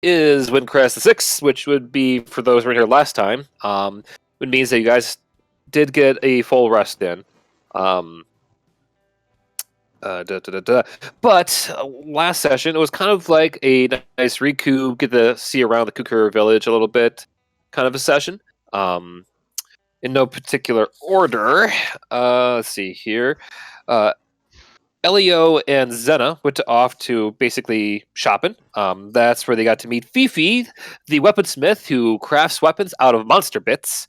is Windcrest the 6th, which would be, for those who were here last time, it means that you guys did get a full rest in. Um, But last session, it was kind of like a nice recoup, get to see around the Kukuru village a little bit, kind of a session. Um, in no particular order. Let's see here. Uh, Elio and Zena went off to basically shopping. That's where they got to meet Fifi, the weaponsmith who crafts weapons out of monster bits,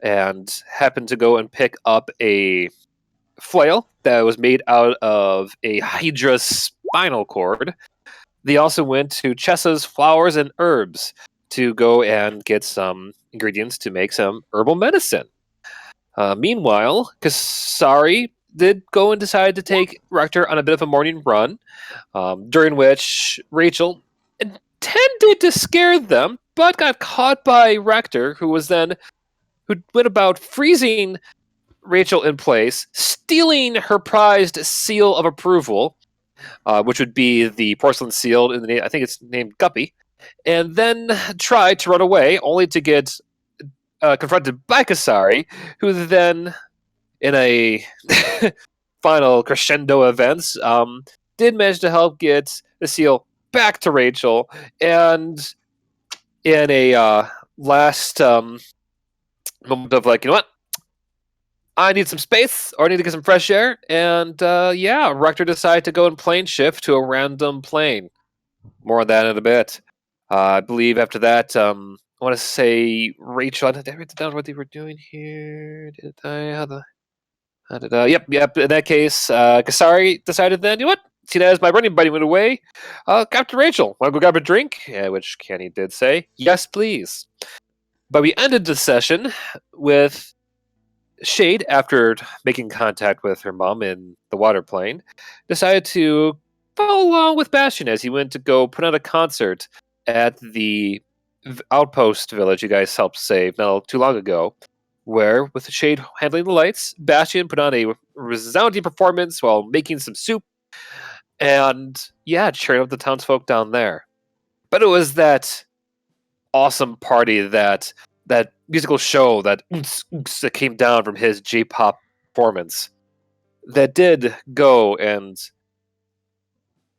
and happened to go and pick up a flail that was made out of a Hydra's spinal cord. They also went to Chessa's flowers and herbs to go and get some ingredients to make some herbal medicine. Meanwhile, Kasari did go and decide to take Rector on a bit of a morning run, during which Rachel intended to scare them, but got caught by Rector, who went about freezing Rachel in place, stealing her prized seal of approval, which would be the porcelain seal in the name, I think it's named Guppy, and then tried to run away, only to get confronted by Kasari, who then, in a final crescendo events, did manage to help get the seal back to Rachel, and in a last moment of like, you know what? I need some space, or I need to get some fresh air, and yeah, Rector decided to go and plane shift to a random plane. More on that in a bit. I believe after that, I want to say Rachel. Did I write down what they were doing here? Did I? How did? Yep. In that case, Kasari decided then, you know what? See that as my running buddy went away. Captain Rachel, want to go grab a drink? Which Kenny did say, yes, please. But we ended the session with Shade, after making contact with her mom in the water plane, decided to follow along with Bastion as he went to go put on a concert at the outpost village you guys helped save not too long ago, where, with Shade handling the lights, Bastion put on a resounding performance while making some soup and, yeah, cheering up the townsfolk down there. But it was that awesome party, that musical show, that that came down from his J-pop performance, that did go and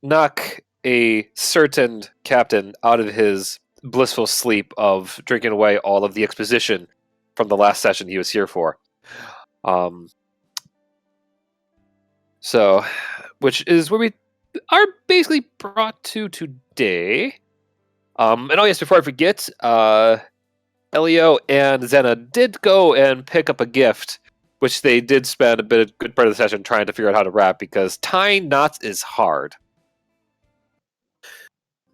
knock a certain captain out of his blissful sleep of drinking away all of the exposition from the last session he was here for. Um, so, which is where we are basically brought to today. And oh yes, before I forget, Elio and Zena did go and pick up a gift, which they did spend a good part of the session trying to figure out how to wrap, because tying knots is hard.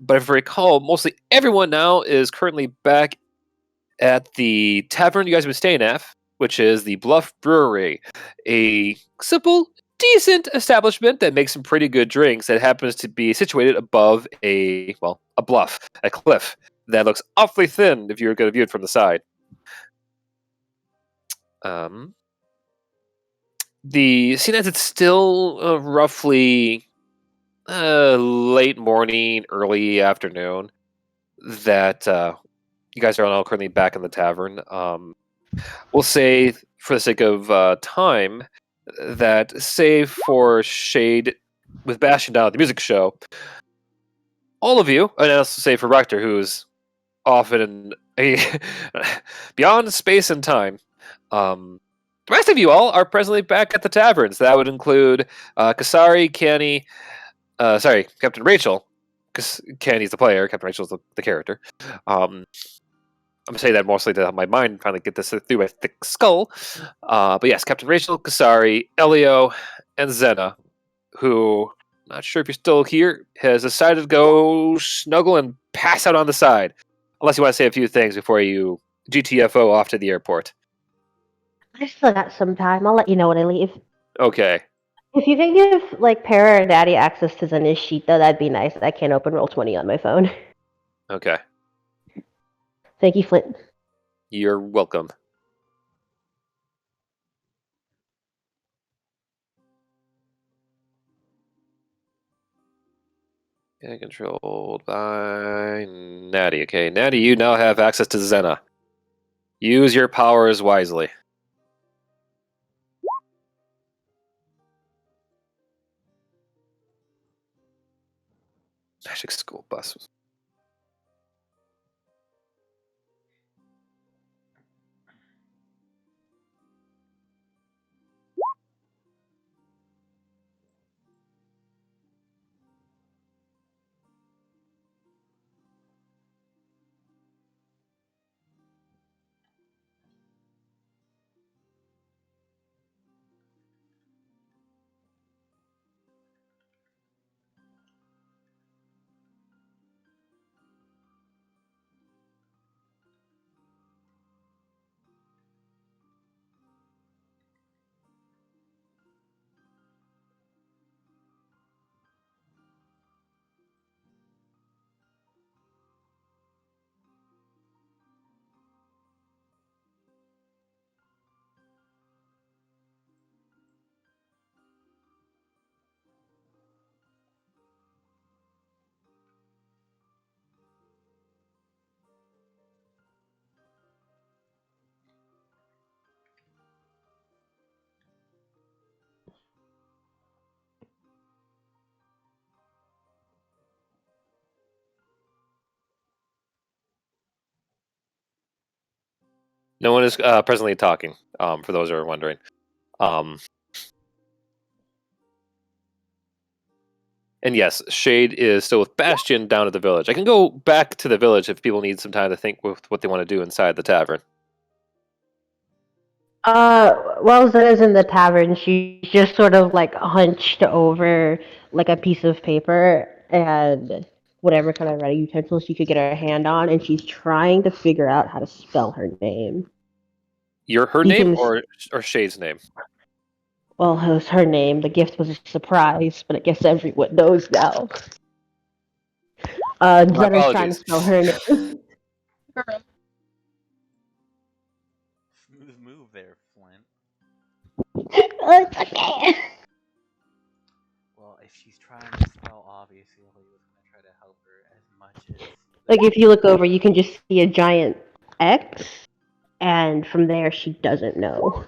But if I recall, mostly everyone now is currently back at the tavern you guys have been staying at, which is the Bluff Brewery, a simple, decent establishment that makes some pretty good drinks that happens to be situated above a bluff, a cliff that looks awfully thin if you were going to view it from the side. Seeing as it's still roughly late morning, early afternoon, that you guys are all currently back in the tavern. We'll say, for the sake of time, that save for Shade with Bastion down at the music show, all of you, and also say for Rector, who's often in a beyond space and time, the rest of you all are presently back at the taverns. That would include Kasari, Canny, Captain Rachel, because Canny's the player, Captain Rachel's the character. I'm gonna say that mostly to help my mind finally get this through my thick skull. But yes, Captain Rachel, Kasari, Elio, and Zena, who, not sure if you're still here, has decided to go snuggle and pass out on the side. Unless you want to say a few things before you GTFO off to the airport. I still got some time. I'll let you know when I leave. Okay. If you can give like Para or Daddy access to Zena's sheet, though, that'd be nice. I can't open Roll20 on my phone. Okay. Thank you, Flint. You're welcome. And controlled by Natty. Okay, Natty, you now have access to Zena. Use your powers wisely. Magic school bus. No one is presently talking. For those who are wondering. And yes, Shade is still with Bastion down at the village. I can go back to the village if people need some time to think with what they want to do inside the tavern. While Zena's in the tavern, she's just sort of like hunched over like a piece of paper and whatever kind of writing utensil she could get her hand on, and she's trying to figure out how to spell her name. Her You name can, or Shade's name? well, it was her name. The gift was a surprise, but I guess everyone knows now. My Zena's trying to apologies. spell her name. Smooth move there, Flint. It's okay. Well, if she's trying to spell, obviously, he was gonna try to help her as much as. Like if you look over, you can just see a giant X, and from there she doesn't know.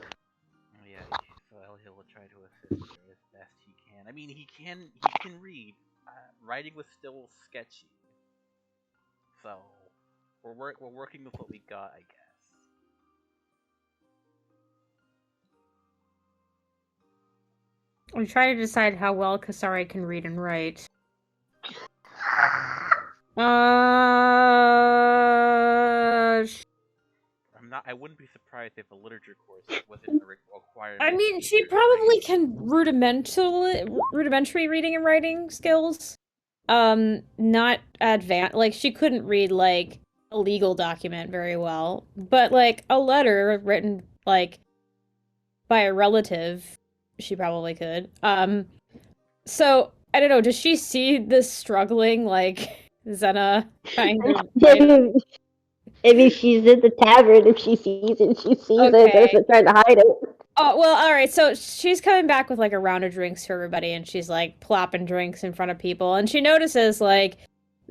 Yeah, so he'll try to assist her as best he can. I mean, he can read. Writing was still sketchy, so we're working with what we got, I guess. I'm trying to decide how well Kasari can read and write. I wouldn't be surprised if a literature course wasn't a requirement. I mean, she probably can rudimentary reading and writing skills. Not advanced. Like, she couldn't read, like, a legal document very well. But, like, a letter written, like, by a relative, she probably could. So, I don't know, does she see this struggling, like, Zena trying to write? Maybe she's in the tavern. If she sees it, she sees it. Okay. Doesn't try to hide it. Oh, well, alright, so she's coming back with, like, a round of drinks for everybody, and she's, like, plopping drinks in front of people, and she notices, like,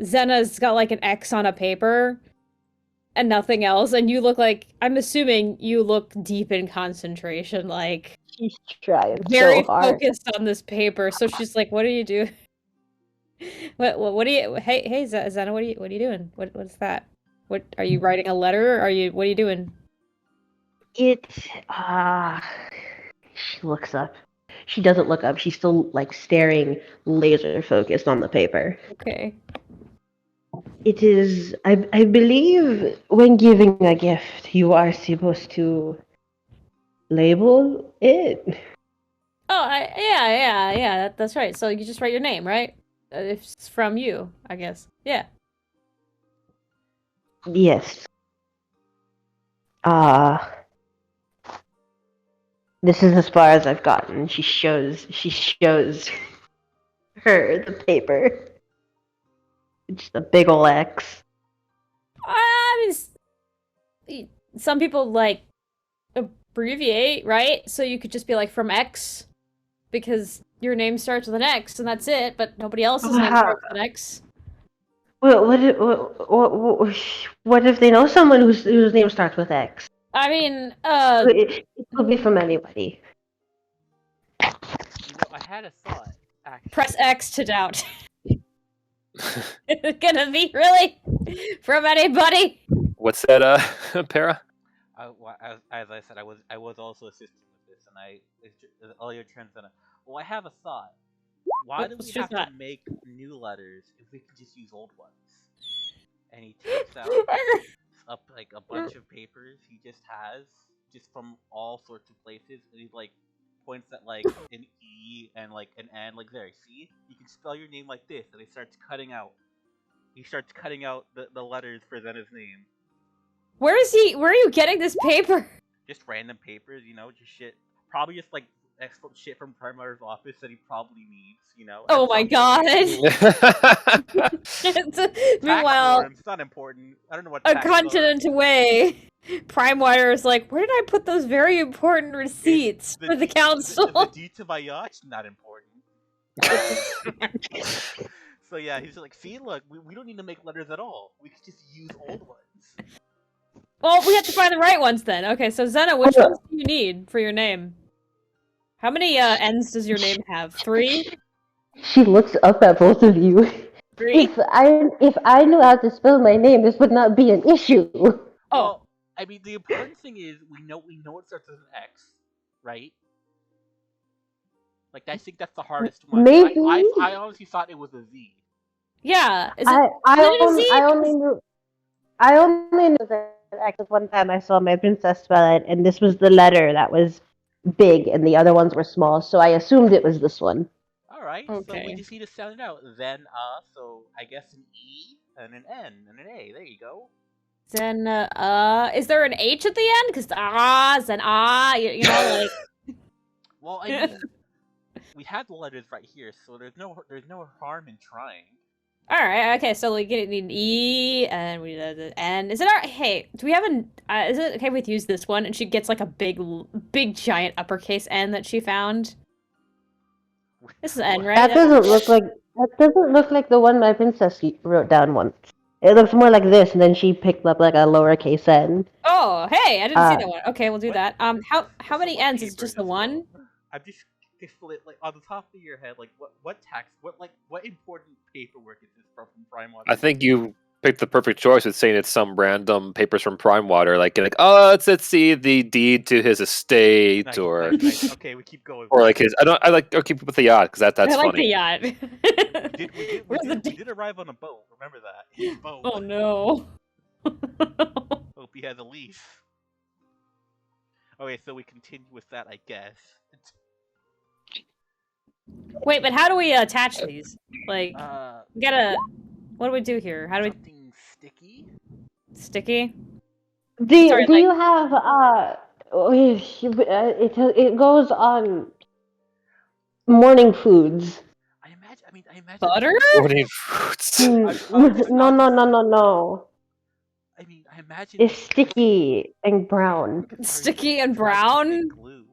Zena's got, like, an X on a paper, and nothing else, and you look like, I'm assuming you look deep in concentration, like, She's trying very so hard. focused on this paper, so she's like, what do you do? What do you, hey, Zena, what are you doing? What's that? What, are you writing a letter? What are you doing? She looks up. She doesn't look up. She's still like staring laser focused on the paper. Okay. It is, I believe, when giving a gift, you are supposed to label it. Oh, yeah, that's right. So you just write your name, right? If it's from you, I guess. Yeah. Yes. This is as far as I've gotten. She shows her the paper. It's a big ol' X. I mean, some people, like, abbreviate, right? So you could just be like, from X, because your name starts with an X, and that's it. But nobody else's name starts with an X. What if they know someone whose name starts with X? I mean, It could be from anybody. I had a thought. Actually, press X to doubt. Is it gonna be really from anybody? What's that, Para? As I said, I was also assisting with this, and all your turns on. Well, I have a thought. Why do we have to make new letters if we can just use old ones? And he takes out like a bunch of papers he just has, just from all sorts of places, and he like points at like an E and like an N, like there. See, you can spell your name like this, and he starts cutting out. He starts cutting out the letters for Zena's name. Where are you getting this paper? Just random papers, just shit. Probably just like shit from Primar's office that he probably needs, Oh my god! Meanwhile, it's not important. I don't know what a continent away, Primewire is like, where did I put those very important receipts for the council? The deed to my yacht's not important. So yeah, he's like, see, look, we don't need to make letters at all. We could just use old ones. Well, we have to find the right ones then. Okay, so Zena, which ones do you need for your name? How many N's does your name have? 3? She looks up at both of you. 3? If I knew how to spell my name, this would not be an issue. Well, I mean, the important thing is we know it starts with an X, right? Like, I think that's the hardest one. Maybe. I honestly thought it was a Z. Yeah. Is it, I only knew that X one time I saw my princess spell it, and this was the letter that was big, and the other ones were small, so I assumed it was this one. Alright, Okay. so we just need to sound it out. Then, so I guess an E, and an N, and an A. There you go. Zena, is there an H at the end? Because Zen, you know, like... Well, I mean, we have the letters right here, so there's no harm in trying. Alright, okay, so we need an E, and we need an N. Is it alright? Hey, do we have an... is it okay if we use this one, and she gets, like, a big, giant uppercase N that she found? This is N, right? That doesn't look like the one my princess wrote down once. It looks more like this, and then she picked up, like, a lowercase N. Oh, hey, I didn't see that one. Okay, we'll do that. How many N's? Is it just the one? I'm just split, like, on the top of your head, like, what important paperwork is this from Primewater? I think you picked the perfect choice with saying it's some random papers from Primewater, like let's see the deed to his estate, Nice, or nice. Okay, we keep going. or like his. Or keep with the yacht because that's I like funny. the yacht. We did arrive on a boat. Remember that? Boat. Oh no. Hope he has a lease. Okay, so we continue with that, I guess. Wait, but how do we attach these? Like, we gotta... What do we do here? How do we... Something sticky? Sticky? Do you have it goes on morning foods. I imagine Butter? Morning fruits. No. I mean, I imagine It's sticky and brown. Sticky and brown? Glue.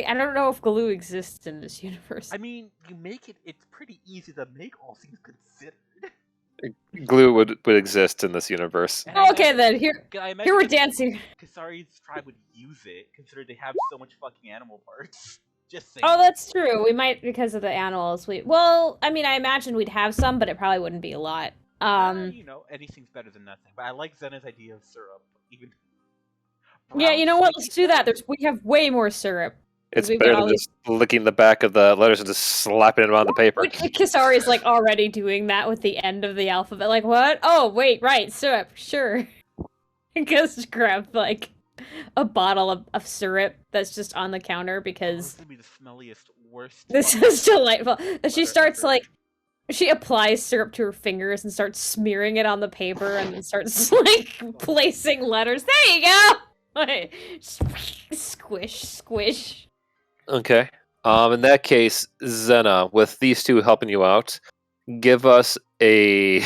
I don't know if glue exists in this universe. I mean, you make it. It's pretty easy to make, all things considered. Glue would exist in this universe. Okay, then here we're dancing. Kasari's tribe would use it, considering they have so much fucking animal parts. Just saying. Oh, that's true. We might, because of the animals. Well, I mean, I imagine we'd have some, but it probably wouldn't be a lot. Anything's better than nothing. But I like Zena's idea of syrup. Even. Yeah, you know what? Let's do that. We have way more syrup. It's better than just licking the back of the letters and just slapping them on the paper. Kisari's like already doing that with the end of the alphabet. Like, what? Oh, wait, right, syrup, sure. Just grab like a bottle of syrup that's just on the counter because this would be the smelliest, worst. This is delightful. And she starts like she applies syrup to her fingers and starts smearing it on the paper and then starts like placing letters. There you go. Squish, squish. Okay. In that case, Zena, with these two helping you out, give us a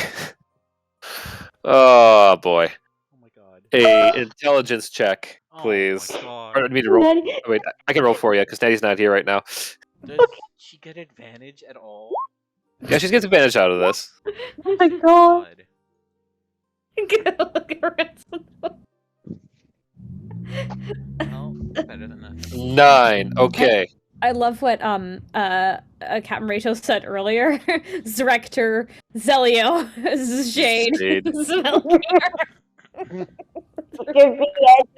oh boy. Oh my god. A intelligence check please. Oh my Or, god. I need to roll. Natty- Oh, wait, I can roll for you because Natty's not here right now. Does she get advantage at all? Yeah, she gets advantage out of this. Oh my god. Look at Ransom. Oh, better than nothing. 9. Okay. I love what Captain Rachel said earlier. Zrector, Zelio, Shade, Shade. Smellier. It could be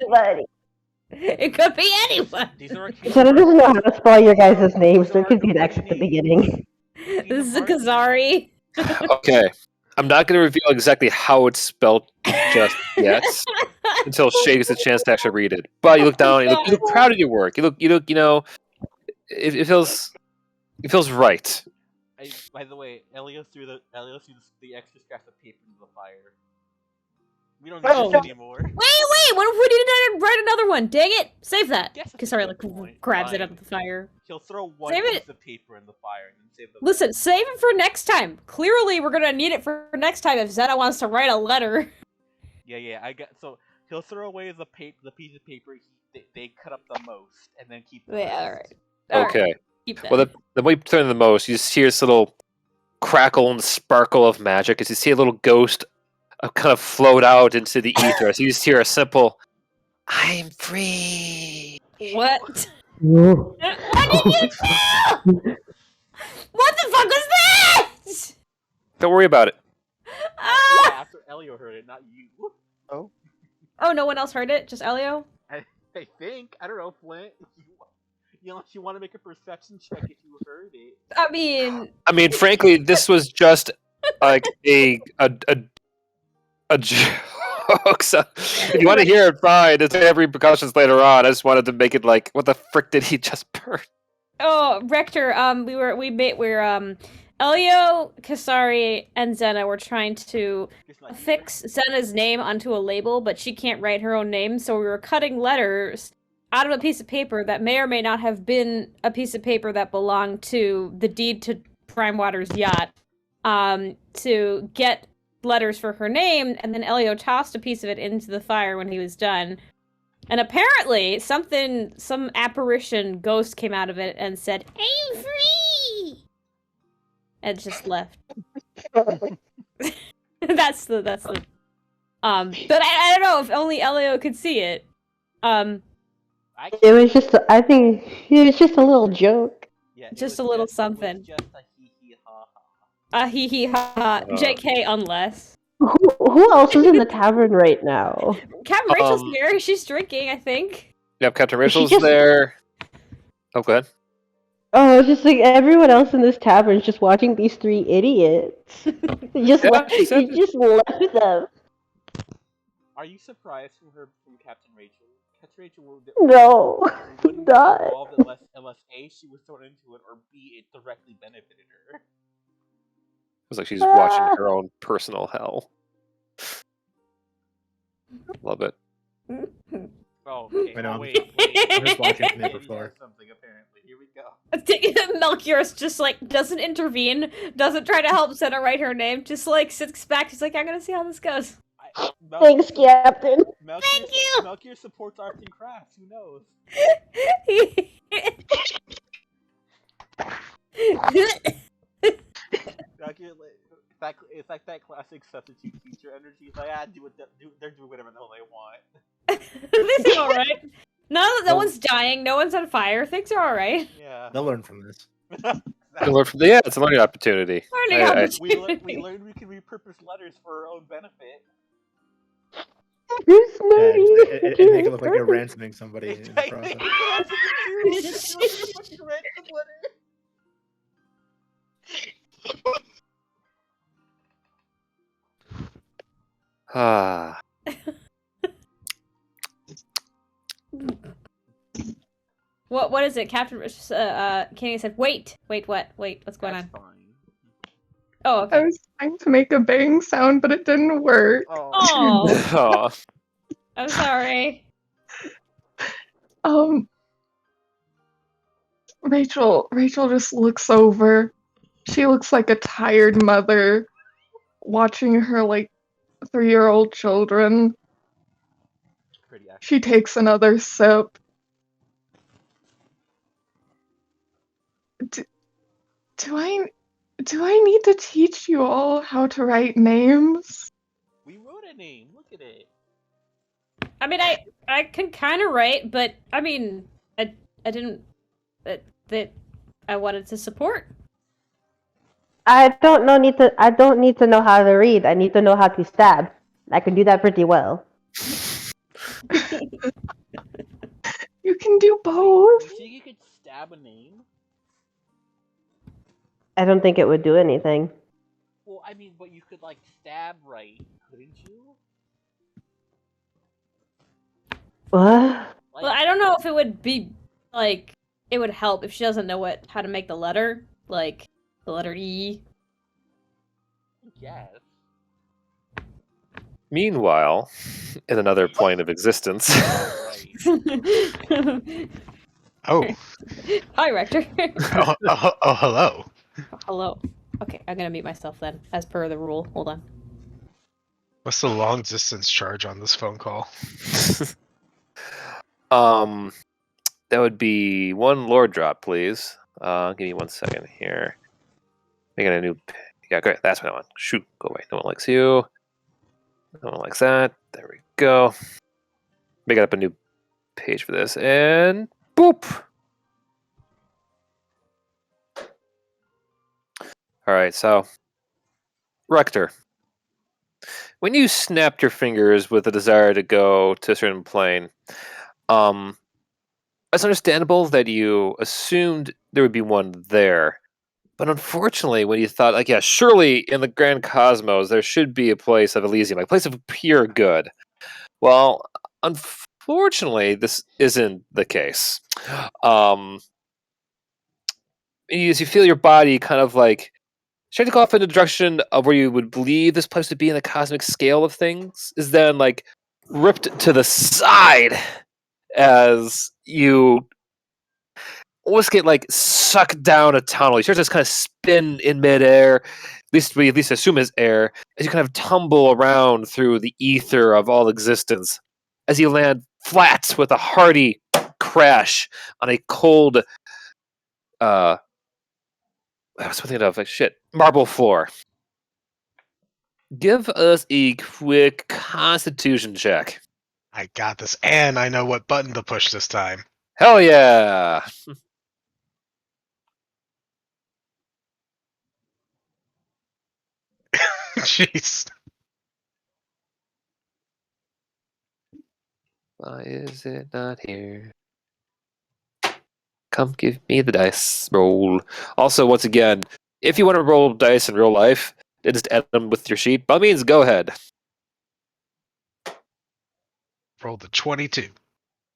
anybody. It could be anyone. These are Jenna doesn't know how to spell your guys' names. There could be an X Arcane at the names. beginning. This is Kazari. Okay. I'm not going to reveal exactly how it's spelled just yet until Shay gets a chance to actually read it. But you look down, you look proud of your work. You look, you know, it feels right. By the way, Elio threw the extra scraps of paper into the fire. We don't need this anymore. Wait! What if we need to write another one? Dang it! Save that. Yes, that's a Kazari good point. grabs it Fine. out of the fire. He'll throw one Save piece it. of paper in the fire and then save the Listen, save it for next time. Clearly, we're gonna need it for next time if Zeta wants to write a letter. Yeah. So he'll throw away the piece of paper they cut up the most, and then keep. The Yeah, rest. all right. All right, Okay. keep that. Well, the way you turn the most, you just hear this little crackle and sparkle of magic as you see a little ghost kind of float out into the ether. So you just hear a simple, "I'm free." What? Whoa. What did you do? What the fuck was that? Don't worry about it. Ah! Yeah, after Elio heard it, not you. Oh, no one else heard it? Just Elio? I think. I don't know, Flint. You want to make a perception check if you heard it. I mean, Frankly, this was just like a joke. So if you want to hear it, fine. It's every repercussions later on. I just wanted to make it like, what the frick did he just burn? oh, Rector, Elio, Kasari, and Zena were trying to Just not you. fix Zena's name onto a label, but she can't write her own name, so we were cutting letters out of a piece of paper that may or may not have been a piece of paper that belonged to the deed to Prime Water's yacht, to get letters for her name, and then Elio tossed a piece of it into the fire when he was done. And apparently, some apparition ghost came out of it and said, "I'm free!" And just left. that's the but I don't know if only Elio could see it. It was just, I think, it was just a little joke. Yeah, Just a little something. It was just a hee hee ha ha. Hee hee ha ha. JK, unless. Who else is in the tavern right now? Captain Rachel's here. She's drinking, I think. Yep, Captain Rachel's just- there. Oh, go ahead. Oh, it's just like everyone else in this tavern is just watching these three idiots. You just Yeah, left, she said you just left them. Are you surprised from Captain Rachel? Captain Rachel wouldn't No, get not. involved unless A, she was thrown into it, or B, it directly benefited her. It's like she's watching her own personal hell. Love it. Oh, okay. I know. Wait. I'm just watching from here Maybe before. that's something, apparently. Here we go. Melchior's just like doesn't intervene, doesn't try to help Senna write her name, just like sits back. She's like, I'm gonna see how this goes. Thanks, Captain. Thank you! Melchior supports arts and crafts. Who knows? Melchior, it's like that classic substitute teacher energy. It's like, they're doing whatever the hell they want. They seem alright. No one's dying, no one's on fire. Things are alright. Yeah. They'll learn from this. Yeah, it's a learning opportunity. Learning We opportunity. learned we can repurpose letters for our own benefit. Who's And, nerdy? and make it look like you're ransoming somebody in the process. Ah. What is it? Captain Kenny said, wait, what? What's going on? Fine. Oh, I okay. was trying to make a bang sound, but it didn't work. Oh, Aw. I'm sorry. Rachel just looks over. She looks like a tired mother watching her like 3-year-old children. Pretty Yeah. She takes another sip. Do I need to teach you all how to write names? We wrote a name. Look at it. I mean, I can kind of write, but I mean, I didn't that I wanted to support. I don't need to know how to read. I need to know how to stab. I can do that pretty well. You can do Wait, both. you think you could stab a name? I don't think it would do anything. Well, I mean, but you could like stab right, couldn't you? What? Like, Well, I don't know if it would be like it would help if she doesn't know how to make the letter, like the letter E. yes. Meanwhile, in another plane of existence, Right. Oh, Hi, Rector. hello. Hello. Okay, I'm gonna mute myself then, as per the rule. Hold on. What's the long distance charge on this phone call? that would be one lore drop, please. Give me 1 second here. Making a new. Yeah, great. That's what I want. Shoot, go away. No one likes you. No one likes that. There we go. Making up a new page for this, and boop. All right, so Rector, when you snapped your fingers with the desire to go to a certain plane, it's understandable that you assumed there would be one there. But unfortunately, when you thought, like, yeah, surely in the grand cosmos there should be a place of Elysium, like a place of pure good. Well, unfortunately, this isn't the case. As you feel your body kind of like starting to go off in the direction of where you would believe this place to be in the cosmic scale of things, is then like ripped to the side as you almost get like sucked down a tunnel. You start to just kind of spin in midair. We at least assume is air, as you kind of tumble around through the ether of all existence, as you land flat with a hearty crash on a cold, I was thinking of like shit, marble floor. Give us a quick Constitution check. I got this, and I know what button to push this time. Hell yeah! Jeez. Why is it not here? Come give me the dice roll. Also, once again, if you want to roll dice in real life and just add them with your sheet, by all means, go ahead. Roll the 22.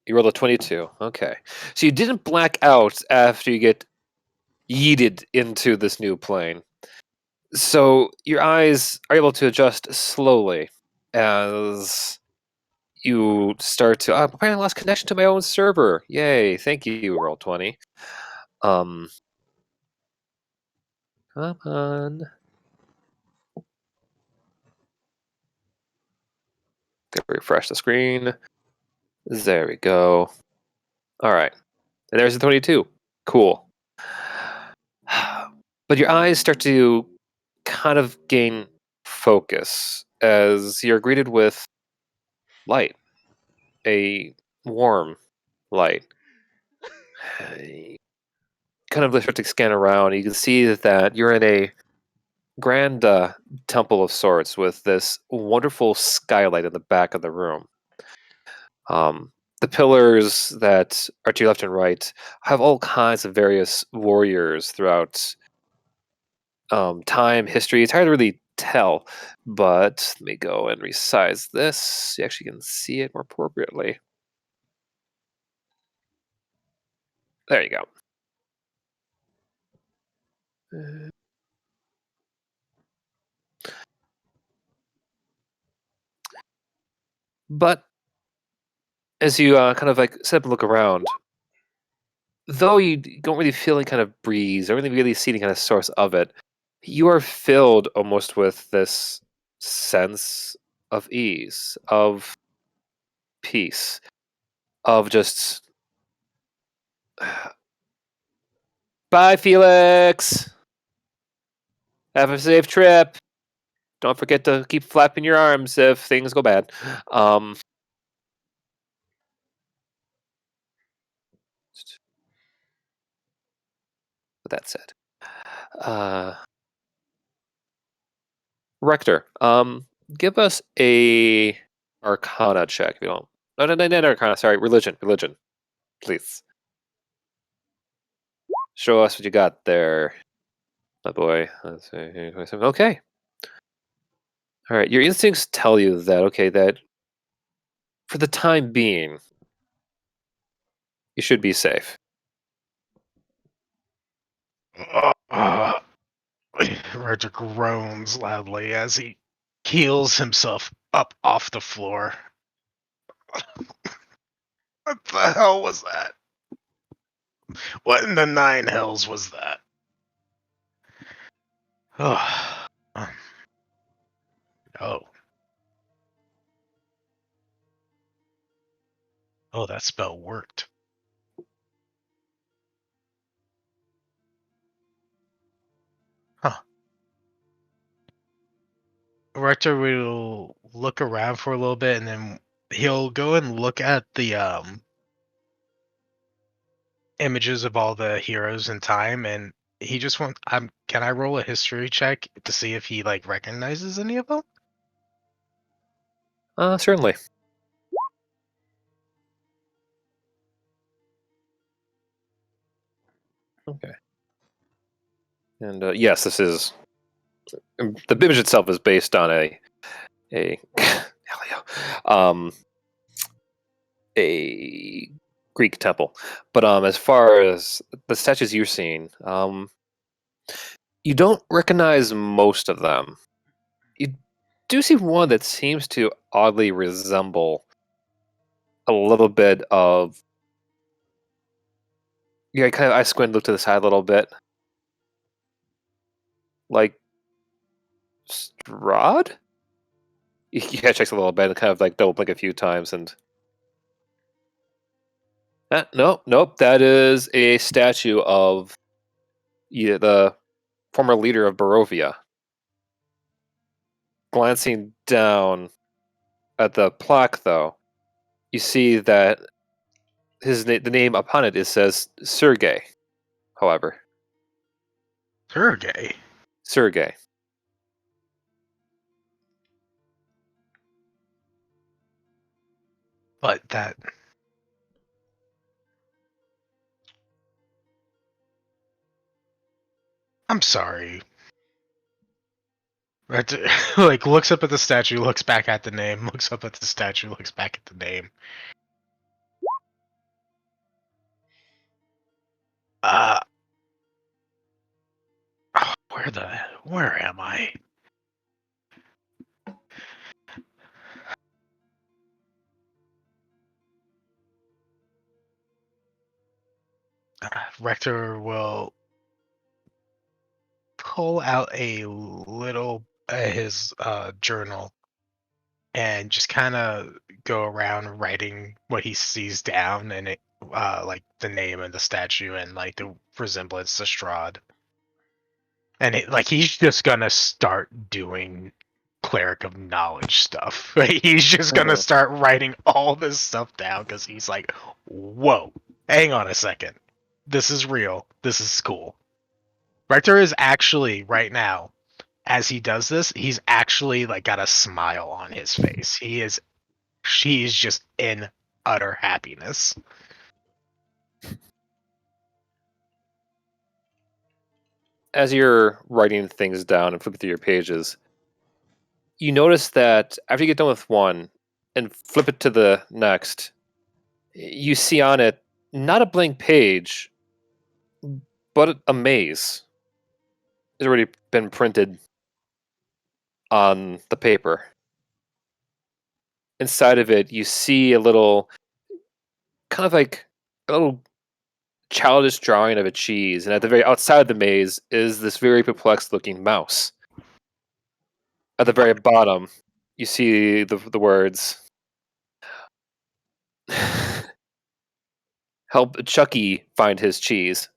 You rolled a 22. Okay. So you didn't black out after you get yeeted into this new plane. So your eyes are able to adjust slowly as you start to. Apparently, I lost connection to my own server. Yay! Thank you, Roll20. Come on. Refresh the screen. There we go. All right. And there's the 22. Cool. But your eyes start to kind of gain focus as you're greeted with light, a warm light. You kind of start to scan around. You can see that you're in a grand temple of sorts with this wonderful skylight in the back of the room. The pillars that are to your left and right have all kinds of various warriors throughout time, history. It's hard to really tell, but let me go and resize this so you actually can see it more appropriately. There you go. But as you kind of like sit up and look around, though you don't really feel any kind of breeze or really see any kind of source of it, you are filled almost with this sense of ease, of peace. of just bye, Felix. Have a safe trip. Don't forget to keep flapping your arms if things go bad. With that said, Rector, give us a Arcana check if you don't. No, not Arcana. Sorry, religion, please. Show us what you got there, my boy. Let's see. Okay. All right. Your instincts tell you that for the time being, you should be safe. Roger groans loudly as he heels himself up off the floor. What the hell was that? What in the nine hells was that? Oh. Oh. Oh, that spell worked. Huh. Rector will look around for a little bit and then he'll go and look at the images of all the heroes in time, and he just wants. Can I roll a history check to see if he like recognizes any of them? Certainly. Okay. And yes, this is the image itself is based on a a Greek temple. But as far as the statues you're seeing, you don't recognize most of them. You do see one that seems to oddly resemble a little bit of. Yeah, I squint, look to the side a little bit, like Strahd. Yeah, checks a little bit and kind of like double blink a few times and. Nope. That is a statue of the former leader of Barovia. Glancing down at the plaque, though, you see that the name upon it says Sergei. However, Sergey. Sergei. But that. I'm sorry. Rector like looks up at the statue, looks back at the name, looks up at the statue, looks back at the name. Where am I? Rector will pull out a little his journal and just kind of go around writing what he sees down and it like the name of the statue and like the resemblance to Strahd. And he's just gonna start doing cleric of knowledge stuff. He's just gonna start writing all this stuff down because he's like, whoa, hang on a second. This is real. This is cool. Rector is actually right now, as he does this, he's actually like got a smile on his face. He's just in utter happiness. As you're writing things down and flipping through your pages, you notice that after you get done with one and flip it to the next, you see on it not a blank page, but a maze has already been printed on the paper. Inside of it, you see a little, kind of like a little childish drawing of a cheese, and at the very outside of the maze is this very perplexed looking mouse. At the very bottom, you see the words help Chucky find his cheese.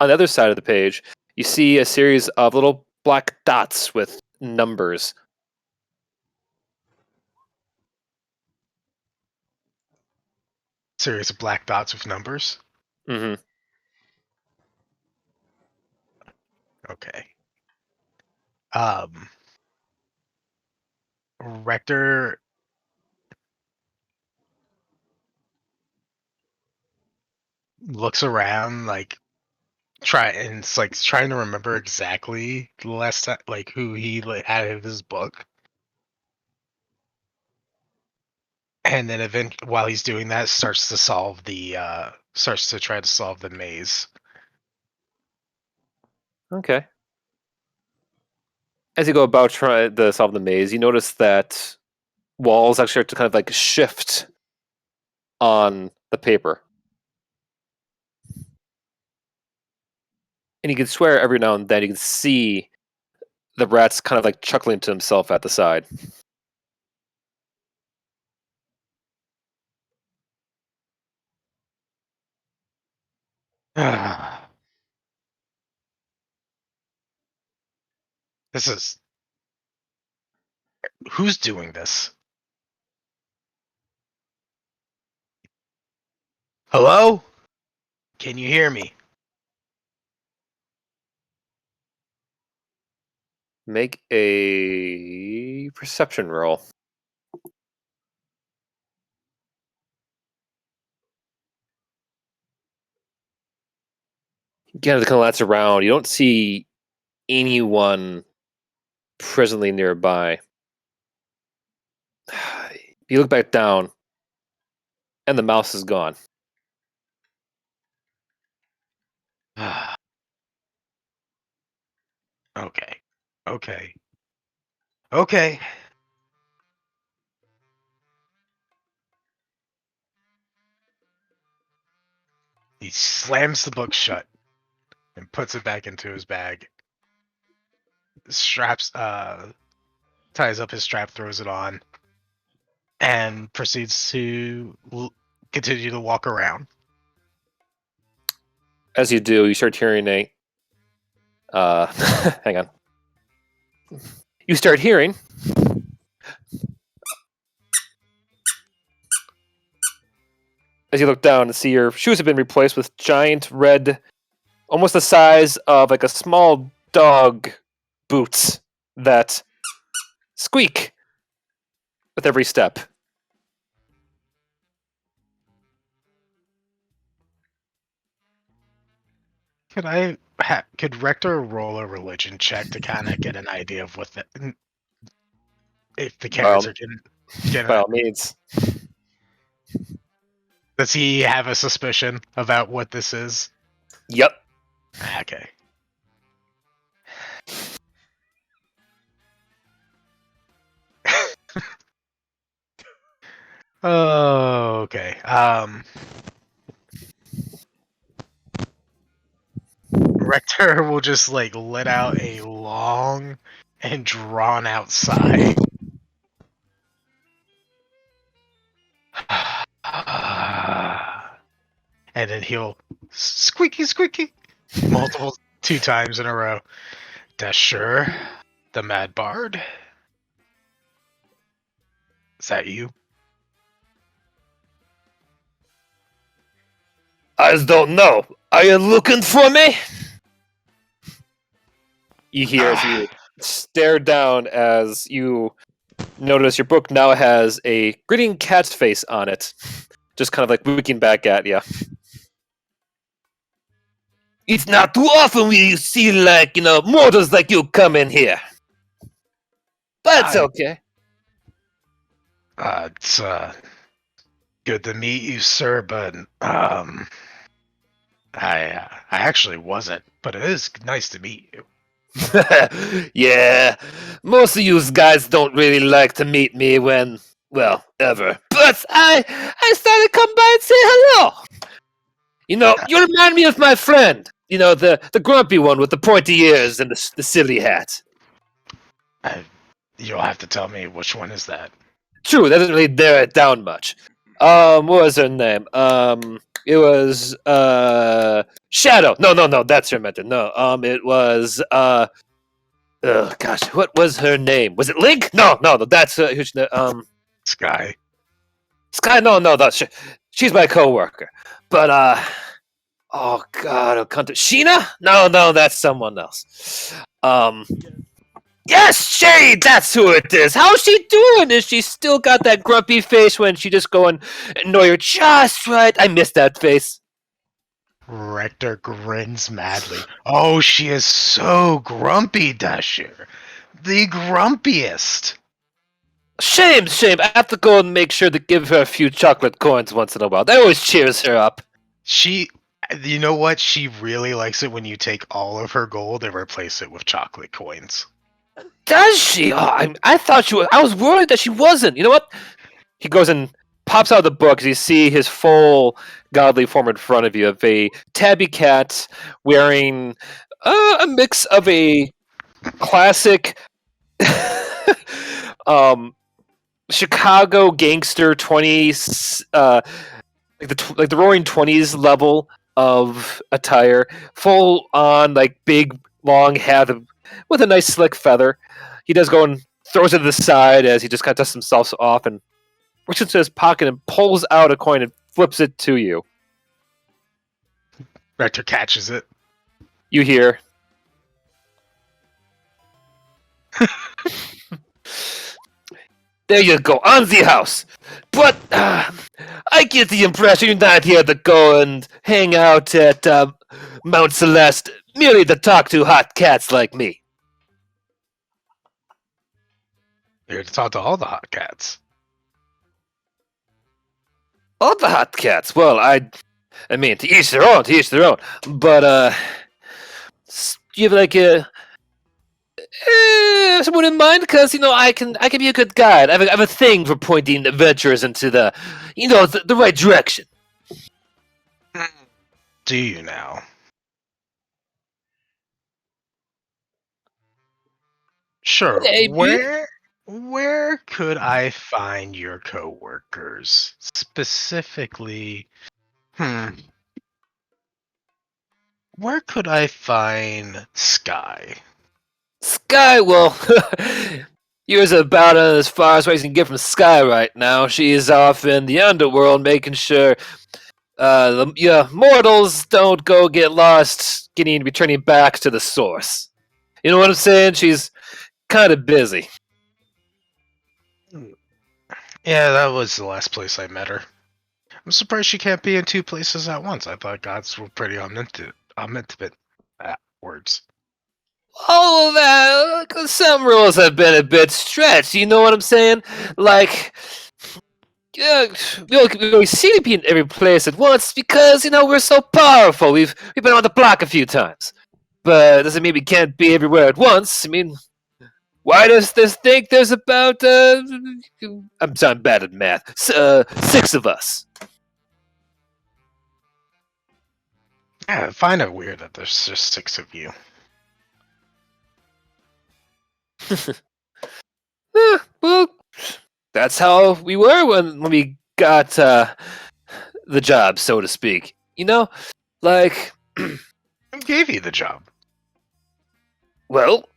On the other side of the page, you see a series of little black dots with numbers. Series of black dots with numbers. Mm-hmm. Okay. Rector looks around like trying to remember exactly the last time, like who he had in his book. And then while he's doing that, starts to try to solve the maze. Okay. As you go about trying to solve the maze, you notice that walls actually start to kind of like shift on the paper. And you can swear every now and then you can see the rat's kind of like chuckling to himself at the side. This is who's doing this? Hello? Can you hear me? Make a perception roll. Again, it kind of lets around. You don't see anyone presently nearby. You look back down, and the mouse is gone. Okay. Okay. Okay. He slams the book shut and puts it back into his bag. Ties up his strap, throws it on, and proceeds to continue to walk around. As you do, you start hearing a. Hang on. You start hearing. As you look down and see your shoes have been replaced with giant red, almost the size of like a small dog boots that squeak with every step. Could Rector roll a religion check to kind of get an idea of what if the character can By all means. does he have a suspicion about what this is? Yep. Okay. Oh, okay. Rector will just let out a long and drawn out sigh. And then he'll squeaky two times in a row. Das sure, the Mad Bard. Is that you? I don't know. Are you looking for me? You hear as you stare down as you notice your book now has a grinning cat's face on it. Just kind of like winking back at you. It's not too often we see mortals like you come in here. But it's okay. It's good to meet you, sir, but I actually wasn't, but it is nice to meet you. Yeah, most of you guys don't really like to meet me when, well, ever. But I started to come by and say hello. You remind me of my friend. The grumpy one with the pointy ears and the silly hat. You'll have to tell me which one is that. True, that doesn't really narrow it down much. What was her name? It was Shadow. No, that's her method. No, it was oh gosh, what was her name? Was it Link? No, that's who's Sky. Sky. No, she's my coworker. But oh god, Sheena? No, that's someone else. Yes, Shade, that's who it is. How's she doing? Is she still got that grumpy face when she just going annoy her just right? I miss that face. Rector grins madly. Oh, she is so grumpy, Dasher. The grumpiest. Shame. I have to go and make sure to give her a few chocolate coins once in a while. That always cheers her up. You know what? She really likes it when you take all of her gold and replace it with chocolate coins. Does she? Oh, I thought she was. I was worried that she wasn't. You know what? He goes and pops out of the book. You see his full godly form in front of you of a tabby cat wearing a mix of a classic Chicago gangster 20s, like the Roaring 20s level of attire, full on like big long hat with a nice slick feather. He does go and throws it to the side as he just kind of dusts himself off and reaches into his pocket and pulls out a coin and flips it to you. Rector catches it. You hear. There you go, on the house. But I get the impression you're not here to go and hang out at Mount Celeste merely to talk to hot cats like me. Here to talk to all the hot cats. All the hot cats. Well, I mean, to each their own. But do you have like a someone in mind? Because I can be a good guide. I have a thing for pointing adventurers into the the right direction. Do you now? Sure. Maybe. Where could I find your coworkers? Specifically, where could I find Sky? Sky, well, yours about as far as we can get from Sky right now. She is off in the underworld making sure the mortals don't go get lost returning back to the source. You know what I'm saying? She's kind of busy. Yeah, that was the last place I met her. I'm surprised she can't be in two places at once. I thought gods were pretty omnipotent. Words. All of that, some rules have been a bit stretched. You know what I'm saying? Like, we seem to be in every place at once because we're so powerful. We've been on the block a few times, but doesn't mean we can't be everywhere at once. I mean, why does this think there's about I'm bad at math. 6 of us. Yeah, I find it weird that there's just 6 of you. Well, that's how we were when we got the job, so to speak. Like Who gave you the job? Well,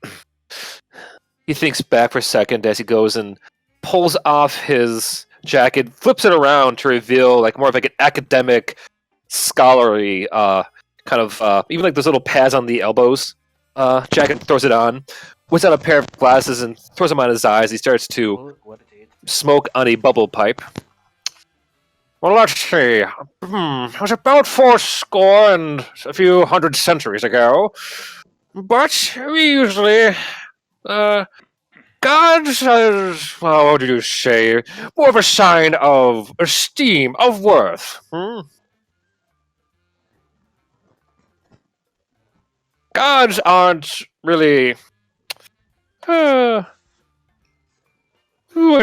he thinks back for a second as he goes and pulls off his jacket, flips it around to reveal like more of like an academic, scholarly kind of even like those little pads on the elbows. Jacket, throws it on, whips out a pair of glasses and throws them on his eyes. He starts to smoke on a bubble pipe. Well, let's see. It was about 80 and a few hundred centuries ago. But we usually, gods as, well, what did you say? More of a sign of esteem, of worth. Gods aren't really, what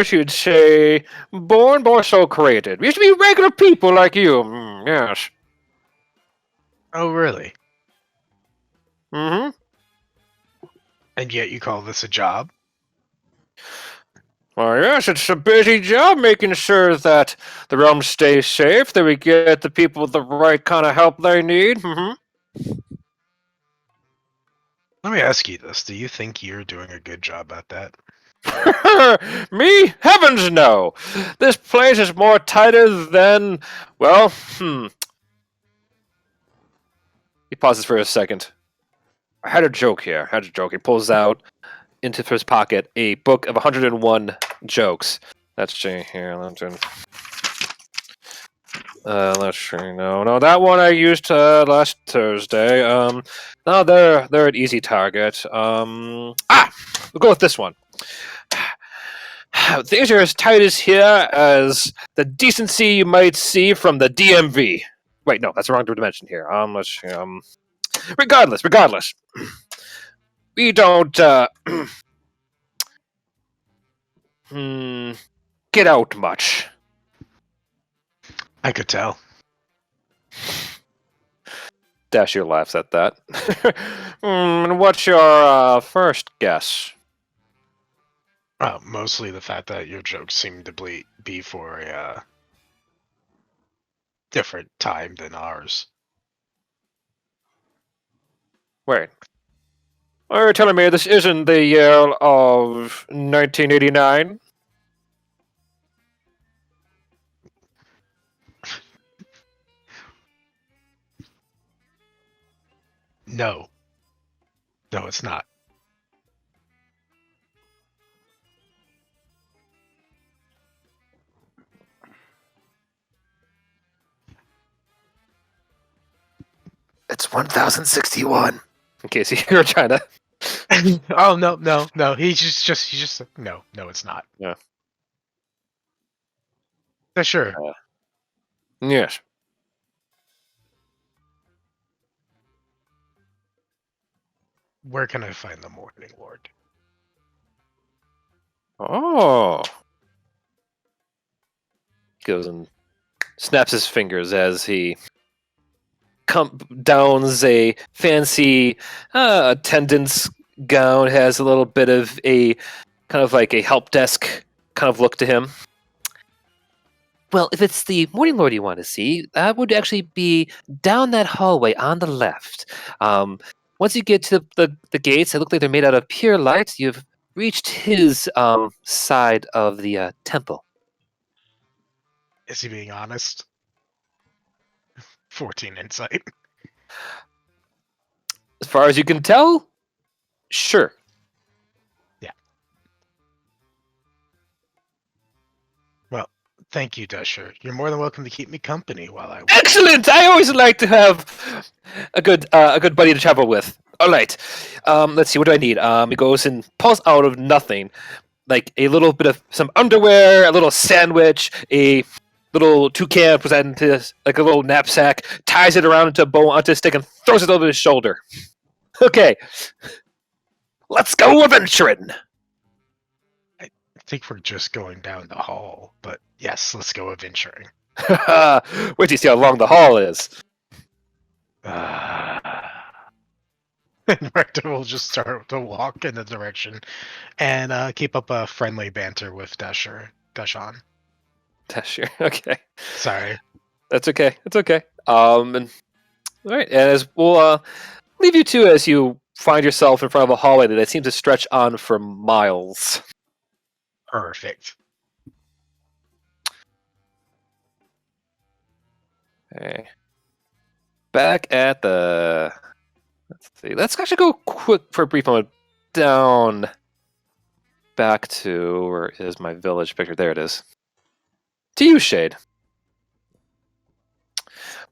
should say, born or so created. We used to be regular people like you. Yes. Oh, really? Mm-hmm. And yet you call this a job? Well, yes, it's a busy job making sure that the realm stays safe, that we get the people the right kind of help they need. Let me ask you this: do you think you're doing a good job at that? Me? Heavens no! This place is more tighter than, well, He pauses for a second. I had a joke here. He pulls out into his pocket a book of 101 jokes. Let's see here. Let's see. No, that one I used last Thursday. No, they're an easy target. We'll go with this one. Things are as tight as here as the decency you might see from the DMV. Wait, no, that's the wrong dimension here. Let's see, regardless, we don't get out much. I could tell. Dashier laughs at that. And what's your first guess? Mostly the fact that your jokes seem to be for a different time than ours. Wait. Are you telling me this isn't the year of 1989? No. No, it's not. It's 1061. In case you're trying to. Oh no. He's just no, it's not. Yeah. Yeah, sure. Yes. Where can I find the Morning Lord? Oh. Goes and snaps his fingers as he downs a fancy attendant's gown, has a little bit of a kind of like a help desk kind of look to him. Well, if it's the Morning Lord you want to see, that would actually be down that hallway on the left. Once you get to the gates, they look like they're made out of pure light. You've reached his side of the temple. Is he being honest? 14 insight. As far as you can tell, sure. Yeah. Well, thank you, Dusher. You're more than welcome to keep me company while I. Excellent! I always like to have a good buddy to travel with. All right. Let's see. What do I need? He goes and pulls out of nothing, like a little bit of some underwear, a little sandwich, a little toucan presented into like a little knapsack, ties it around into a bow onto a stick, and throws it over his shoulder. Okay. Let's go adventuring. I think we're just going down the hall, but yes, let's go adventuring. Wait till you see how long the hall is. And Rector will just start to walk in the direction and keep up a friendly banter with Dashan. Sure. Okay. Sorry. That's okay. It's okay. And all right. And as we'll leave you two as you find yourself in front of a hallway that seems to stretch on for miles. Perfect. Okay. Back at the. Let's see. Let's actually go quick for a brief moment down. Back to where is my village picture? There it is. To you, Shade.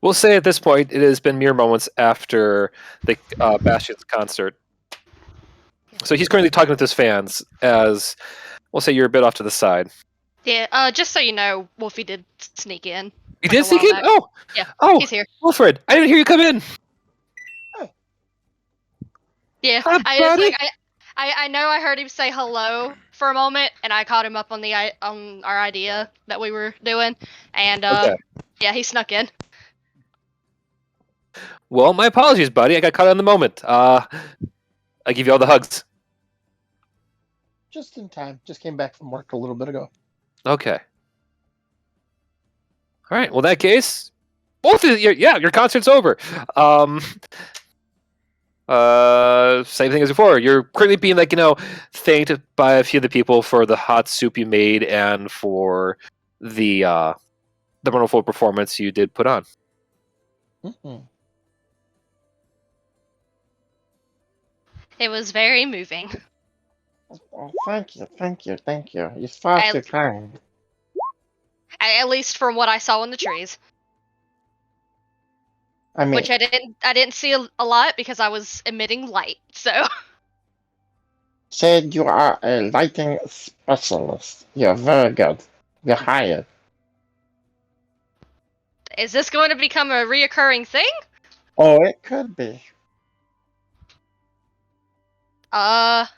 We'll say at this point it has been mere moments after the Bastion's concert. So he's currently talking with his fans as we'll say you're a bit off to the side. Yeah, just so you know, Wolfie did sneak in. You like did a sneak while in? back. Oh! Yeah, Oh! he's here. Wilfred, I didn't hear you come in! Yeah, Hi, I was buddy. like, I know I heard him say hello for a moment, and I caught him up on on our idea that we were doing, and Okay. yeah, he snuck in. Well, my apologies, buddy. I got caught on the moment. I give you all the hugs. just in time. Just came back from work a little bit ago. Okay. All right. Well, in that case, your concert's over. Same thing as before. You're currently being thanked by a few of the people for the hot soup you made and for the wonderful performance you did put on. Mm-mm. It was very moving. Oh, thank you. You're far too kind. At least from what I saw in the trees. I mean, Which I didn't see a lot because I was emitting light, so. said you are a lighting specialist. You're very good. You're hired. Is this going to become a reoccurring thing? Oh, it could be. Well.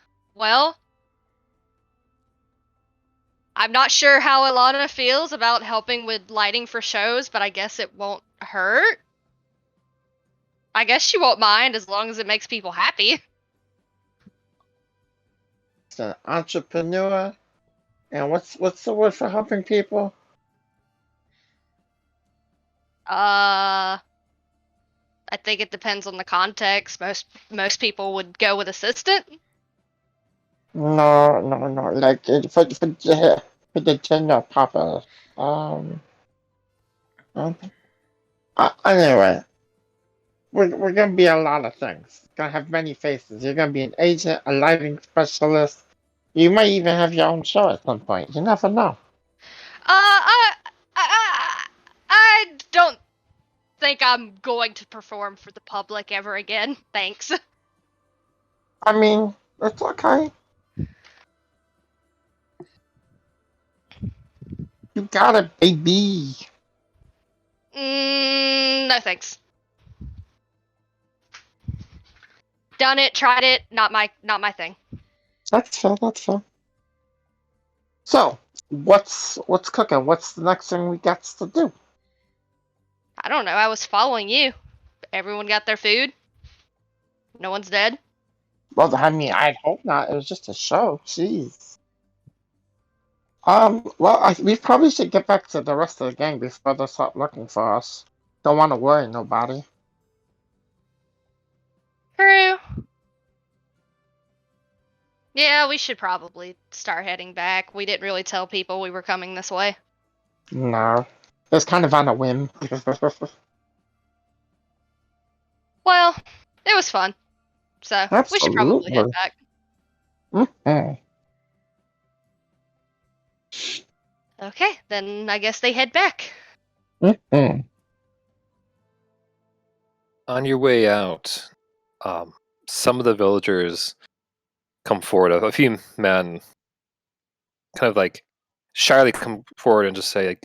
I'm not sure how Alana feels about helping with lighting for shows, but I guess it won't hurt. I guess she won't mind as long as it makes people happy. It's an entrepreneur. And what's the word for helping people? I think it depends on the context. Most people would go with assistant. No. Like for the general populace. Anyway, we're gonna be a lot of things. Gonna have many faces. You're gonna be an agent, a lighting specialist. You might even have your own show at some point. You never know. I don't think I'm going to perform for the public ever again. Thanks. I mean, it's okay. You got it, baby. No thanks. Done it, tried it, not my thing. That's fair. So, what's cooking? What's the next thing we got to do? I don't know, I was following you. Everyone got their food? No one's dead? Well, I mean, I'd hope not. It was just a show. Jeez. We probably should get back to the rest of the gang before they start looking for us. Don't want to worry nobody. True. Yeah, we should probably start heading back. We didn't really tell people we were coming this way. No. It's kind of on a whim. Well, it was fun. So, we should probably head back. Mm-hmm. Okay, then I guess they head back. Mm-hmm. On your way out, some of the villagers come forward. A few men kind of shyly come forward and just say,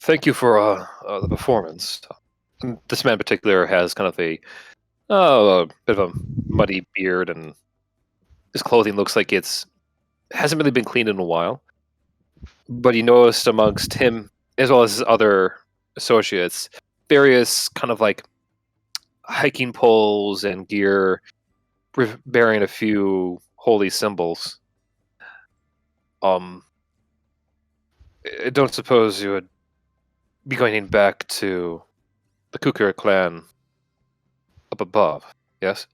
thank you for the performance. And this man in particular has kind of a bit of a muddy beard, and his clothing looks like hasn't really been cleaned in a while. But you noticed amongst him, as well as his other associates, various kind of hiking poles and gear bearing a few holy symbols. I don't suppose you would be going back to the Kukura clan up above, yes?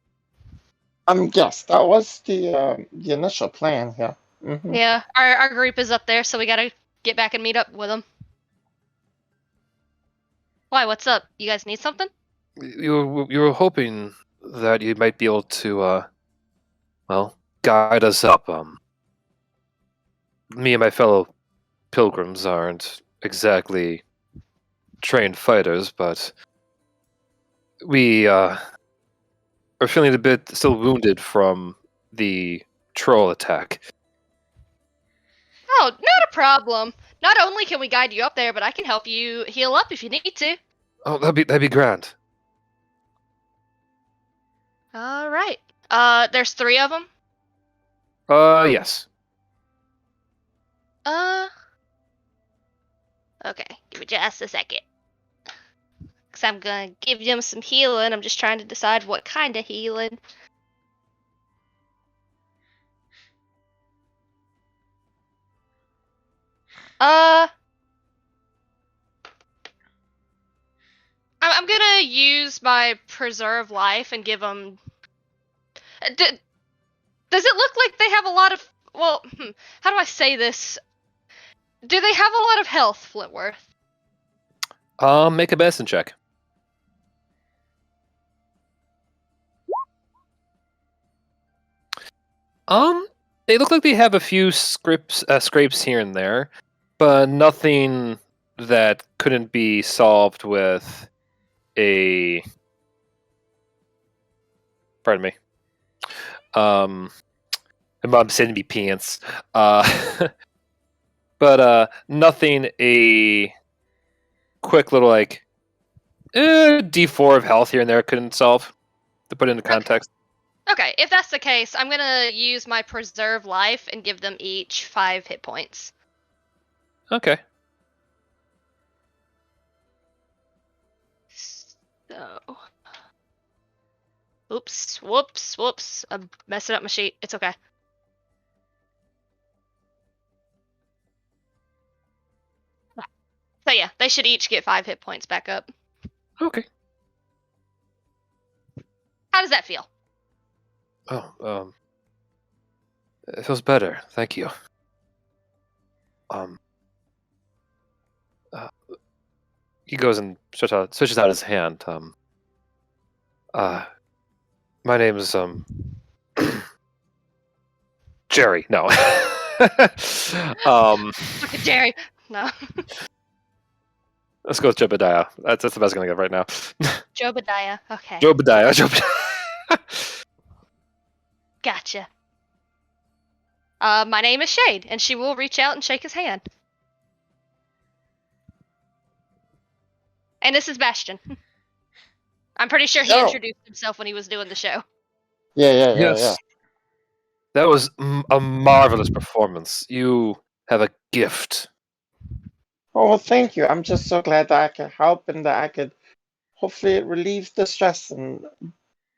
Yes, that was the initial plan here. Mm-hmm. Yeah, our group is up there, so we gotta get back and meet up with them. Why, what's up? You guys need something? You were hoping that you might be able to, guide us up. Me and my fellow pilgrims aren't exactly trained fighters, but we are feeling a bit still wounded from the troll attack. Oh, not a problem. Not only can we guide you up there, but I can help you heal up if you need to. Oh, that'd be grand. All right. There's 3 of them. Yes. Okay. Give me just a second. Because I'm gonna give them some healing. I'm just trying to decide what kind of healing. I'm gonna use my preserve life and give them. Does it look like they have a lot of? Well, how do I say this? Do they have a lot of health, Flitworth? Make a medicine check. They look like they have a few scrapes here and there, but nothing that couldn't be solved with a. Pardon me. My mom sending me pants. But nothing a quick little like D4 of health here and there couldn't solve. To put into context. Okay, if that's the case, I'm gonna use my preserve life and give them each 5 hit points. Okay. So. Oops, whoops. I'm messing up my sheet. It's okay. So yeah, they should each get 5 hit points back up. Okay. How does that feel? Oh, it feels better. Thank you. He goes and stretches out his hand. My name is Jerry. No. Okay, Jerry. No. Let's go with Jebediah. That's the best I'm gonna get right now. Jobadiah. Okay. Jebediah. Gotcha. My name is Shade, and she will reach out and shake his hand. And this is Bastion. I'm pretty sure he Yo. introduced himself when he was doing the show. Yeah. Yes. That was a marvelous performance. You have a gift. Oh, well, thank you. I'm just so glad that I could help and that I could hopefully relieve the stress and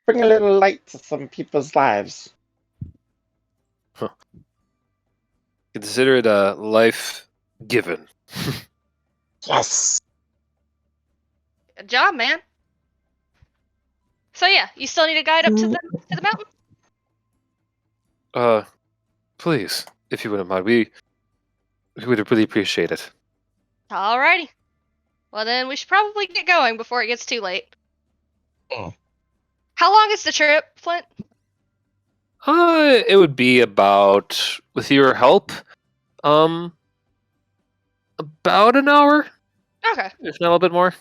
bring a little light to some people's lives. Consider it a life given. Yes. Good job, man. So yeah, you still need a guide up to the mountain? Please, if you wouldn't mind, we would really appreciate it. Alrighty. Well then, we should probably get going before it gets too late. Oh. How long is the trip, Flint? It would be about, with your help, about an hour, Okay. if not a little bit more.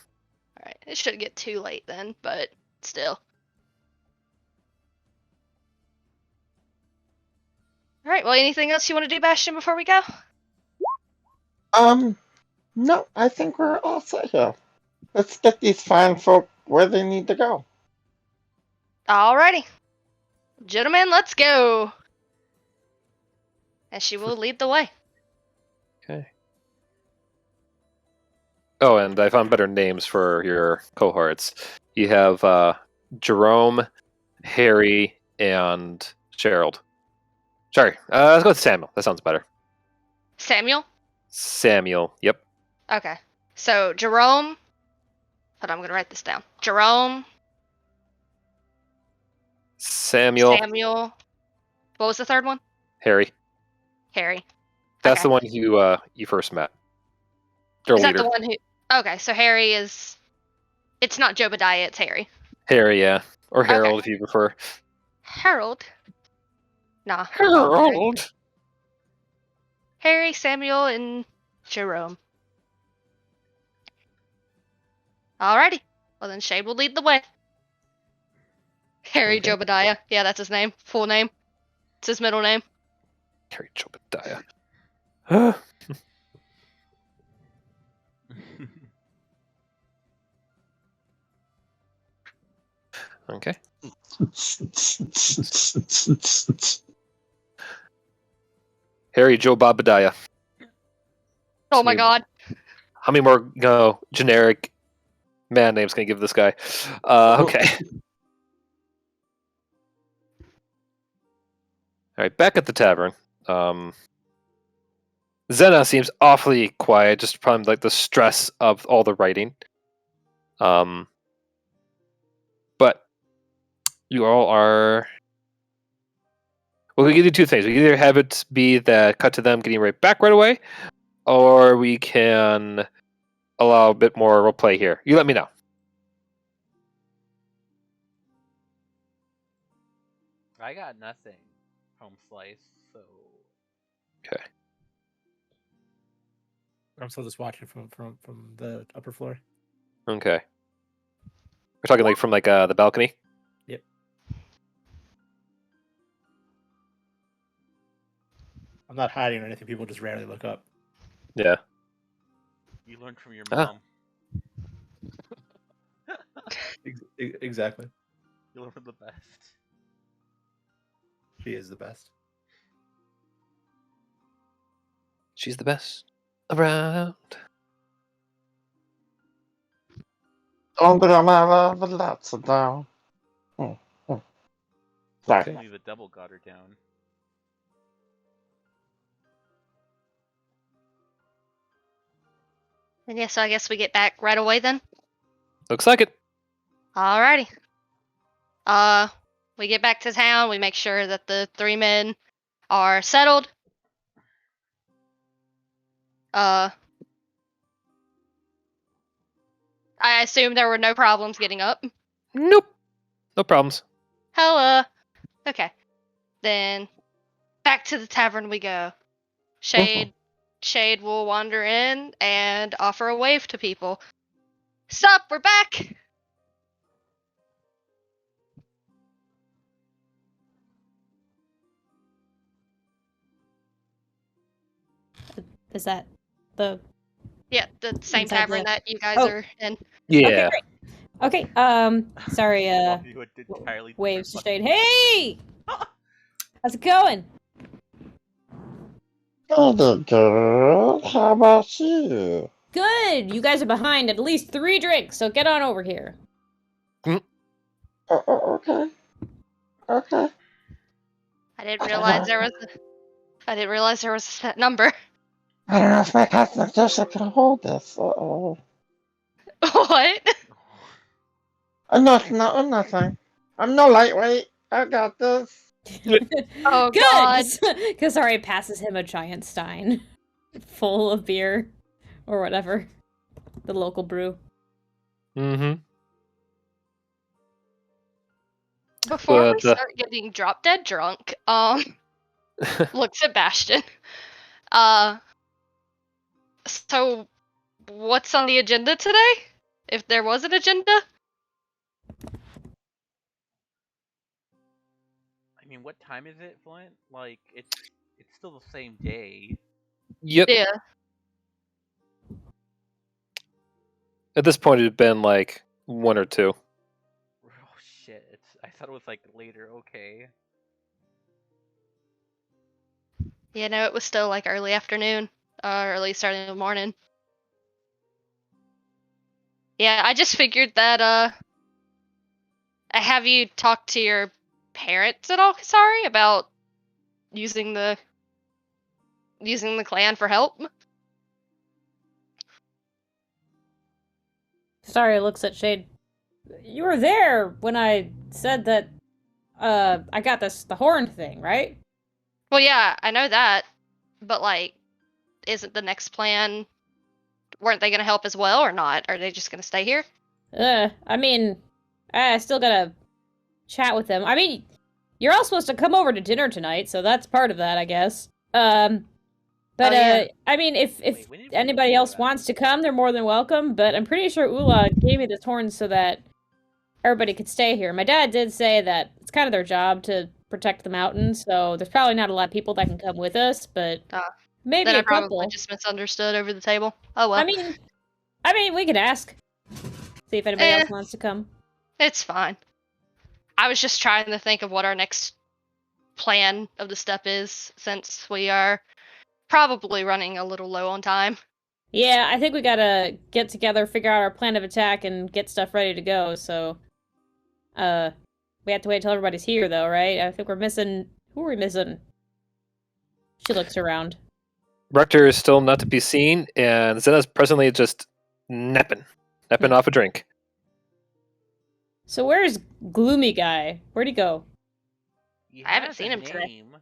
Alright, it shouldn't get too late then, but still. Alright, well, anything else you want to do, Bastion, before we go? No, I think we're all set here. Let's get these fine folk where they need to go. Alrighty. Gentlemen, let's go. And she will lead the way. Okay. Oh, and I found better names for your cohorts. You have Jerome, Harry, and Gerald. Sorry, let's go with Samuel. That sounds better. Samuel? Samuel, yep. Okay. So, Jerome. Hold on, I'm going to write this down. Jerome. Samuel. Samuel. What was the third one? Harry. Harry. That's Okay. the one you first met. Their Is that leader. the one who... Okay, so Harry is... It's not Jobadiah, it's Harry. Harry, yeah. Or Okay. Harold, if you prefer. Harold? Nah. Harold! Harry, Samuel, and Jerome. Alrighty. Well then Shade will lead the way. Harry Okay. Jobadiah. Yeah, that's his name. Full name. It's his middle name. Harry Jobadiah. Okay. Harry Joe Bobadiah. Oh my god. How many more generic man names can I give this guy? Okay. All right, back at the tavern. Zena seems awfully quiet, just probably like the stress of all the writing. But you all are. Well, we can do two things. We can either have it be that cut to them getting right back right away, or we can allow a bit more role play here. You let me know. I got nothing. Home slice, so Okay. I'm still just watching from the upper floor. Okay. We're talking like from like the balcony. Yep. I'm not hiding or anything. People just rarely look up. Yeah. you learned from your Ah. mom. Exactly. You learned from the best. She is the best. She's the best around. Don't be a man with lots of down. Sorry. Okay. Only the devil got her down. And yeah, so I guess we get back right away then. Looks like it. Alrighty. We get back to town. We make sure that the 3 men are settled. I assume there were no problems getting up. Nope. No problems. Hella. Okay. Then back to the tavern we go. Shade will wander in and offer a wave to people. Sup, we're back. Is that the Yeah, the same Inside tavern the- that you guys Oh. are in. Yeah. Okay, great. Sorry, Both of you had entirely different waves to fucking- Shade. Hey! How's it going? Good girl. How about you? Good! You guys are behind at least 3 drinks, so get on over here. Okay. Okay. I didn't realize there was a set number. I don't know if my constitution can hold this. Uh-oh. What? Nothing. I'm no lightweight. I got this. Oh, Good! God. Because Sorry passes him a giant stein full of beer or whatever. The local brew. Mm-hmm. Before we But, start getting drop dead drunk, looks at Bastion. So what's on the agenda today? If there was an agenda? I mean, what time is it, Flint? Like, it's still the same day. Yep. Yeah. At this point, it'd been like 1 or 2. Oh shit! I thought it was like later. Okay. Yeah, no, it was still like early afternoon, or early starting in the morning. Yeah, I just figured that, have you talked to your parents at all, Kasari, about using the clan for help? Sorry looks at Shade. You were there when I said that, I got the horn thing, right? Well, yeah, I know that, but like, isn't the next plan? Weren't they gonna help as well, or not? Are they just gonna stay here? I mean, I still gotta chat with them. I mean, you're all supposed to come over to dinner tonight, so that's part of that, I guess. But, Oh, yeah. I mean, if Wait, when did we anybody agree else that? wants to come, they're more than welcome, but I'm pretty sure Ula gave me this horn so that everybody could stay here. My dad did say that it's kind of their job to protect the mountains, so there's probably not a lot of people that can come with us, but maybe Then I a couple. probably just misunderstood over the table. Oh well. I mean, we could ask. See if anybody else wants to come. It's fine. I was just trying to think of what our next plan of the step is, since we are probably running a little low on time. Yeah, I think we gotta get together, figure out our plan of attack, and get stuff ready to go, so... we have to wait till everybody's here, though, right? I think we're missing... Who are we missing? She looks around. Rector is still not to be seen, and Zena's presently just napping off a drink. So where's Gloomy Guy? Where'd he go? He I haven't has seen a him today. name.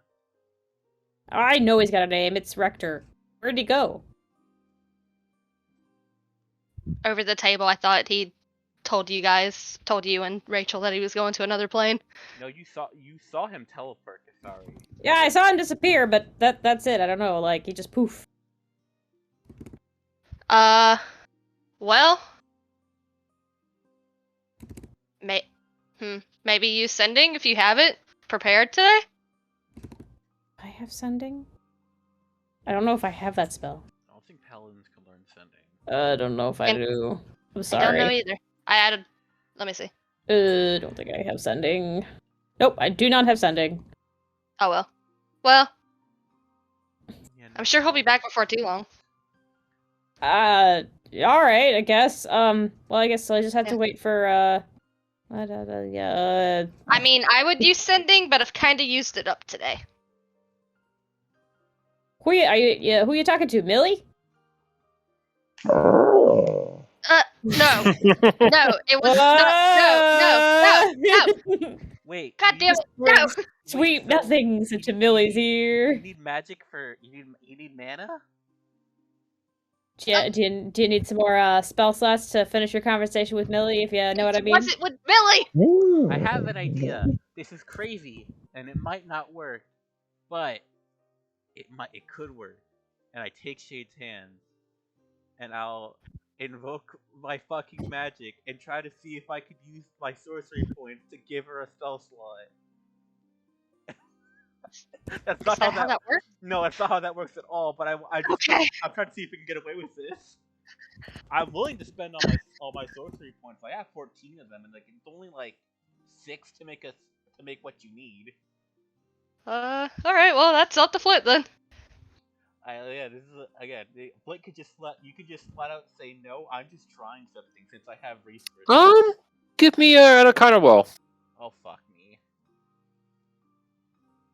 I know he's got a name. It's Rector. Where'd he go? Over the table, I thought he told you and Rachel that he was going to another plane. No, you saw him teleport. Sorry. Yeah, I saw him disappear, but that's it. I don't know. Like, he just poof. Well, maybe use sending if you have it prepared today. I have sending? I don't know if I have that spell. I don't think paladins can learn sending. I don't know if I do. I'm I sorry. don't know either. I added. Let me see. Don't think I have sending. Nope, I do not have sending. Oh well. Well, Yeah, I'm sure he'll be back before too long. Alright, I guess. Well, I guess I just have to Yeah. wait for, I mean, I would use sending, but I've kind of used it up today. who are you talking to, Millie? Oh. No, it was no. Wait. God you damn it, no. Sweet so nothings you- into you Millie's need- ear. You need magic for you need mana. Do you need some more spell slots to finish your conversation with Millie, if you know what I mean? Was it with Millie? Ooh. I have an idea. This is crazy, and it might not work, but it could work. And I take Shade's hand, and I'll invoke my fucking magic and try to see if I could use my sorcery points to give her a spell slot. That's Is not that how that works? No, that's not how that works at all. But I'm Okay. trying to see if we can get away with this. I'm willing to spend all my sorcery points. I have 14 of them, and like it's only like 6 to make what you need. All right. Well, that's up to Flip then. This is again. Blake could just flat out say no. I'm just trying something since I have resources. Give me an Arcana roll. Oh fuck me.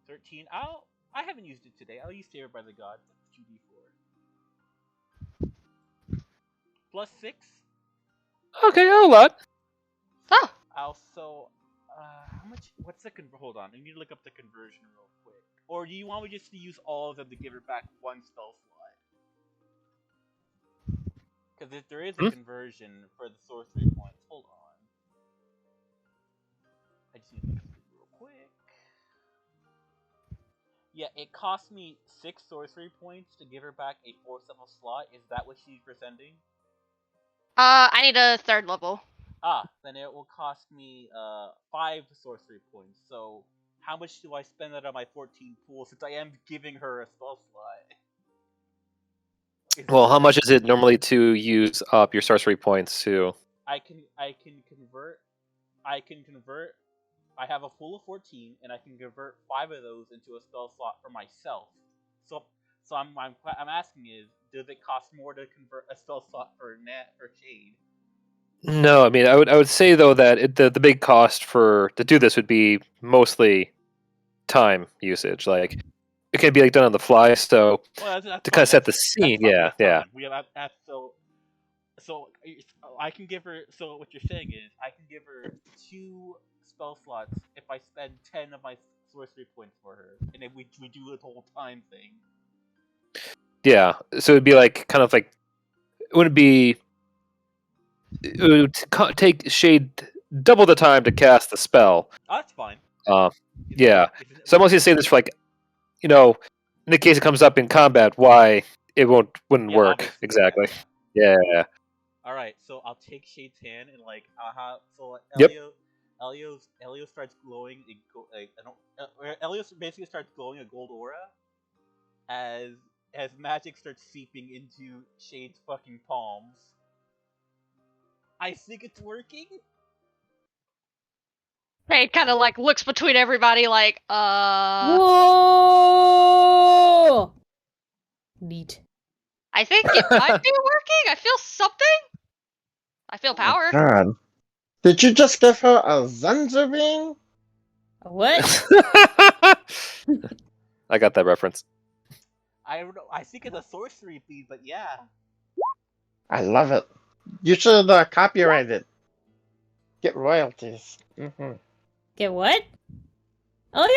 13. I haven't used it today. I'll use Saved by the Gods. 2d4. Plus 6. Okay, a lot. Oh, Also, how much? What's the hold on? I need to look up the conversion real quick. Or do you want me just to use all of them to give her back one spell slot? Because if there is a conversion for the sorcery points, hold on. I just need to look at it real quick. Yeah, it cost me 6 sorcery points to give her back a 4th level slot. Is that what she's presenting? I need a 3rd level. Then it will cost me 5 sorcery points. So how much do I spend out of my 14 pool since I am giving her a spell slot? Well, how much is it normally to use up your sorcery points to? I can convert. I have a pool of 14, and I can convert 5 of those into a spell slot for myself. So I'm asking is, does it cost more to convert a spell slot for Nat or Shade? No, I mean, I would say though that the big cost to do this would be mostly time usage. Like it can be like done on the fly, so Well, to kind of set the scene, yeah. We have so I can give her. So what you're saying is I can give her 2 spell slots if I spend 10 of my sorcery points for her, and then we do the whole time thing. Yeah, so it'd be like kind of like it would take Shade double the time to cast the spell. Oh, that's fine. Yeah. So I'm mostly saying this for like, in the case it comes up in combat, why it wouldn't work obviously, exactly. Yeah. All right, so I'll take Shade's hand and like, so Yep. Elio starts glowing. Elio basically starts glowing a gold aura as magic starts seeping into Shade's fucking palms. I think it's working. Shade kind of like looks between everybody, like, Whoa! Neat. I think it might be working. I feel something. I feel power. God. Did you just give her a Zanzarine? What? I got that reference. I don't know. I think it's a sorcery feed, but yeah. I love it. You should copyright it. Get royalties. Mm-hmm. Get what? Oh.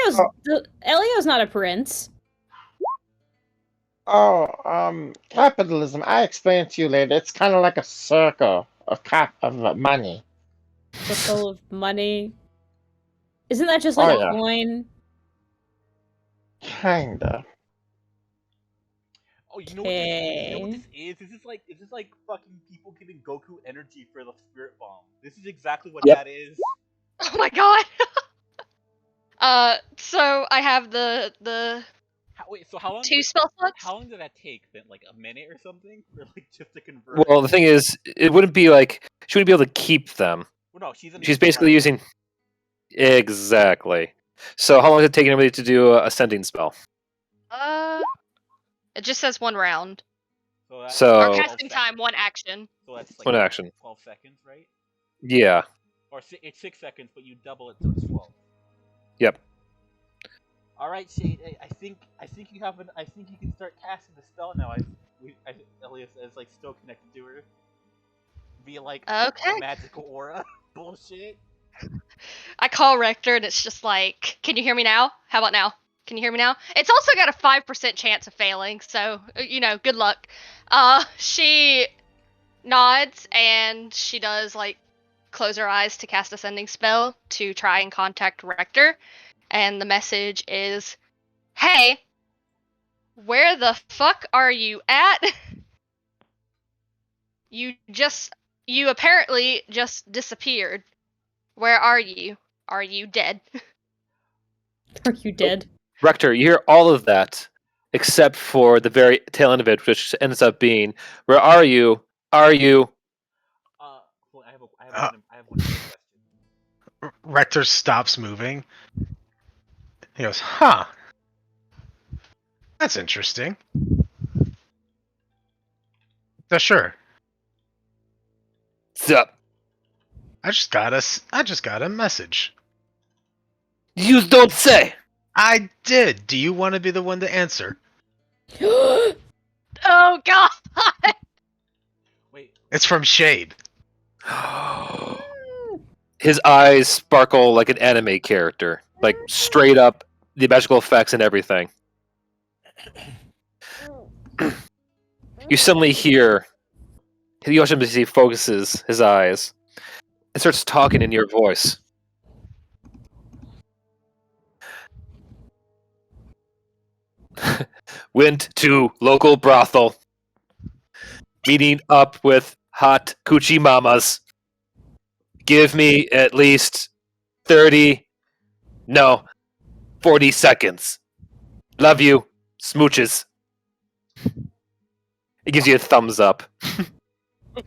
Elio's not a prince. Capitalism. I explain to you later. It's kind of like a circle of money. Circle of money. Isn't that just Oh, like a yeah. coin? Kinda. Oh, you know what this is? Is this like fucking people giving Goku energy for the spirit bomb? This is exactly what Yep. that is. Oh my god. So I have the So how long? 2 spell slots. How long did that take? Then like a minute or something, for like just to convert? Well, the thing is, it wouldn't be like she wouldn't be able to keep them. Well, no, she's basically using exactly. So how long is it taking everybody to do a sending spell? It just says 1 round. So Our casting time, 1 action. So that's like 1 action. 12 seconds, right? Yeah. Or it's 6 seconds, but you double it, so it's 12. Yep. All right, Shade. I think you have I think you can start casting the spell now. Elias is like still connected to her via like Okay. a magical aura. Bullshit. I call Rector and it's just like, can you hear me now? How about now? Can you hear me now? It's also got a 5% chance of failing, so, good luck. She nods and she does, like, close her eyes to cast a sending spell to try and contact Rector. And the message is, hey, where the fuck are you at? You apparently just disappeared. Where are you? Are you dead? Are you dead? Rector, you hear all of that, except for the very tail end of it, which ends up being, "Where are you? Are you?" Well, I have one question. Rector stops moving. He goes, huh. That's interesting. Sure. Sup? I just got a message. You don't say. I did. Do you want to be the one to answer? Oh god! Wait. It's from Shade. His eyes sparkle like an anime character, like straight up the magical effects and everything. You suddenly hear Yoshim as he focuses his eyes and starts talking in your voice. Went to local brothel, meeting up with hot coochie mamas. Give me at least 40 seconds. Love you. Smooches. It gives you a thumbs up.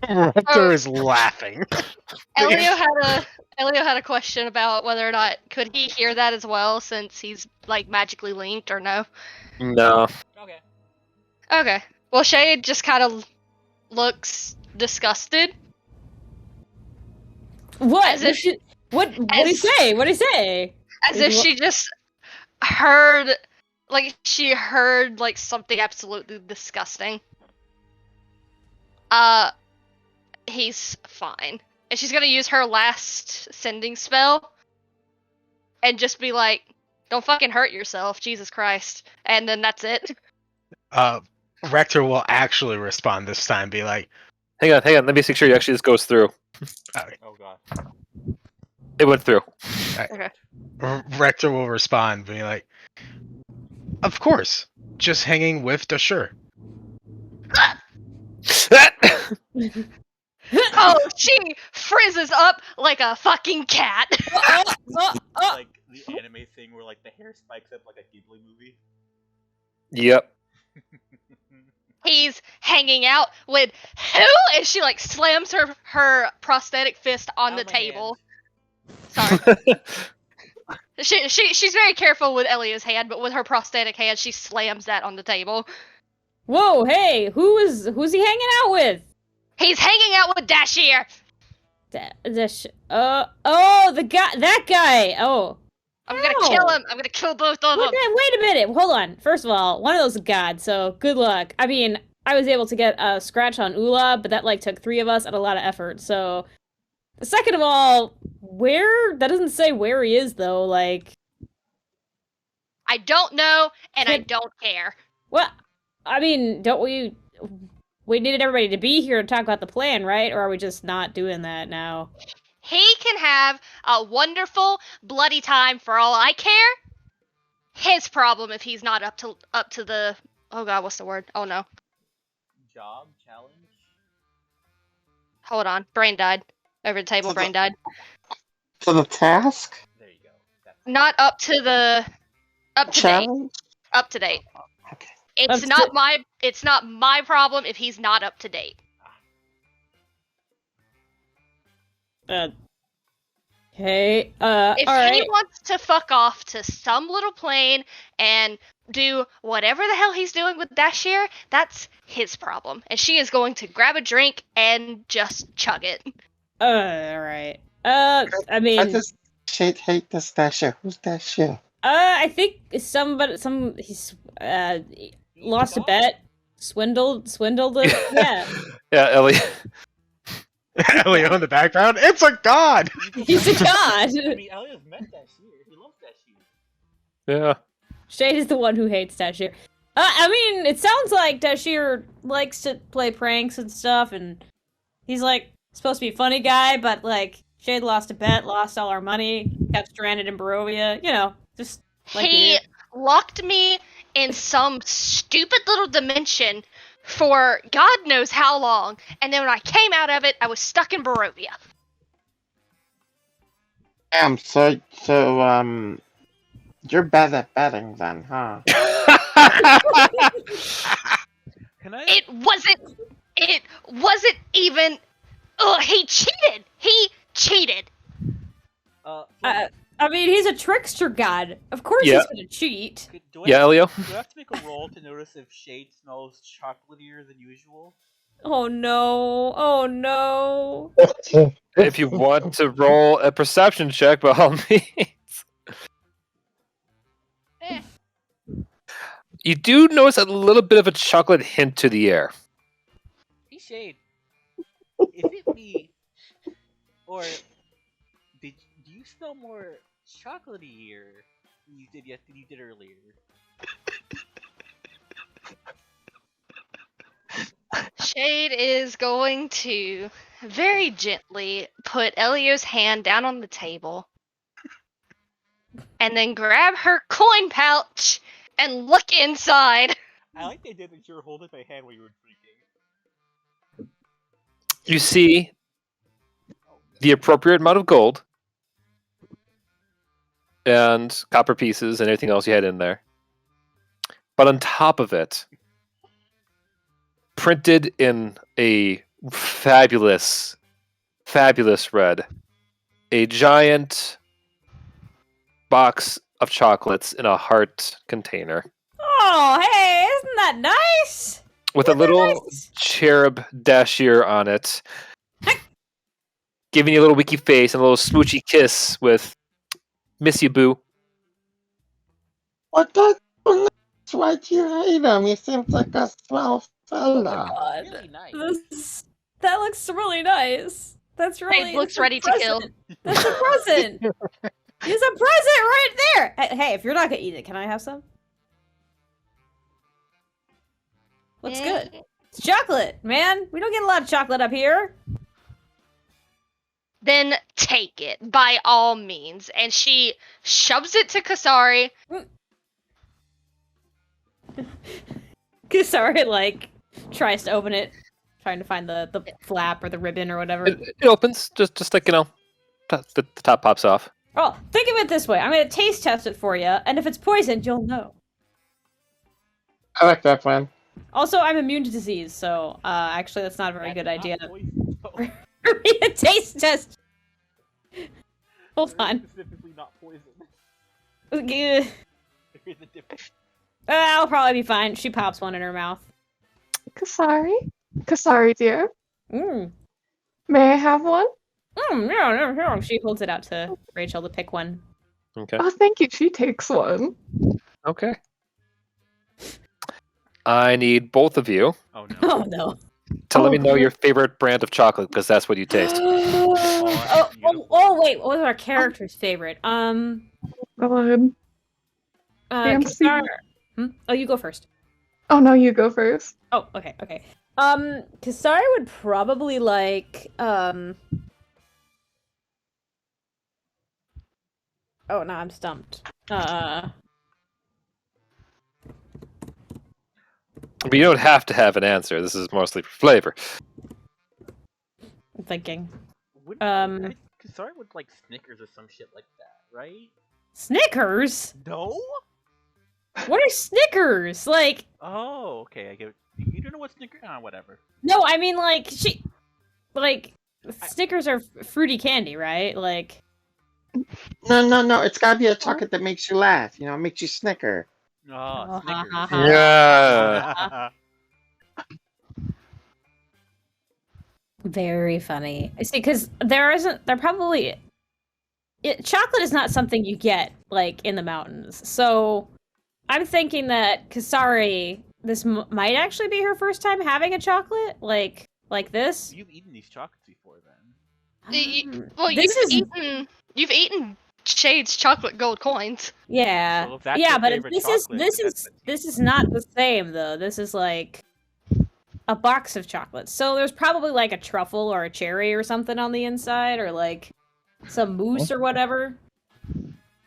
Rector is laughing. Elio had a question about whether or not could he hear that as well, since he's like magically linked, or no? No. Okay. Okay. Well, Shade just kind of looks disgusted. What? As if What did he say? What did he say? As if she just heard, like something absolutely disgusting. He's fine. And she's gonna use her last sending spell and just be like, don't fucking hurt yourself, Jesus Christ. And then that's it. Rector will actually respond this time, be like, Hang on. Let me make sure actually this goes through. Oh god. It went through. Okay. Rector will respond, be like, of course, just hanging with the sure. Oh, she frizzes up like a fucking cat. Like the anime thing where like the hair spikes up like a Ghibli movie. Yep. He's hanging out with who? And she like slams her prosthetic fist on the table. Sorry. She's very careful with Elia's hand, but with her prosthetic hand, she slams that on the table. Whoa, hey, who's he hanging out with? He's hanging out with Dashir. That guy. Oh. I'm gonna kill him. I'm gonna kill both of them. Wait a minute. Hold on. First of all, one of those is God, so good luck. I mean, I was able to get a scratch on Ula, but that like took 3 of us and a lot of effort. So, second of all, where? That doesn't say where he is though. Like, I don't know, and I don't care. well, I mean, don't we? We needed everybody to be here to talk about the plan, right? Or are we just not doing that now? He can have a wonderful, bloody time for all I care. His problem if he's not up to the oh god, what's the word? Oh no. Job challenge. Hold on. Brain died. Over the table, brain died. To the task? There you go. That's Not up to date. Challenge? Up to date. Okay. It's not my problem if he's not up to date. Okay. If all he right. wants to fuck off to some little plane and do whatever the hell he's doing with Dashir, that's his problem. And she is going to grab a drink and just chug it. All right. I mean, I just hate this Dasher. Who's Dasher? I think he's lost a bet, swindled it. Yeah, Yeah, Ellie. Elio in the background. It's a god. he's a god. I mean, Elliot's met Dashir. He loves Dashir. Yeah. Shade is the one who hates Dashir. I mean, it sounds like Dashir likes to play pranks and stuff, and he's like supposed to be a funny guy, but like Shade lost a bet, lost all our money, got stranded in Barovia. You know, just like He locked me in some stupid little dimension for God knows how long, and then when I came out of it, I was stuck in Barovia. So, you're bad at betting then, huh? Can I? It wasn't even. Ugh, he cheated. He cheated. I mean, he's a trickster god. Of course Yeah. he's gonna cheat. Do I Yeah, Elio. Do I have to make a roll to notice if Shade smells chocolatier than usual? Oh no! Oh no! If you want to roll a perception check, by all means. Eh. You do notice a little bit of a chocolate hint to the air. Hey Shade, is it me, or do you smell more chocolatey here than you did earlier? Shade is going to very gently put Elio's hand down on the table and then grab her coin pouch and look inside. I like the idea that you were holding my hand while you were drinking. You see the appropriate amount of gold and copper pieces and everything else you had in there. But on top of it, printed in a fabulous red, a giant box of chocolates in a heart container Oh, hey, isn't that nice? with a Isn't that little nice? cherub Dashir on it, giving you a little wiki face and a little smoochy kiss with "Miss you, boo." What the? Why do you hate him? He seems like a swell fella. God, Really nice. that looks really nice. That's really. Shade looks that's a ready to kill. present. That's a present. It's a present right there. Hey, if you're not gonna eat it, can I have some? Looks good. It's chocolate, man. We don't get a lot of chocolate up here. Then take it, by all means. And she shoves it to Kasari. Kasari, like, tries to open it, trying to find the flap or the ribbon or whatever. It opens, just like, the top pops off. Oh, think of it this way. I'm going to taste test it for you, and if it's poisoned, you'll know. I like that plan. Also, I'm immune to disease, so actually that's not a very good idea. Poison, though. A taste test! Hold on. Specifically not poison. Ugh. There's a difference. I'll probably be fine. She pops one in her mouth. Kasari, dear, Mmm. may I have one? Yeah. She holds it out to Rachel to pick one. Okay. Oh, thank you. She takes one. Okay. I need both of you Oh no. Oh no. to let me Oh, know your favorite brand of chocolate, because that's what you taste. Oh, wait, what was our character's favorite? Go ahead. Fancy. Kisara. Oh, you go first. Oh no, you go first. Oh, okay. Kisara would probably like, oh, no, I'm stumped. But you don't have to have an answer. This is mostly for flavor. I'm thinking. Sorry, would like Snickers or some shit like that, right? Snickers? No. What are Snickers? Like, Oh, okay. I get. You don't know what Snickers? Whatever. no, I mean, like, Snickers are fruity candy, right? Like, No. It's gotta be a chocolate that makes you laugh. You know, makes you snicker. Oh, Snickers. Yeah. very funny. See, because chocolate is not something you get, like, in the mountains. So, I'm thinking that Kasari, this might actually be her first time having a chocolate, like this. You've eaten these chocolates before, then. You've eaten Shade's chocolate gold coins. Yeah, So if that's yeah, your but favorite this chocolate, is not the same though. This is like a box of chocolates. So there's probably like a truffle or a cherry or something on the inside, or like some mousse or whatever.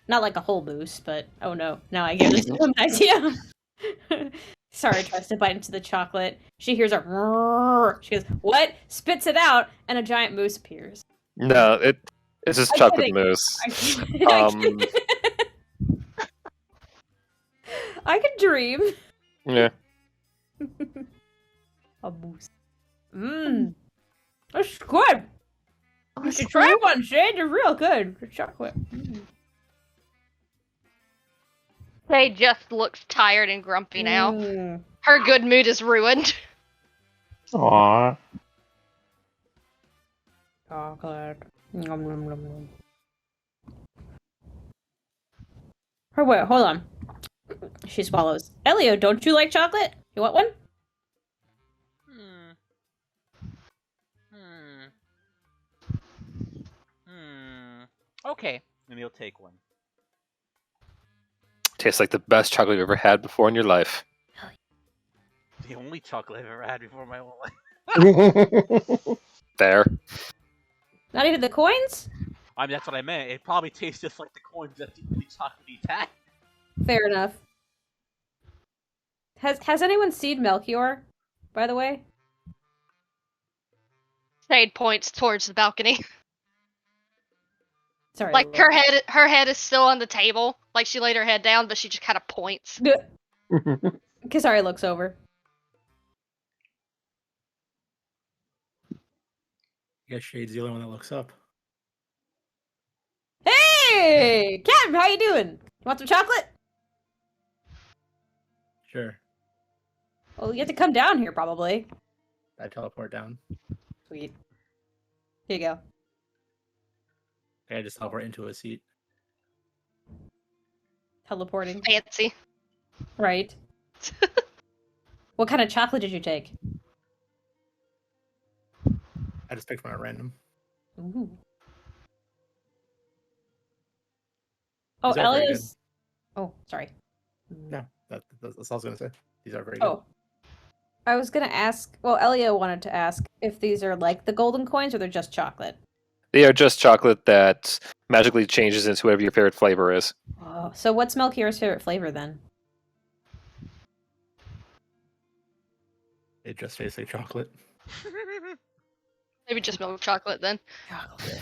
Not like a whole mousse, but oh no, now I get this idea. Sorry, tries to bite into the chocolate. She hears a roar. She goes, "What?" Spits it out, and a giant mousse appears. No, it's just I'm chocolate kidding. mousse. I could dream. Yeah. A mousse. That's good. You should try one, Shade. They're real good. The chocolate. Shade just looks tired and grumpy now. Mm. Her good mood is ruined. Aww. Chocolate. Nom, nom, nom, nom. Oh, wait, hold on. She swallows. Elio, don't you like chocolate? You want one? Okay. Maybe he'll take one. Tastes like the best chocolate you've ever had before in your life. The only chocolate I've ever had before in my whole life. There. Not even the coins? I mean, that's what I meant. It probably tastes just like the coins that the only chocolate he's had. Fair enough. Has anyone seen Melchior, by the way? Shade points towards the balcony. Sorry. Like her head is still on the table. Like she laid her head down, but she just kind of points. Kisari looks over. I guess Shade's the only one that looks up. Hey, Captain, how you doing? You want some chocolate? Sure. Well, you have to come down here, probably. I teleport down. Sweet. Here you go. I just teleport into a seat. Teleporting. Fancy. Right. What kind of chocolate did you take? I just picked one at random. Ooh. Oh, These are very Elio's. Oh, sorry. No, that's all I was gonna say. These are very Oh. I was gonna ask. Well, Elio wanted to ask if these are like the golden coins or they're just chocolate. They are just chocolate that magically changes into whatever your favorite flavor is. Oh, so what's Melchior's favorite flavor then? good. It just tastes like chocolate. Maybe just milk chocolate then. Chocolate.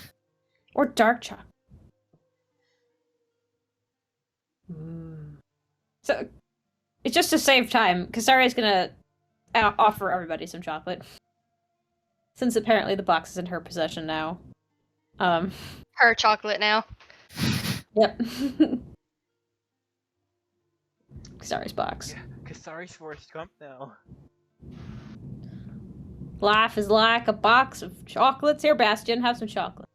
Or dark chocolate. So, it's just to save time. Kasari's gonna offer everybody some chocolate. Since apparently the box is in her possession now. Her chocolate now. Yep. Kasari's box. Yeah, Kasari's Forrest Gump now. Life is like a box of chocolates. Here, Bastion, have some chocolate.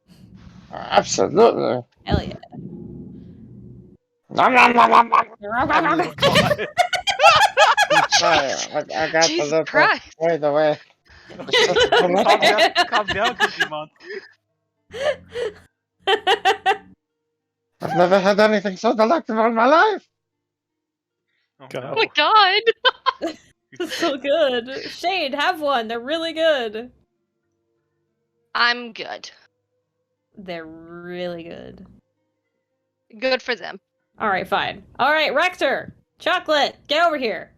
Absolutely. Hell yeah. Nom, nom, nom, nom, nom. Oh, God. Sorry, I got the Jesus little Christ. right away. Calm down, Cookie Monster. I've never had anything so delectable in my life. Oh, Go. Oh my God. So good. Shade, have one. They're really good. I'm good. They're really good. Good for them. All right, fine. All right, Rector, chocolate, get over here.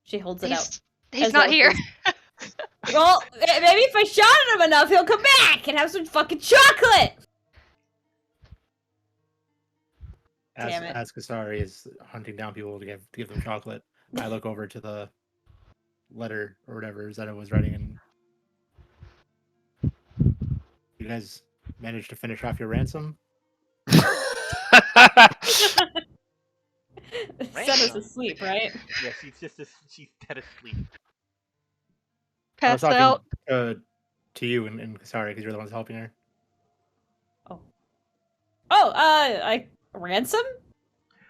She holds it out. He's As not though here. he's- Well, maybe if I shot at him enough, he'll come back and have some fucking chocolate. Damn it. As Kasari is hunting down people to give them chocolate, I look over to the letter or whatever Zeta was writing, and you guys managed to finish off your ransom. Senna's asleep, right? Yeah, she's dead asleep. I was Passed talking out. to you and Kasari because you're the ones helping her. Ransom?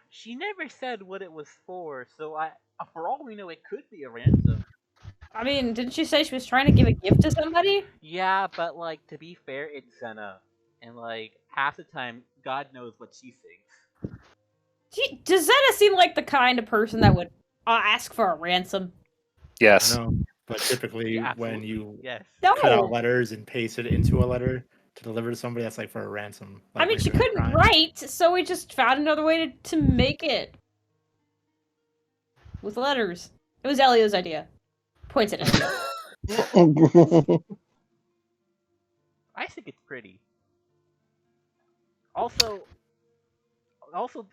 She never said what it was for, so for all we know, it could be a ransom. I mean, didn't she say she was trying to give a gift to somebody? Yeah, but like to be fair, it's Senna, and like half the time, God knows what she thinks. Does Zeta seem like the kind of person that would ask for a ransom? Yes. No, but typically Yeah, when absolutely. you Yes. cut out No. letters and paste it into a letter to deliver to somebody, that's like for a ransom. I mean, she couldn't crime. write, so we just found another way to make it. With letters. It was Elio's idea. Points at Elio. I think it's pretty. Also,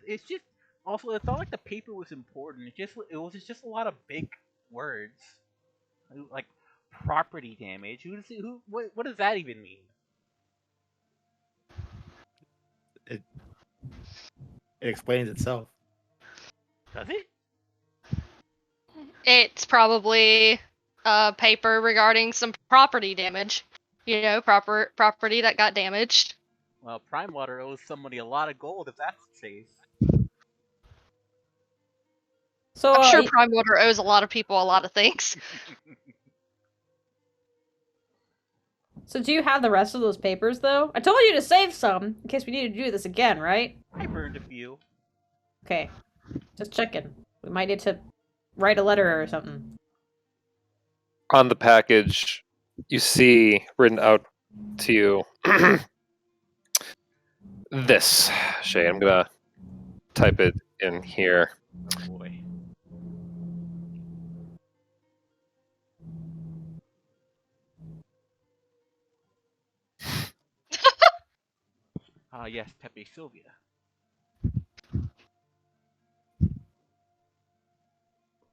it's not like the paper was important. It was just a lot of big words, like property damage. What does that even mean? It explains itself. Does it? It's probably paper regarding some property damage. You know, property that got damaged. Well, Prime Water owes somebody a lot of gold if that's the case. So, I'm sure Prime Water owes a lot of people a lot of things. So do you have the rest of those papers, though? I told you to save some, in case we need to do this again, right? I burned a few. Okay. Just checking. We might need to write a letter or something. On the package, you see written out to you this. Shay, I'm gonna type it in here. Oh boy. Ah, yes, Pepe Sylvia.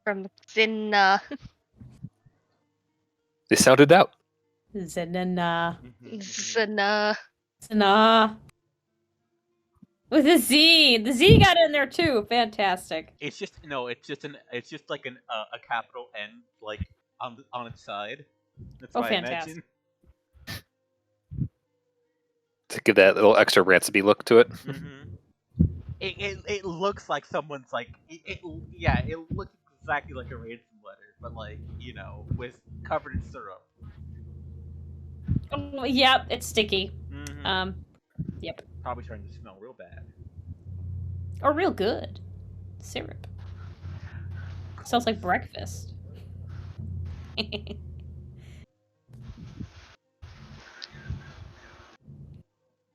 From Zinna. They sounded out. Zenana. Zinna. Zana. With a Z. The Z got in there too. Fantastic. It's just like a capital N like on its side. That's Oh, why fantastic. I imagine. To give that little extra ransomy look to it. Mm-hmm. It looks like someone's like it looks exactly like a ransom letter, but like with covered in syrup. Oh, yep, it's sticky. Mm-hmm. Yep. Probably starting to smell real bad. Or real good. Syrup. Sounds like breakfast.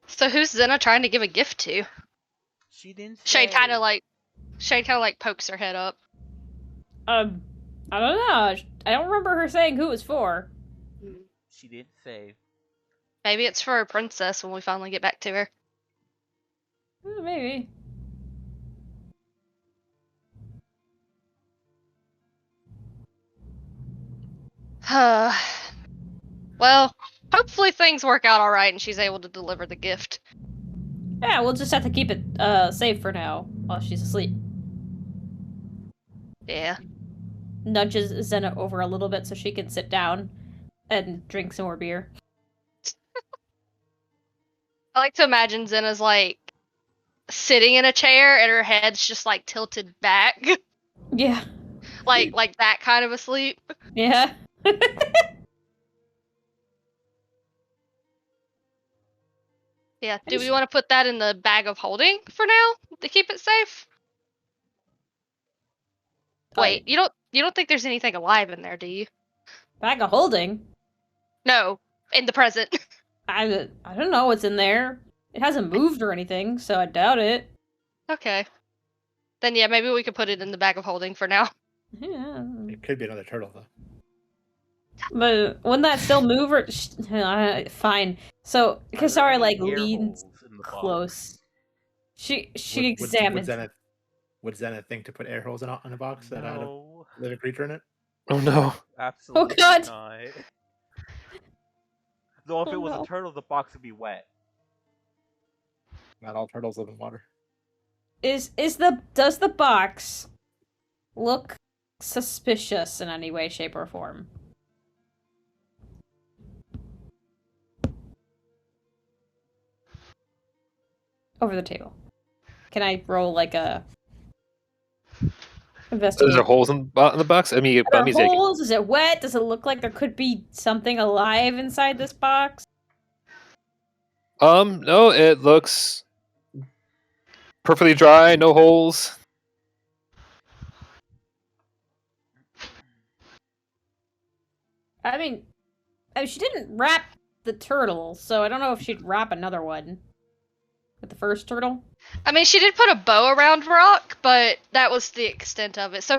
So who's Zinna trying to give a gift to? She didn't say. Shade kind of like pokes her head up. I don't know. I don't remember her saying who it was for. She didn't say. Maybe it's for a princess when we finally get back to her. Maybe. Well, hopefully things work out alright and she's able to deliver the gift. Yeah, we'll just have to keep it safe for now while she's asleep. Yeah. Nudges Zenna over a little bit so she can sit down and drink some more beer. I like to imagine Zenna's like sitting in a chair and her head's just like tilted back, Yeah. like that kind of asleep. Yeah. Yeah. Do we want to put that in the bag of holding for now to keep it safe? Wait, you don't think there's anything alive in there, do you? Bag of holding? No, in the present. I don't know what's in there. It hasn't moved or anything, so I doubt it. Okay. Then yeah, maybe we could put it in the bag of holding for now. Yeah. It could be another turtle though. But wouldn't that still move or fine. So Kasara like Air leans holes in the box. close. She Would examines. Zenith think to put air holes in a box that had a No, living creature in it? Oh no. absolutely God. not. Though if Oh, it was no. a turtle, the box would be wet. Not all turtles live in water. Does the box look suspicious in any way, shape, or form? Over the table. Can I roll like a Is investigation? there holes in the box? I mean, Are there Bummy's aching. holes? Is it wet? Does it look like there could be something alive inside this box? No, it looks perfectly dry, no holes. I mean, she didn't wrap the turtle, so I don't know if she'd wrap another one. With the first turtle? I mean, she did put a bow around Rock, but that was the extent of it. So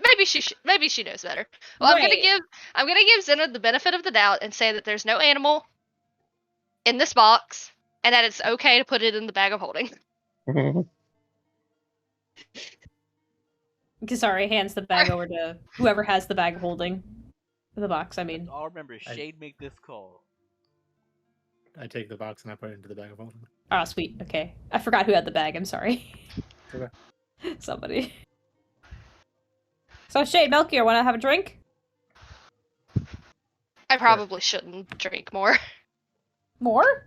maybe she knows better. Well, Right. I'm gonna give Zena the benefit of the doubt and say that there's no animal in this box, and that it's okay to put it in the bag of holding. Sorry, hands the bag over to whoever has the bag holding the box. I mean, I'll remember, Shade make this call. I take the box and I put it into the bag of holding. oh sweet. Okay, I forgot who had the bag. I'm sorry. Okay. Somebody. So Shade, Melchior, want to have a drink? I probably shouldn't drink more. More?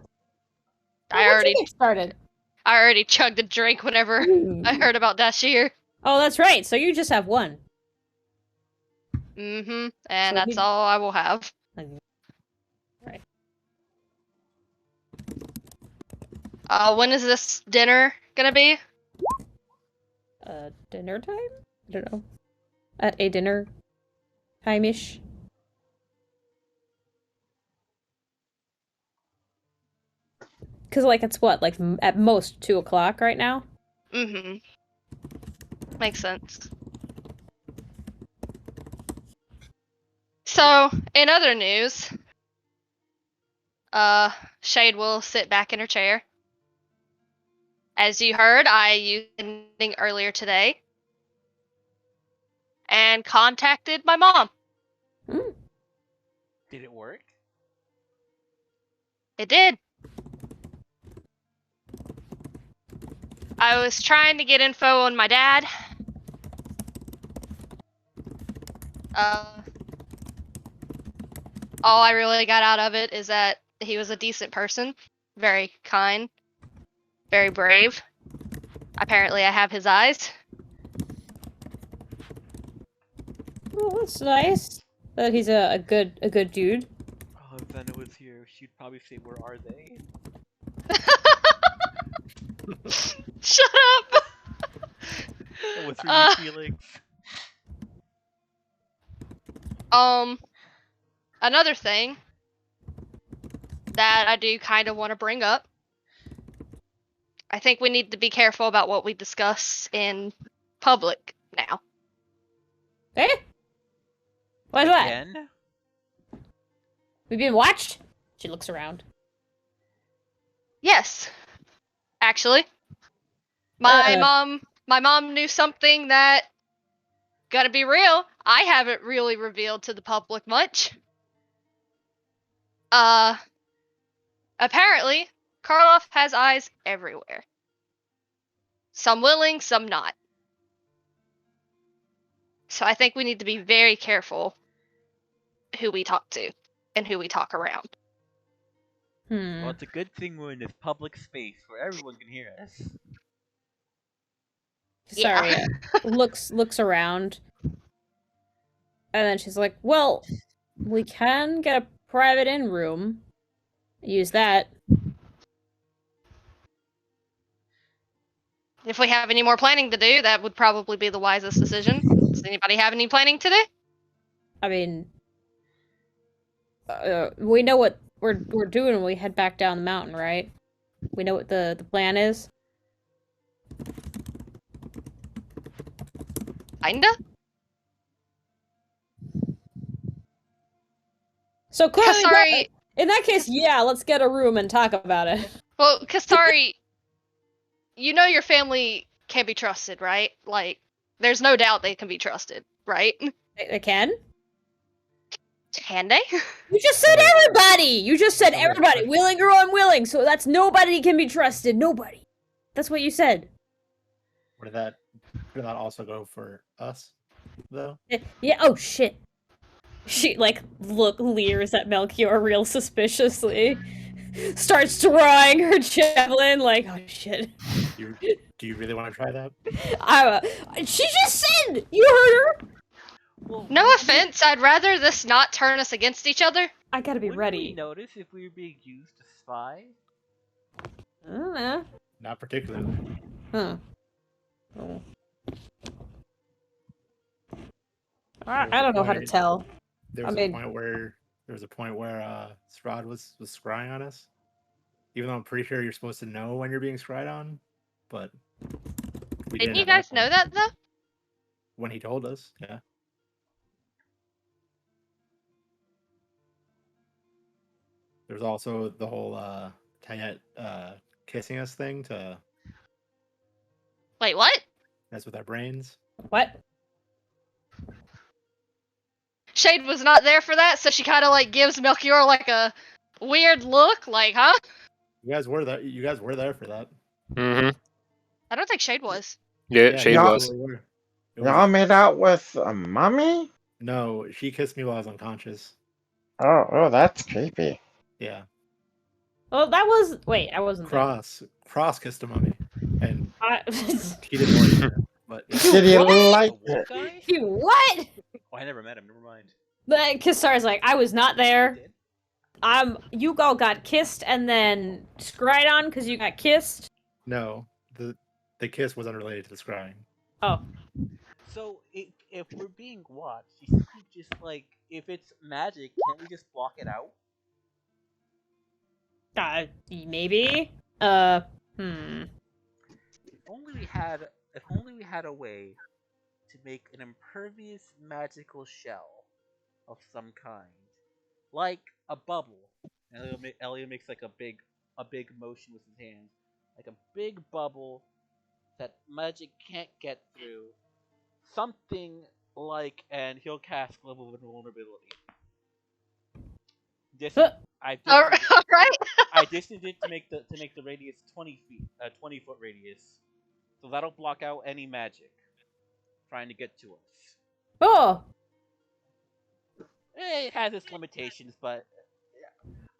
I already started. chugged a drink whenever I heard about Dashir. Oh, that's right. So you just have one. Mm-hmm. So And that's he- all I will have. Right. When is this dinner gonna be? Dinner time? I don't know. At a dinner time-ish. Because, like, it's what? Like, at most 2 o'clock right now? Mm-hmm. Makes sense. So, in other news, Shade will sit back in her chair. As you heard, I used ending earlier today and contacted my mom. Did it work? It did. I was trying to get info on my dad. All I really got out of it is that he was a decent person, very kind, very brave. Apparently, I have his eyes. Oh, that's nice. That he's a good dude. Oh, if Zena was here, she'd probably say, "Where are they?" Shut up! That was really feelings. Another thing that I do kind of want to bring up. I think we need to be careful about what we discuss in public now. Eh? What's that? Again? We've been watched? She looks around. Yes, actually, my mom knew something that, gotta be real, I haven't really revealed to the public much. Apparently, Karloff has eyes everywhere. Some willing, some not. So I think we need to be very careful who we talk to and who we talk around. Well, it's a good thing we're in this public space where everyone can hear us. Sorry. Yeah. looks around. And then she's like, well, we can get a private in room. Use that. If we have any more planning to do, that would probably be the wisest decision. Does anybody have any planning to do? I mean, we know what we're doing when we head back down the mountain, right? We know what the plan is. Kinda? So clearly, Kasari, in that case, yeah, let's get a room and talk about it. well, Kasari, you know your family can be trusted, right? Like, there's no doubt they can be trusted, right? They can? Can they? You just said Wait. everybody! You just said Wait, everybody, wait. willing or unwilling, so that's nobody can be trusted. Nobody. That's what you said. Would that also go for us, though? Yeah, oh shit. She, like, leers at Melchior real suspiciously. Starts drawing her javelin, like, oh shit. Do you really want to try that? She just said! You heard her! Well, No wouldn't offense, I'd rather this not turn us against each other. I gotta be we ready. notice if we were being used to spy? I don't know. Not particularly. Huh. Oh. I don't know how to tell. There I was mean- a point where Strahd was scrying on us. Even though I'm pretty sure you're supposed to know when you're being scryed on, but we Didn't you at guys know point. that though? When he told us, yeah. There's also the whole Tayet kissing us thing to Wait, what? mess with our brains. What? Shade was not there for that, so she kind of like gives Melchior like a weird look, like, huh? You guys were there. You guys were there for that. Mm-hmm. I don't think Shade was. Yeah, Shade yeah. was. We were. It Y'all was- made out with a mummy? No, she kissed me while I was unconscious. Oh, that's creepy. Yeah, Well, that was. Wait, I wasn't there. Cross kissed a mummy, and I... he didn't like it. But yeah. Did you What? like The wolf it? guy? You what? Oh, I never met him. Never mind. But Kisar's like, I was not You there. did? You all got kissed and then scryed on because you got kissed. No, the kiss was unrelated to the scrying. Oh, So if we're being watched, you think we just like if it's magic, can't we just block it out? maybe. If only we had a way to make an impervious magical shell of some kind, like a bubble. And Elliot makes like a big motion with his hands, like a big bubble that magic can't get through. Something like, and he'll cast Global Invulnerability. I All right. I distanced it to make the radius 20 feet, 20-foot radius, so that'll block out any magic trying to get to us. Oh, It has its limitations, but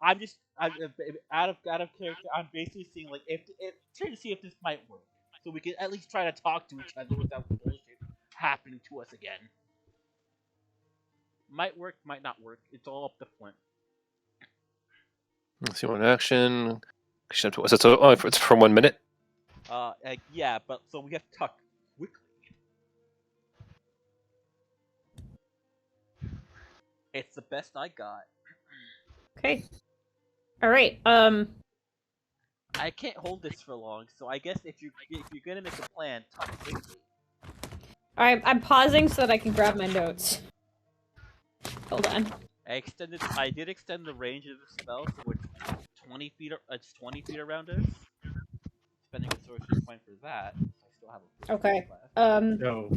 I'm out of character. I'm basically seeing like trying to see if this might work, so we can at least try to talk to each other without bullshit happening to us again. Might work, might not work. It's all up to Flint. Let's see one action. It's for 1 minute. Yeah, but so we have to talk quickly. It's the best I got. okay. All right. I can't hold this for long, so I guess if you're gonna make a plan, talk quickly. I'm pausing so that I can grab my notes. Hold on. I did extend the range of the spell, so it's 20 feet. It's 20 feet around us. Spending a sorcerer's point for that, so I still have a Okay. left. No,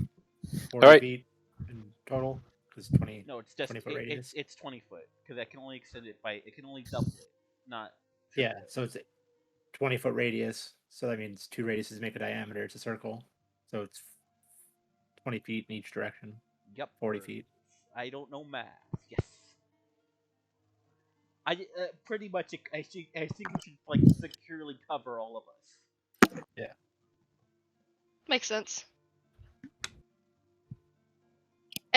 40 Alright. feet in total. Because 20. No, it's just 20-foot radius? it's 20 foot because I can only extend it by it can only double it, not. Yeah, so it's 20-foot radius. So that means 2 radiuses make a diameter. It's a circle. So it's 20 feet in each direction. Yep. 40 feet. I don't know math. Yes. I pretty much. I think it should like securely cover all of us. Makes sense.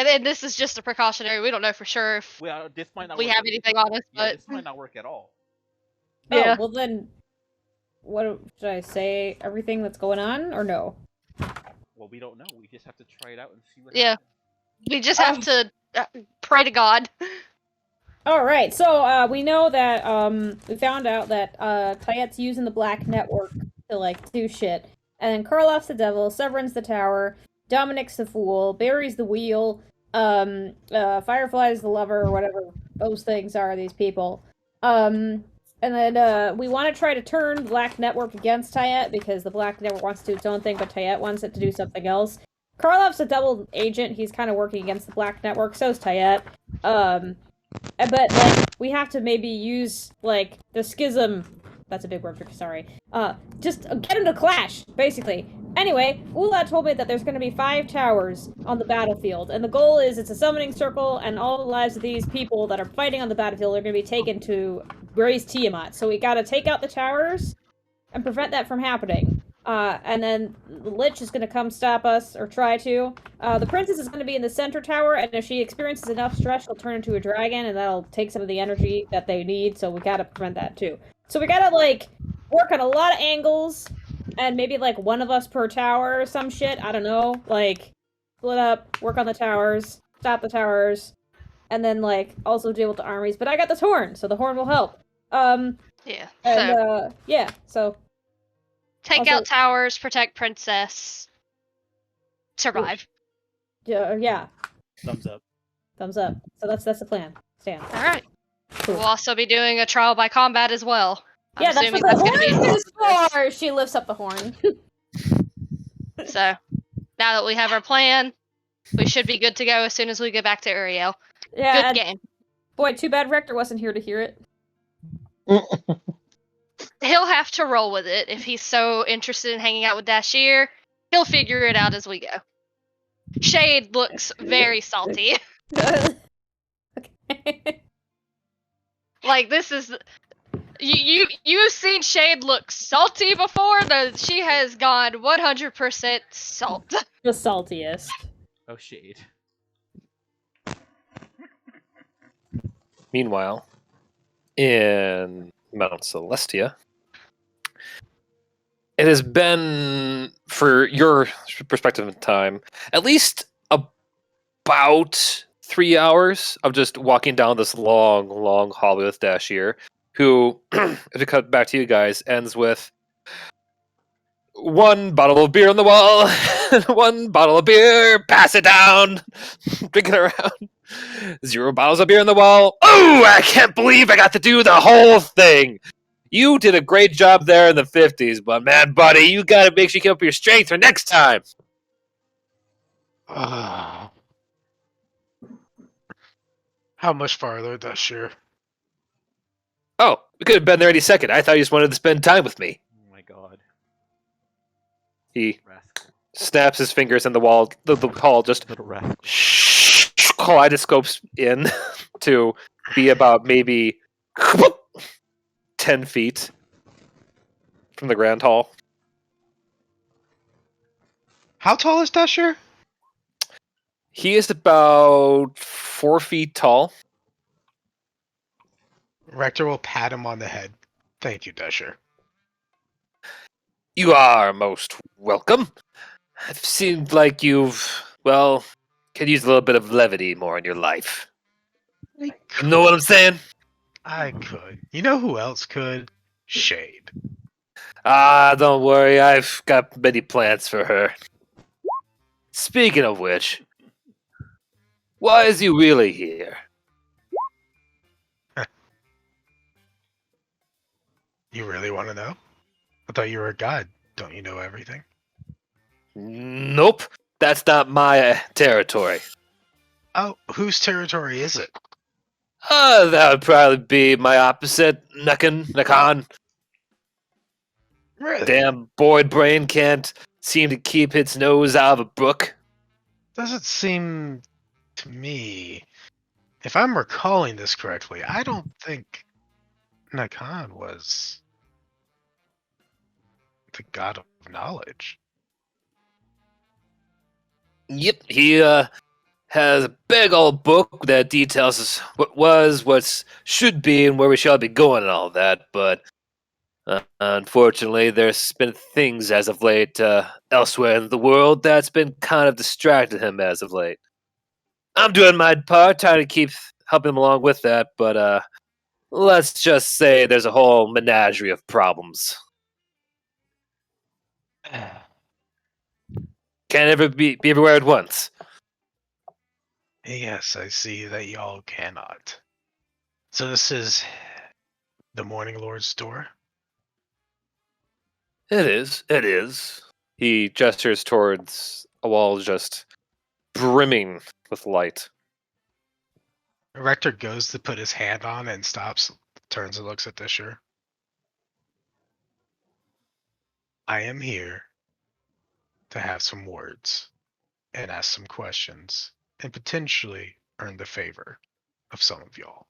And then this is just a precautionary. We don't know for sure if Well, this might not we work. have anything on us, Yeah, but this might not work at all. yeah. Oh, well then, what should I say? Everything that's going on, or no? Well, we don't know. We just have to try it out and see what Yeah. happens. We just have to pray to God. All right, so we know that we found out that Tyette's using the black network to like do shit, and then Karloff's the devil, Severin's the tower, Dominic's the fool, Barry's the wheel, Firefly's the lover, or whatever those things are. These people, and then we want to try to turn the black network against Tyette because the black network wants to do its own thing, but Tyette wants it to do something else. Karloff's a double agent; he's kind of working against the black network. So's Tyette. But like we have to maybe use like the schism. That's a big word for sorry. Just get him to clash, basically. Anyway, Ula told me that there's going to be 5 towers on the battlefield, and the goal is it's a summoning circle, and all the lives of these people that are fighting on the battlefield are going to be taken to raise Tiamat. So we got to take out the towers and prevent that from happening. And then the Lich is going to come stop us, or try to. The Princess is going to be in the center tower, and if she experiences enough stress, she'll turn into a dragon, and that'll take some of the energy that they need, so we gotta prevent that too. So we gotta, like, work on a lot of angles, and maybe, like, one of us per tower or some shit, I don't know. Like, split up, work on the towers, stop the towers, and then, like, also deal with the armies. But I got this horn, so the horn will help. Yeah. And, So yeah, so... take also- out towers, protect princess, survive. Yeah, Thumbs up. thumbs up. So that's the plan. Stand. All right. Cool. We'll also be doing a trial by combat as well. I'm Yeah, that's assuming what the gonna be horn is for! She lifts up the horn. So now that we have our plan, we should be good to go as soon as we get back to Uriel. Yeah, Good and game. boy, too bad Rector wasn't here to hear it. He'll have to roll with it if he's so interested in hanging out with Dashir. He'll figure it out as we go. Shade looks very salty. Okay. Like this is you've seen Shade look salty before. Though she has gone 100% salt. The saltiest. Oh, shade. Meanwhile, in Mount Celestia, it has been, for your perspective in time, at least about 3 hours of just walking down this long, long hallway with Dashir, who, to cut back to you guys, ends with 1 bottle of beer on the wall, 1 bottle of beer, pass it down, drink it around. 0 bottles of beer on the wall. Oh, I can't believe I got to do the whole thing. You did a great job there in the 50s, but man, buddy, you gotta make sure you keep up your strength for next time. How much farther, Dashir? Oh, we could have been there any second. I thought you just wanted to spend time with me. Oh my god. He Rascal. snaps his fingers in the wall. The hall just Little rascal. kaleidoscopes in to be about maybe 10 feet from the grand hall. How tall is Dashir? He is about 4 feet tall. Rector will pat him on the head. Thank you, Dashir. You are most welcome. It seemed like you've, well, could use a little bit of levity more in your life. I You know what I'm saying? I could. You know who else could? Shade. Ah, don't worry, I've got many plans for her. Speaking of which, why is you really here? You really want to know? I thought you were a god. Don't you know everything? Nope, that's not my territory. Oh, whose territory is it? That would probably be my opposite, Nakan. Really? Damn Boyd brain can't seem to keep its nose out of a brook. Doesn't seem to me. If I'm recalling this correctly, I don't think Nakan was the god of knowledge. Yep, he has a big old book that details what was, what should be, and where we shall be going, and all that. But unfortunately, there's been things as of late elsewhere in the world that's been kind of distracted him as of late. I'm doing my part, trying to keep helping him along with that, but let's just say there's a whole menagerie of problems. Can't ever be everywhere at once. Yes, I see that y'all cannot. So this is the Morning Lord's door? It is. It is. He gestures towards a wall just brimming with light. Rector goes to put his hand on and stops, turns and looks at Disher. I am here to have some words and ask some questions and potentially earn the favor of some of y'all.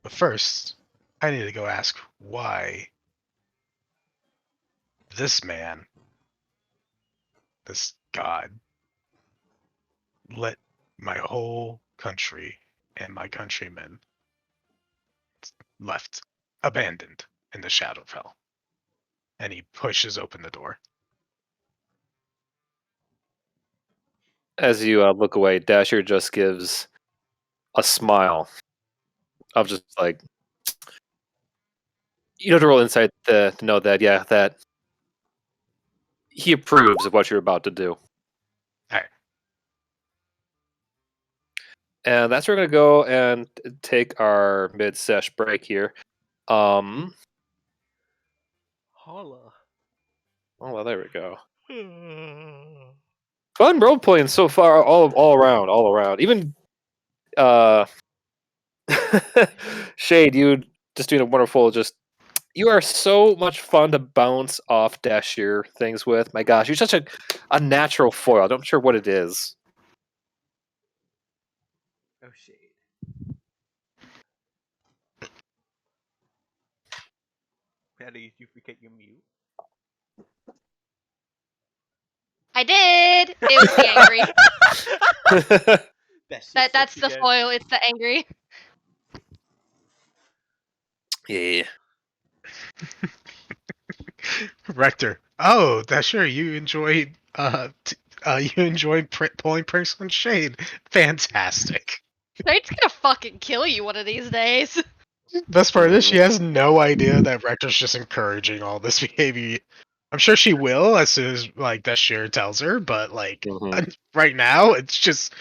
But first, I need to go ask why this man, this god, let my whole country and my countrymen left abandoned in the Shadowfell. And he pushes open the door. As you look away, Dasher just gives a smile of just like, you don't have to roll insight to know that, yeah, that he approves of what you're about to do. Alright. And that's where we're going to go and take our mid-sesh break here. Holla. Oh, well, there we go. Fun role playing so far, all around. Even Shade, you just doing a wonderful. You are so much fun to bounce off Dashier things with. My gosh, you're such a natural foil. I'm not sure what it is. Oh, Shade. How did you forget your mute? I did. It was the angry. That's the foil. It's the angry. Yeah. Rector. Oh, that's sure you enjoyed pulling pranks on Shade. Fantastic. Shade's gonna fucking kill you one of these days. Best part is she has no idea that Rector's just encouraging all this behavior. I'm sure she will as soon as like Dashir tells her, but like right now it's just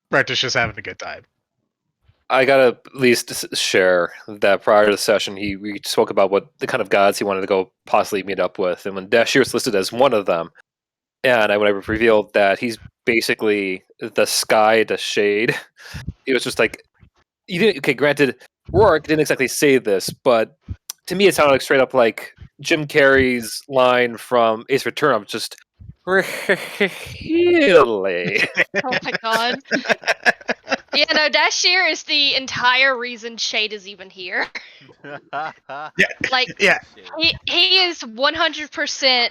Rector's just having a good time. I gotta at least share that prior to the session, we spoke about what the kind of gods he wanted to go possibly meet up with, and when Dashir was listed as one of them, and when I revealed that he's basically the sky to Shade, it was just like, you didn't. Okay, granted, Rourke didn't exactly say this, but to me, it sounded like straight up like Jim Carrey's line from Ace Return. I'm just really. Oh my god. Yeah, no, Dashir is the entire reason Shade is even here. Like, Yeah. he is 100%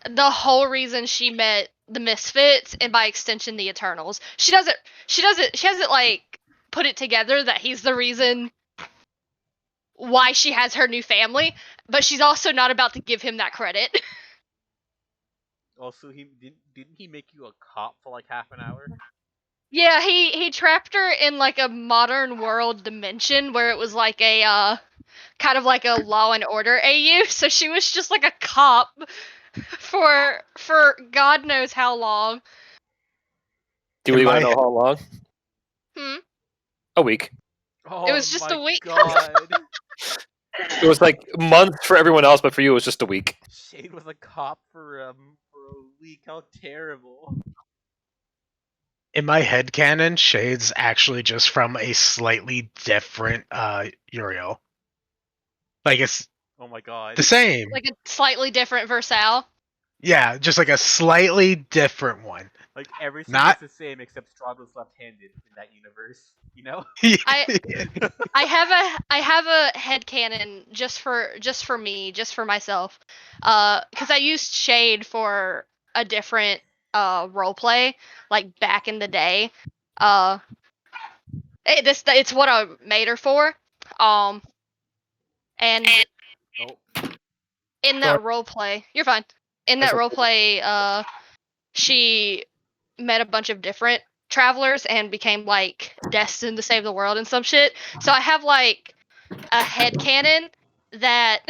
the whole reason she met the Misfits and by extension the Eternals. She hasn't like put it together that he's the reason why she has her new family, but she's also not about to give him that credit. Also, didn't he make you a cop for like half an hour? Yeah, he trapped her in like a modern world dimension where it was like a kind of like a Law and Order AU, so she was just like a cop for God knows how long. Do you want to know how long? A week. Oh, it was just a week. God. It was like months for everyone else, but for you, it was just a week. Shade was a cop for a week. How terrible. In my headcanon, Shade's actually just from a slightly different Uyrale. Like it's oh my god. The same. Like a slightly different Versal. Yeah, just like a slightly different one. Like everything Not is the same except Strahd was left-handed in that universe, you know? I have a headcanon just for me, just for myself. Because I used Shade for a different roleplay, like back in the day. It's what I made her for. And Oh, in that roleplay, you're fine. In that roleplay, she met a bunch of different travelers and became like destined to save the world and some shit. So I have like a headcanon that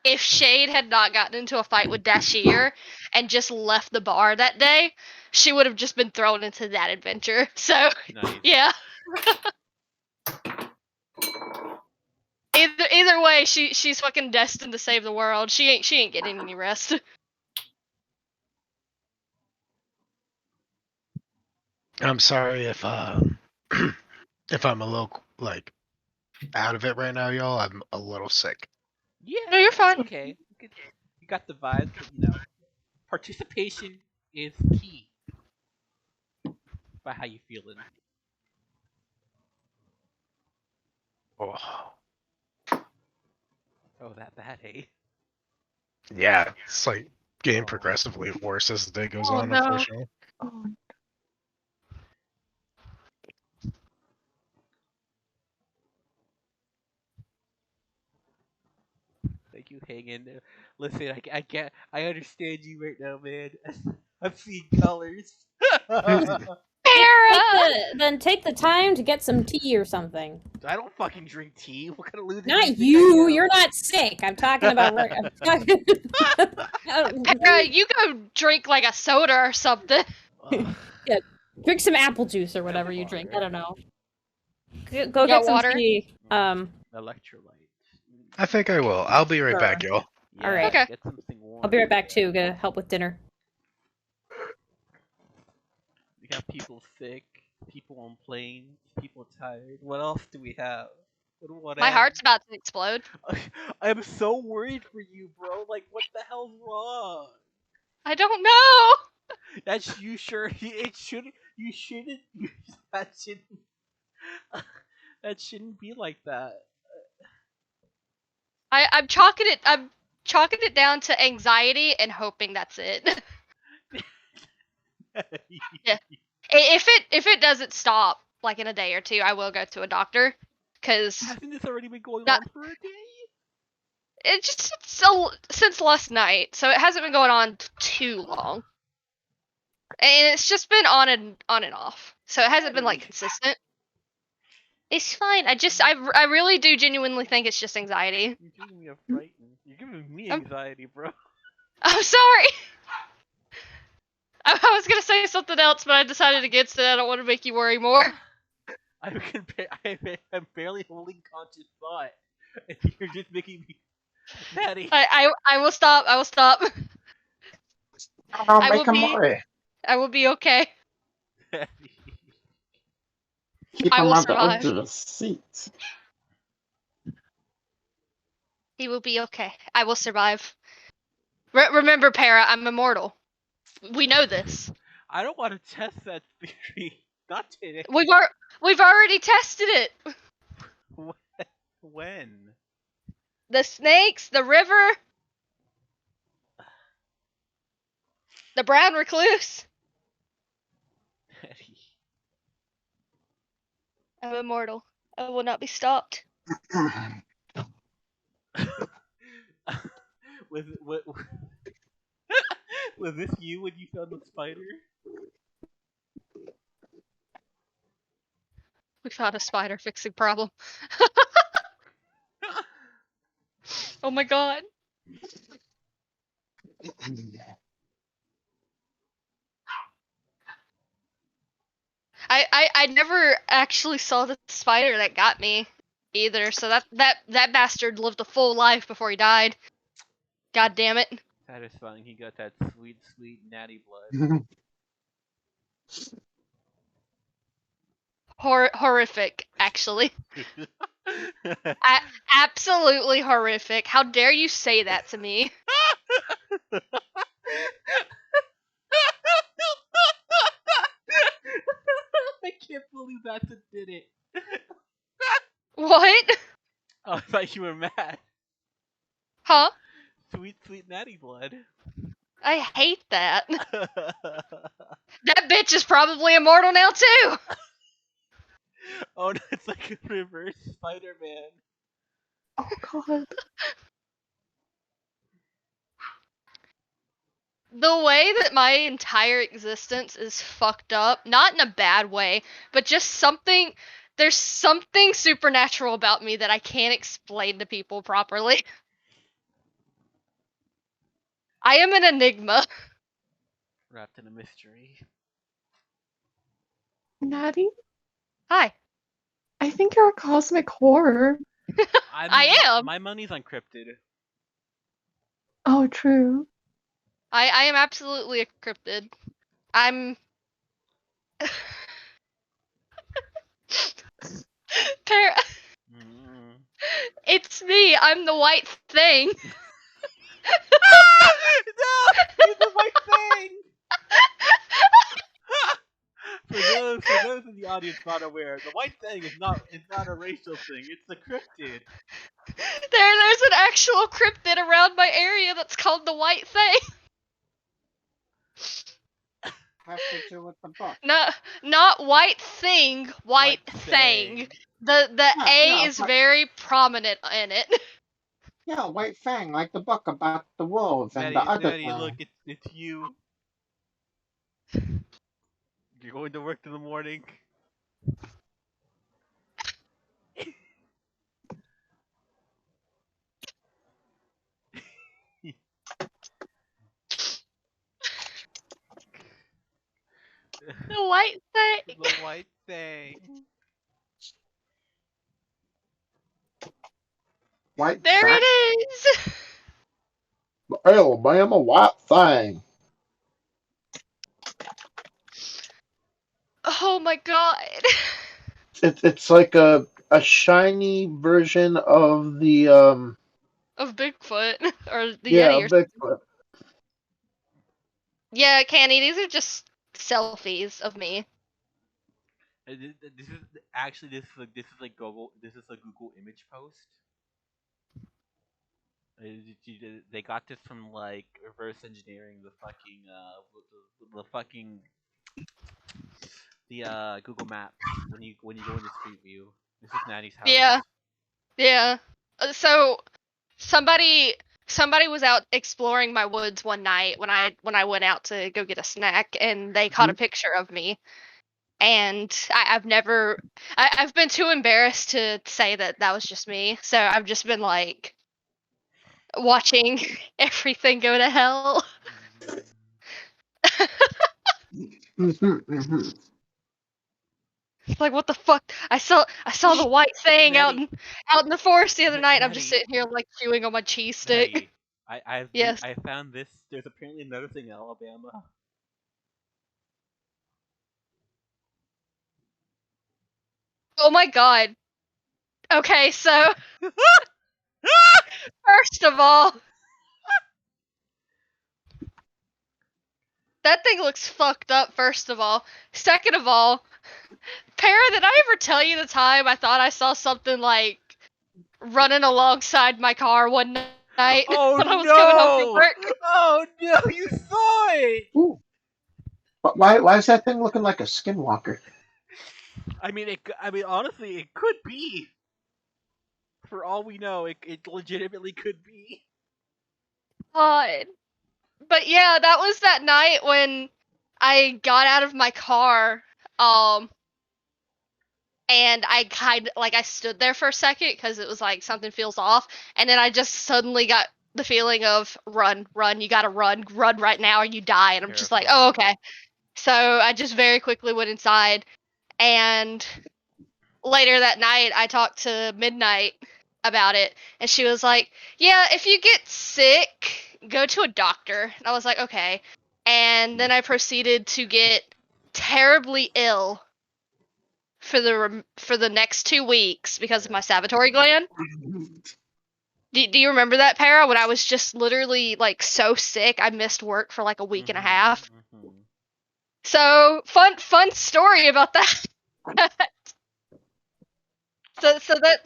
if Shade had not gotten into a fight with Dashir and just left the bar that day, she would have just been thrown into that adventure. So nice. yeah. Either way, she's fucking destined to save the world. She ain't getting any rest. I'm sorry if if I'm a little like out of it right now, y'all. I'm a little sick. Yeah, No, you're fine. it's okay. You got the vibes, but participation is key. By how you feeling. Oh. Oh, that bad, eh? Yeah, it's like getting Oh. progressively worse as the day goes Oh, on, no. unfortunately. Oh, Thank you, hang in there. Listen, I understand you right now, man. I'm seeing colors. Take the time to get some tea or something. I don't fucking drink tea. What kind of loser do Not think I you. am? You're not sick. I'm talking about. I'm talking. You go drink like a soda or something. Ugh. Yeah, drink some apple juice or whatever you drink. I don't know. Go get some water? tea. Electrolyte. I think I will. I'll be right back, y'all. Yeah, All right. Okay. Get something warm. I'll be right back too. Gonna help with dinner. We got people sick, people on planes, people tired. What else do we have? What My else? heart's about to explode. I'm so worried for you, bro. Like, what the hell's wrong? I don't know. That's you sure? It shouldn't. You shouldn't. That shouldn't. That shouldn't be like that. I'm chalking it down to anxiety and hoping that's it. Yeah. If it doesn't stop like in a day or two, I will go to a doctor because Hasn't this already been going Not- on for a day? it's just since last night, so it hasn't been going on too long, and it's just been on and off, so it hasn't been like consistent. It's fine. I really do genuinely think it's just anxiety. You're giving me a frightened. You're giving me I'm- anxiety, bro. I'm sorry. I was gonna say something else, but I decided against it. I don't want to make you worry more. I'm barely holding conscious thought, and you're just making me Maddie. I will stop. I will stop. I'll I make will him be- worry. I will be okay. Keep I him will under survive. the seat. He will be okay. I will survive. Remember, Para, I'm immortal. We know this. I don't want to test that theory. Not today. We've already tested it. When? The snakes, the river, the brown recluse. I'm immortal. I will not be stopped. was was this you when you found the spider? We found a spider fixing problem. Oh my god. I never actually saw the spider that got me either, so that bastard lived a full life before he died. God damn it. Satisfying. He got that sweet, sweet natty blood. Horrific, actually. Absolutely horrific. How dare you say that to me? I can't believe that's what did it. What? Oh, I thought you were mad. Huh? Sweet, sweet natty blood. I hate that. That bitch is probably immortal now too. Oh no, it's like a reverse Spider-Man. Oh god. The way that my entire existence is fucked up, not in a bad way, but just something. There's something supernatural about me that I can't explain to people properly. I am an enigma. Wrapped in a mystery. Natty, Hi. I think you're a cosmic horror. I am. My money's on cryptid. Oh, true. I am absolutely a cryptid. I'm. Mm. It's me. I'm the white thing. No, he's the white thing. For those in the audience not aware, the white thing is not a racial thing. It's a cryptid. There's an actual cryptid around my area that's called the white thing. Has to do with the book. No, not white thing, white thing. The A is but- very prominent in it. Yeah, White Fang, like the book about the wolves and the other Natty, thing. look, it's you. You're going to work in the morning. The white thing. The white thing. White There Fang? it is. Alabama White Fang. Oh my god. It's like a shiny version of the Of Bigfoot or the yeah, Yeti or Bigfoot. yeah, Canny. These are just selfies of me. This is actually this is like Google. This is a Google image post. They got this from like reverse engineering the fucking the fucking the Google Maps when you go into Street View. This is Natty's house. Yeah. Yeah. So somebody was out exploring my woods one night when I went out to go get a snack, and they caught a picture of me. And I've been too embarrassed to say that was just me. So I've just been like watching everything go to hell. Like, what the fuck? I saw the white thing out Natty. in the forest the other night. And I'm just Natty. sitting here like chewing on my cheese stick. Natty, Yes. I found this. There's apparently another thing in Alabama. Oh my god. Okay, so first of all, that thing looks fucked up. First of all, second of all, Para, did I ever tell you the time I thought I saw something like running alongside my car one night Oh when I was coming home from no! work? Oh no! You saw it. Ooh. But why is that thing looking like a skinwalker? I mean, honestly, it could be. For all we know, it legitimately could be. God. But yeah, that was that night when I got out of my car, and I I stood there for a second because it was like something feels off, and then I just suddenly got the feeling of run, you gotta run right now or you die, and I'm just like, oh, okay. So I just very quickly went inside, and later that night I talked to Midnight about it, and she was like, yeah, if you get sick, go to a doctor. And I was like, okay. And then I proceeded to get terribly ill for the next 2 weeks because of my salivary gland. Do you remember that, Para? When I was just literally like so sick, I missed work for like a week and a half. So fun story about that. So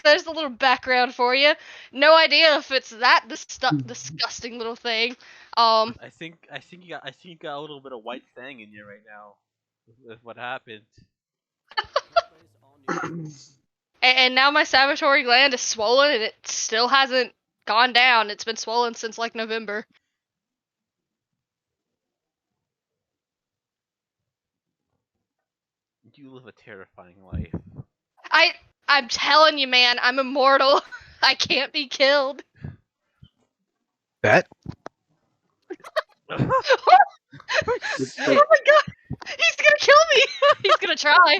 there's a little background for you. No idea if it's that disgusting little thing, I think you got a little bit of white thing in you right now with what happened. And now my salivary gland is swollen and it still hasn't gone down. It's been swollen since like November. You live a terrifying life. I'm telling you, man, I'm immortal. I can't be killed. That Oh my god! He's gonna kill me! He's gonna try.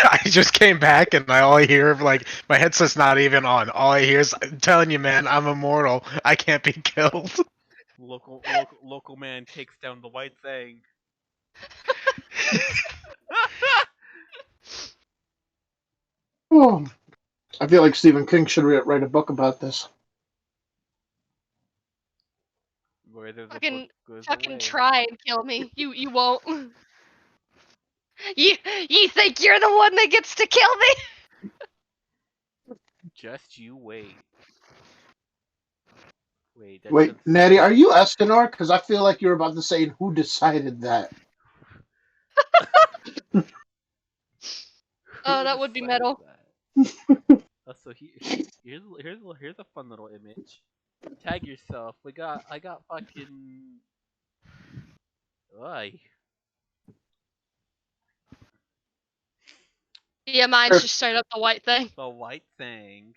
I just came back and all I hear like my headset's not even on. All I hear is I'm telling you, man, I'm immortal. I can't be killed. Local man takes down the white thing. Oh, I feel like Stephen King should write a book about this. Where there's a Fucking book goes fucking away. try and kill me. You won't. You think you're the one that gets to kill me? Just you wait. Wait, that Wait, doesn't Natty, sound- are you Escanor? Because I feel like you're about to say, who decided that? Oh, Who that would be decided metal. that? Also, here's a fun little image. Tag yourself. I got fucking. Oi. Yeah, mine's just straight up the white thing. The white thing.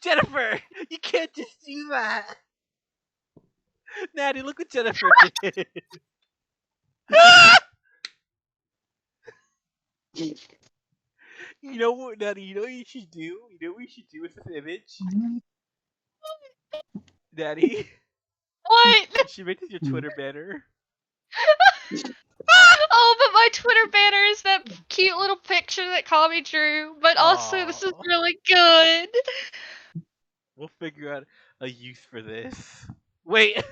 Jennifer, you can't just do that. Natty, look what Jennifer did. You know what, Natty? You know what you should do? You know what you should do with this image? Natty, What? you should make this your Twitter banner. Oh, but my Twitter banner is that cute little picture that Kami drew. But also, this is Aw. really good. We'll figure out a use for this. Wait,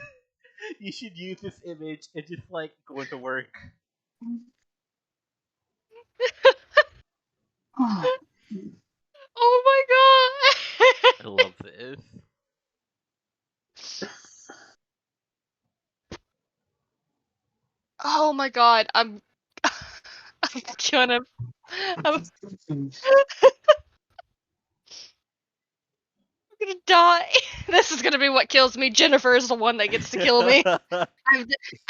you should use this image and just like go into work. Oh my god. I love this. Oh my god, I'm gonna. I'm gonna die. This is gonna be what kills me. Jennifer is the one that gets to kill me.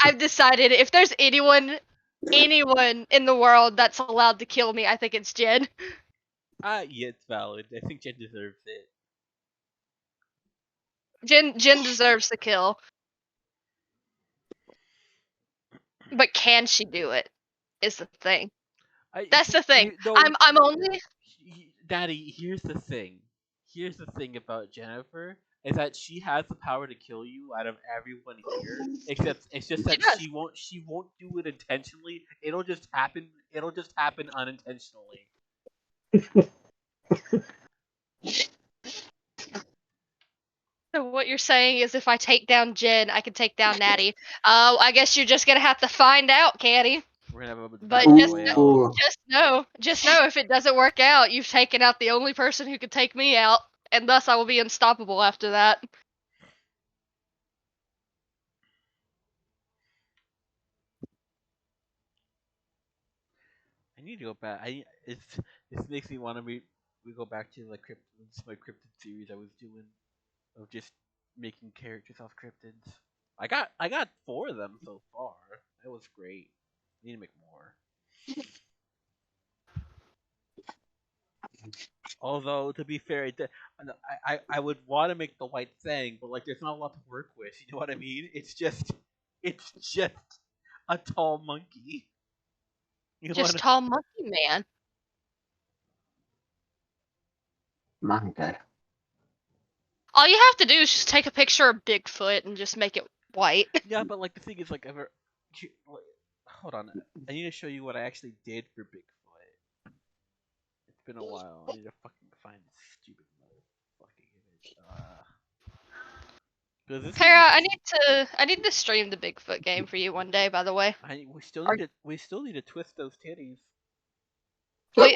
I've decided if there's anyone in the world that's allowed to kill me, I think it's Jen. Yeah, it's valid. I think Jen deserves it. Jen deserves the kill. But can she do it? Is the thing. That's the thing. I'm only. Daddy, here's the thing. Here's the thing about Jennifer is that she has the power to kill you out of everyone here. Except it's just that she won't do it intentionally. It'll just happen. It'll just happen unintentionally. So what you're saying is if I take down Jen, I can take down Natty. I guess you're just gonna have to find out, Caddy. We're gonna have a But battle just royale. just know if it doesn't work out, you've taken out the only person who could take me out, and thus I will be unstoppable after that. I need to go back. This makes me want to we go back to like my cryptid series I was doing of just making characters off cryptids. I got 4 of them so far. That was great. I need to make more. Although to be fair, I would want to make the white thing, but like there's not a lot to work with. You know what I mean? It's just a tall monkey. You Just wanna- tall monkey man. Monkey. All you have to do is just take a picture of Bigfoot and just make it white. Yeah, but like the thing is, like, hold on, I need to show you what I actually did for Bigfoot. It's been a while. I need to fucking find this stupid motherfucking image. Kara, I need to stream the Bigfoot game for you one day. By the way, We still need to twist those titties. Wait.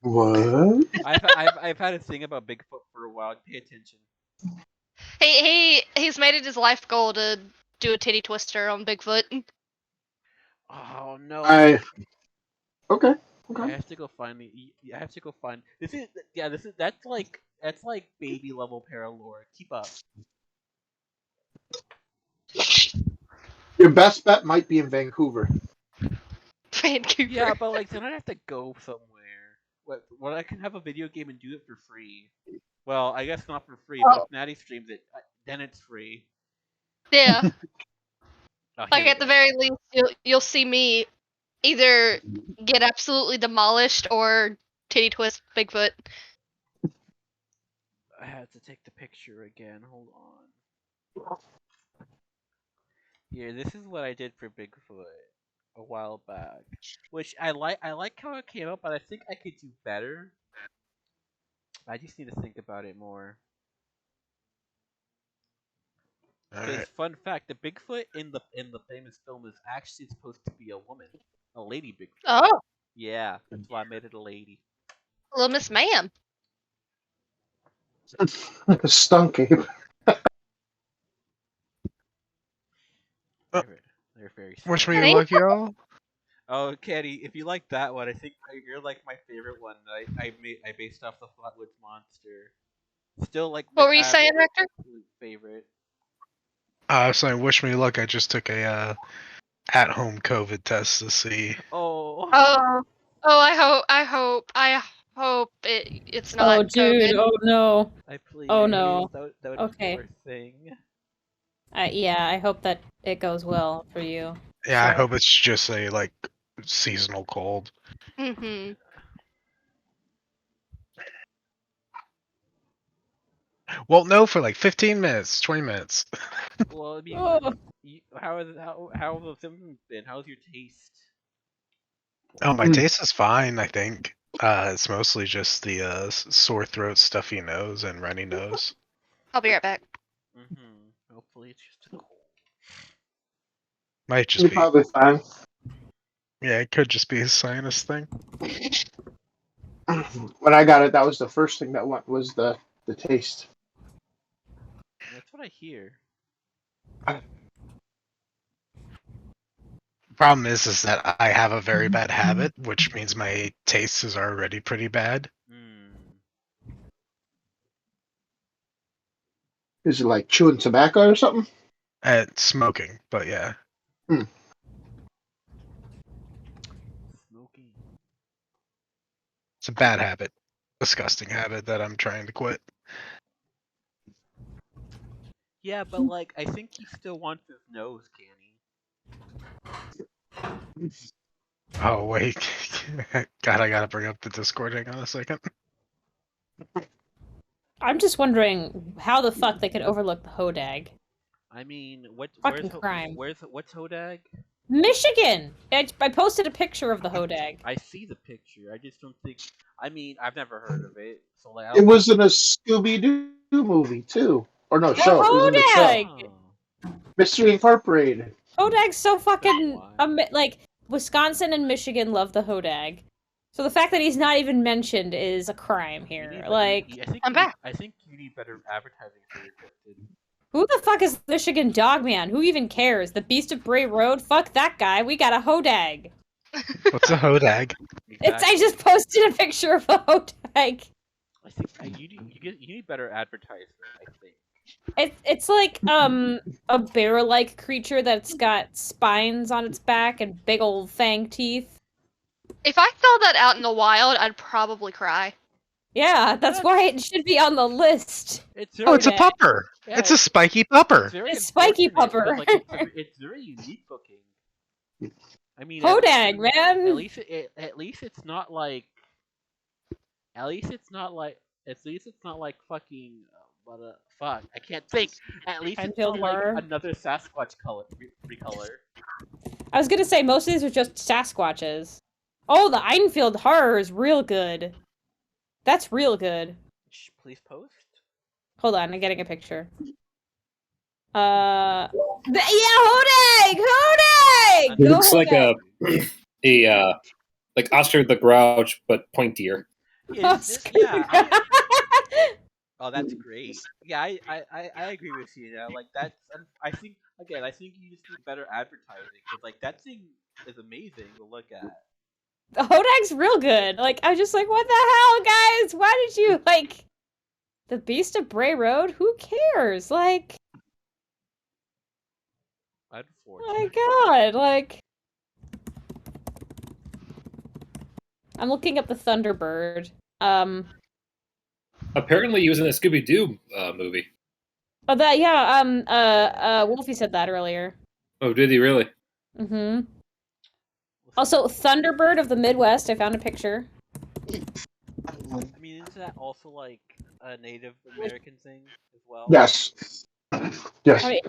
What? I've had a thing about Bigfoot for a while. Pay attention. He's made it his life goal to do a titty twister on Bigfoot. Oh no! Okay. I Okay. have to go find the. I have to go find. This is that's like baby level paralore. Keep up. Your best bet might be in Vancouver. Vancouver. Yeah, but like then I have to go somewhere. What I can have a video game and do it for free. Well, I guess not for free, but if Natty streams it, then it's free. Yeah. Oh, here Like we at the go. very least, you'll see me either get absolutely demolished or titty twist Bigfoot. I had to take the picture again. Hold on. Here, this is what I did for Bigfoot a while back. Which I like how it came out, but I think I could do better. I just need to think about it more. Because fun fact, the Bigfoot in the famous film is actually supposed to be a woman, a lady Bigfoot. Oh, Yeah, that's why I made it a lady. little Miss Ma'am. Stunky. They're very Wish smart. me luck, y'all. Oh, Kenny, if you like that one, I think you're like my favorite one. I based off the Flatwoods Monster. Still like What were you saying, Rector? favorite. So wish me luck. I just took a at-home COVID test to see. Oh. I hope it's not Oh, dude. COVID. Oh, no. I please. Oh, no. That would Okay. be the thing. Yeah, I hope that it goes well for you. Yeah, I Sure. hope it's just a like seasonal cold. Mm-hmm. Well, no, for like 15 minutes, 20 minutes. Well, I mean, Oh. how have the symptoms been? How's your taste? Oh, my taste is fine, I think. It's mostly just the sore throat, stuffy nose, and runny nose. I'll be right back. Mm-hmm. Hopefully it's just a cold. Might just You're be. probably fine. Yeah, it could just be a sinus thing. When I got it, that was the first thing that went was the taste. That's what I hear. Problem is that I have a very bad habit, which means my taste is already pretty bad. Is it like chewing tobacco or something? At smoking, but yeah. Smoking. It's a bad habit. Disgusting habit that I'm trying to quit. Yeah, but like, I think he still wants his nose, Canny. Oh, wait. God, I gotta bring up the Discord. Hang on a second. I'm just wondering how the fuck they could overlook the Hodag. I mean, what's crime. What's Hodag? Michigan! I posted a picture of the Hodag. I see the picture. I just don't think. I mean, I've never heard of it. So like, It was in a Scooby-Doo movie too, or no The show. It was in the show. Hodag! Mystery Incorporated. Hodag's so fucking like Wisconsin and Michigan love the Hodag. So the fact that he's not even mentioned is a crime here. Like, I think you need better advertising for your Twisted. who the fuck is Michigan Dogman? Who even cares? The Beast of Bray Road? Fuck that guy. We got a Hodag. What's a Hodag? I just posted a picture of a Hodag. I think you need better advertisement. I think. It's like a bear-like creature that's got spines on its back and big old fang teeth. If I saw that out in the wild, I'd probably cry. Yeah, that's why it should be on the list. It's a pupper. Yeah, it's a spiky pupper. It's spiky pupper. Like, it's very unique looking. I mean, Hodag, man. At least it's not like. At least it's not like fucking. Fuck, I can't think. At least it's not like another Sasquatch recolor. I was gonna say most of these are just Sasquatches. Oh, the Einfield horror is real good. That's real good. Please post. Hold on, I'm getting a picture. Yeah, Hodag! Hodag! It looks like a like Oscar the Grouch, but pointier. Is this, oh, that's great. Yeah, I agree with you. Like that's I think again I think you just need better advertising because like that thing is amazing to look at. The Hodag's real good. Like, I was just like, what the hell, guys? Why did you, like, the Beast of Bray Road? Who cares? Like, oh my god, like... I'm looking up the Thunderbird. Apparently, he was in a Scooby Doo movie. Oh, that, yeah, Wolfie said that earlier. Oh, did he really? Mm-hmm. Also, Thunderbird of the Midwest, I found a picture. I mean, isn't that also like a Native American thing as well? Yes. Yes. I mean,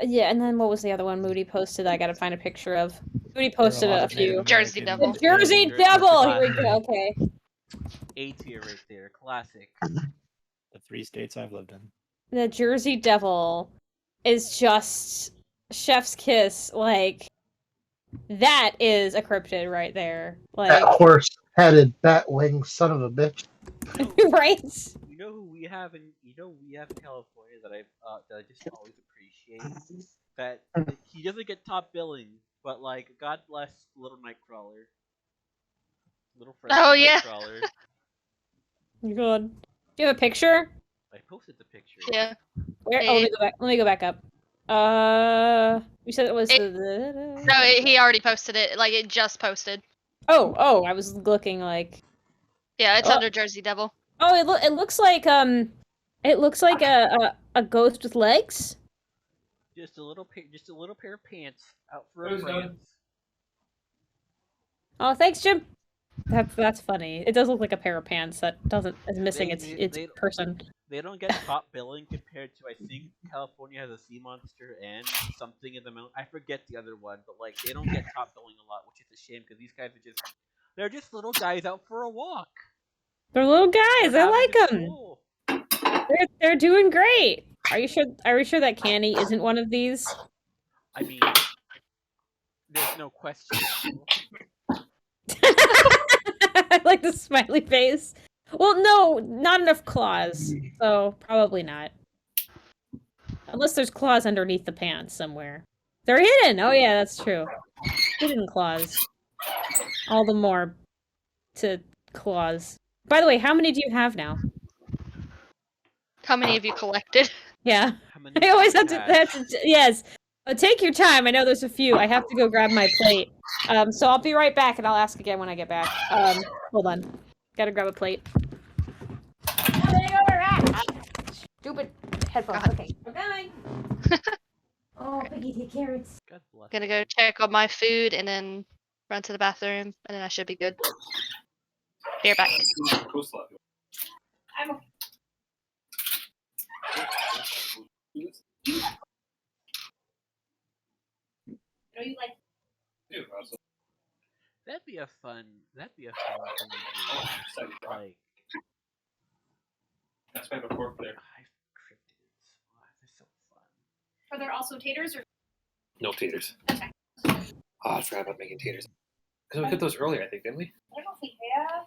yeah, and then what was the other one Moody posted that I gotta find a picture of? Moody posted a few. Jersey Devil. Jersey Devil! Here we go, okay. A tier right there, classic. The 3 states I've lived in. The Jersey Devil is just chef's kiss. Like, that is a cryptid right there. Like, That horse-headed bat-winged son of a bitch. right? You know who we have in California that I just always appreciate that he doesn't get top billing, but like God bless Little Nightcrawler, Little Fred Nightcrawler. Good. Do you have a picture? I posted the picture. Yeah. Where? Oh, let me go back up. You said it was the... No, he already posted it. Like, it just posted. Oh, I was looking like... Yeah, it's under Jersey Devil. Oh, it looks like a ghost with legs. Just a little pair of pants out for a friend. Oh, thanks, Jim. That's funny. It does look like a pair of pants that is missing its person. They don't get top billing compared to, I think California has a sea monster and something in the mountain. I forget the other one, but like they don't get top billing a lot, which is a shame because these guys they're just little guys out for a walk. They're little guys. I like them. They're doing great. Are you sure that Canny isn't one of these? I mean, there's no question. I like the smiley face. Well, no, not enough claws, so probably not. Unless there's claws underneath the pants somewhere. They're hidden! Oh yeah, that's true. Hidden claws. All the more to claws. By the way, how many do you have now? How many have you collected? Yeah. I always have to yes. Take your time. I know there's a few. I have to go grab my plate. So I'll be right back and I'll ask again when I get back. Hold on. Gotta grab a plate. Stupid headphones. Okay. We're going. Oh, Piggy, take carrots. Gonna go check on my food and then run to the bathroom and then I should be good. Be right back. That'd be a fun thing to do. Like, that's my report there. Cryptids. Oh, they're so fun. Are there also taters or No taters. Okay. Oh, I forgot about making taters. Because we cooked those earlier, I think, didn't we? I don't know if we have.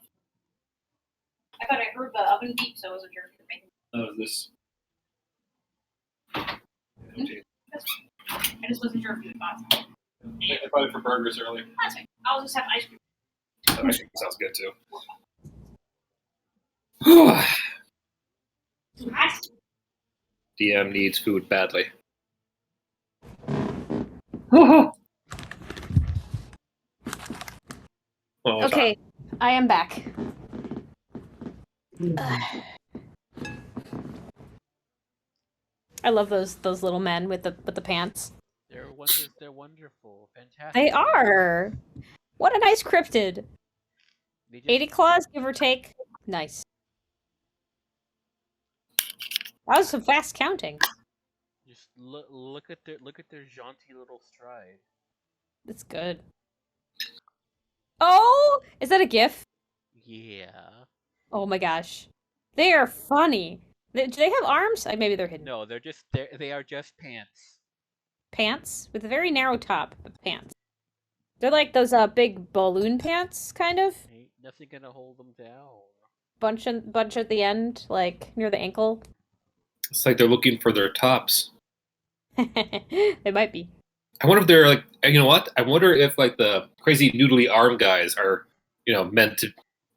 I thought I heard the oven beep, so I wasn't sure if you were making. Oh, this. I just wasn't sure if you had bought some. I bought it for burgers earlier. That's fine. I'll just have ice cream. That ice cream sounds good too. DM needs food badly. Oh, Okay, I am back. I love those little men with the pants. They're wonderful, fantastic. They are. What a nice cryptid. 80 claws, give or take. Nice. That was some fast counting. Just look at their jaunty little stride. That's good. Oh, is that a GIF? Yeah. Oh my gosh, they are funny. Do they have arms? Maybe they're hidden. No, they are just pants. Pants with a very narrow top, but pants. They're like those big balloon pants, kind of. Ain't nothing gonna hold them down. Bunch at the end, like near the ankle. It's like they're looking for their tops. They might be. I wonder if they're like, you know what? I wonder if like the crazy noodly arm guys are,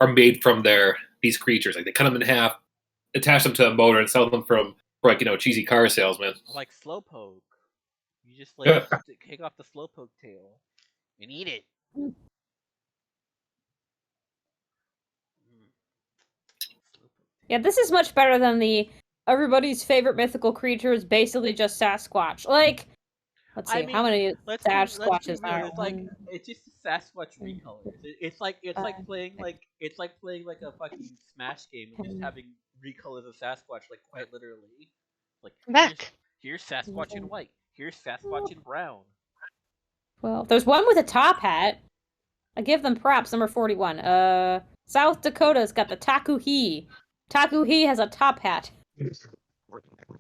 are made from these creatures. Like they cut them in half, attach them to a motor, and sell them for like cheesy car salesman. Like Slowpoke. You just Yeah. take off the Slowpoke tail and eat it. Yeah, this is much better than the everybody's favorite mythical creature is basically just Sasquatch. Like, let's see, how many Sasquatches real. are? It's just Sasquatch recolors. It's like playing like a fucking Smash game and just having recolors of Sasquatch, like quite literally. Like here's Sasquatch in white. Here's Sasquatch in brown. Well, there's one with a top hat. I give them props. Number 41. South Dakota's got the Taku-Hi. Taku-Hi has a top hat. Nice. Where's my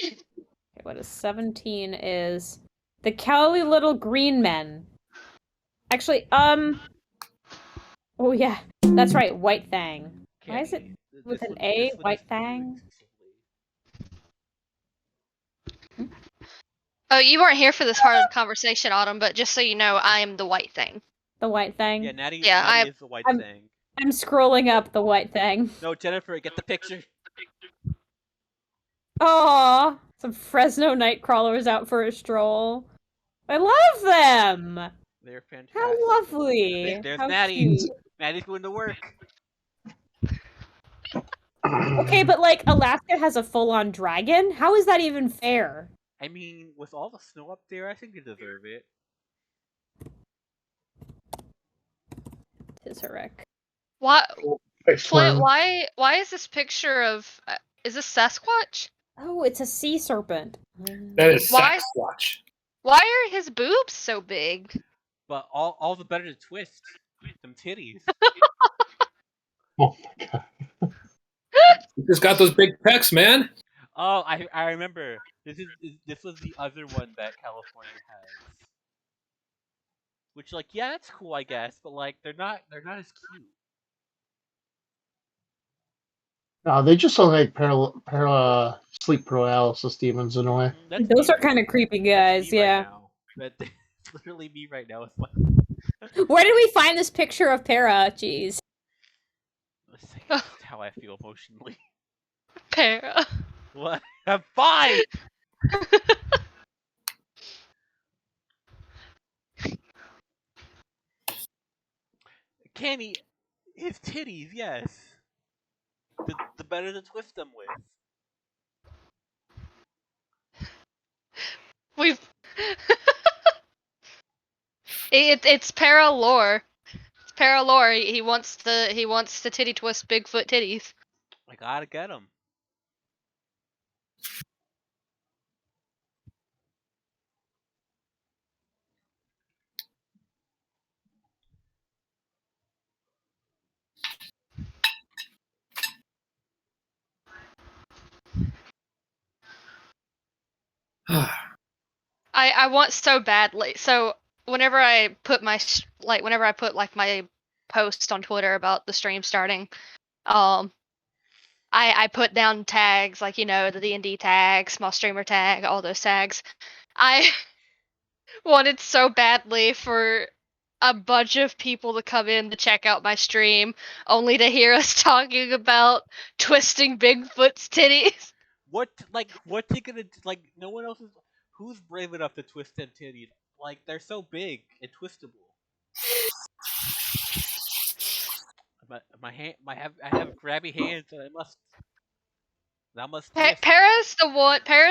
Okay, what is 17 is the Cowly Little Green Men. Actually, oh yeah, that's right, White Fang. Why is it with an A, White Fang? Oh, you weren't here for this part of the conversation, Autumn, but just so you know, I am the White Thing. The White Thing? Yeah, Natty is the White Thing. I'm scrolling up the White Thing. No, Jennifer, get the picture. Aww, some Fresno Nightcrawlers out for a stroll. I love them! They're fantastic. How lovely! There's How Natty. cute. Natty's going to work. Okay, but like, Alaska has a full-on dragon? How is that even fair? I mean, with all the snow up there, I think they deserve it. Tizarek. Why, Flint, why is this picture of... is this Sasquatch? Oh, it's a sea serpent. That is Why? Sasquatch. Why are his boobs so big? But all the better to twist. Them titties. Oh my god. You just got those big pecs, man. Oh, I remember. This was the other one that California has. Which, like, yeah, that's cool, I guess, but like, they're not as cute. No, they just look like sleep paralysis demons in a way. Those are kind of creepy guys, yeah. Right now. That's literally me right now. It's like, where did we find this picture of Para? Jeez. let's say that's how I feel emotionally. Para. What? I'm fine. Kenny, his titties, yes. The better to twist them with. We've... it's Para lore. It's Para lore. He wants to titty twist Bigfoot titties. I gotta get him. I want so badly. So whenever I put my my post on Twitter about the stream starting, I put down tags like the D&D tag, small streamer tag, all those tags. I wanted so badly for a bunch of people to come in to check out my stream, only to hear us talking about twisting Bigfoot's titties. What's he gonna like? No one else is. Who's brave enough to twist them titties? Like, they're so big and twistable. I have grabby hands, and I must twist. Para's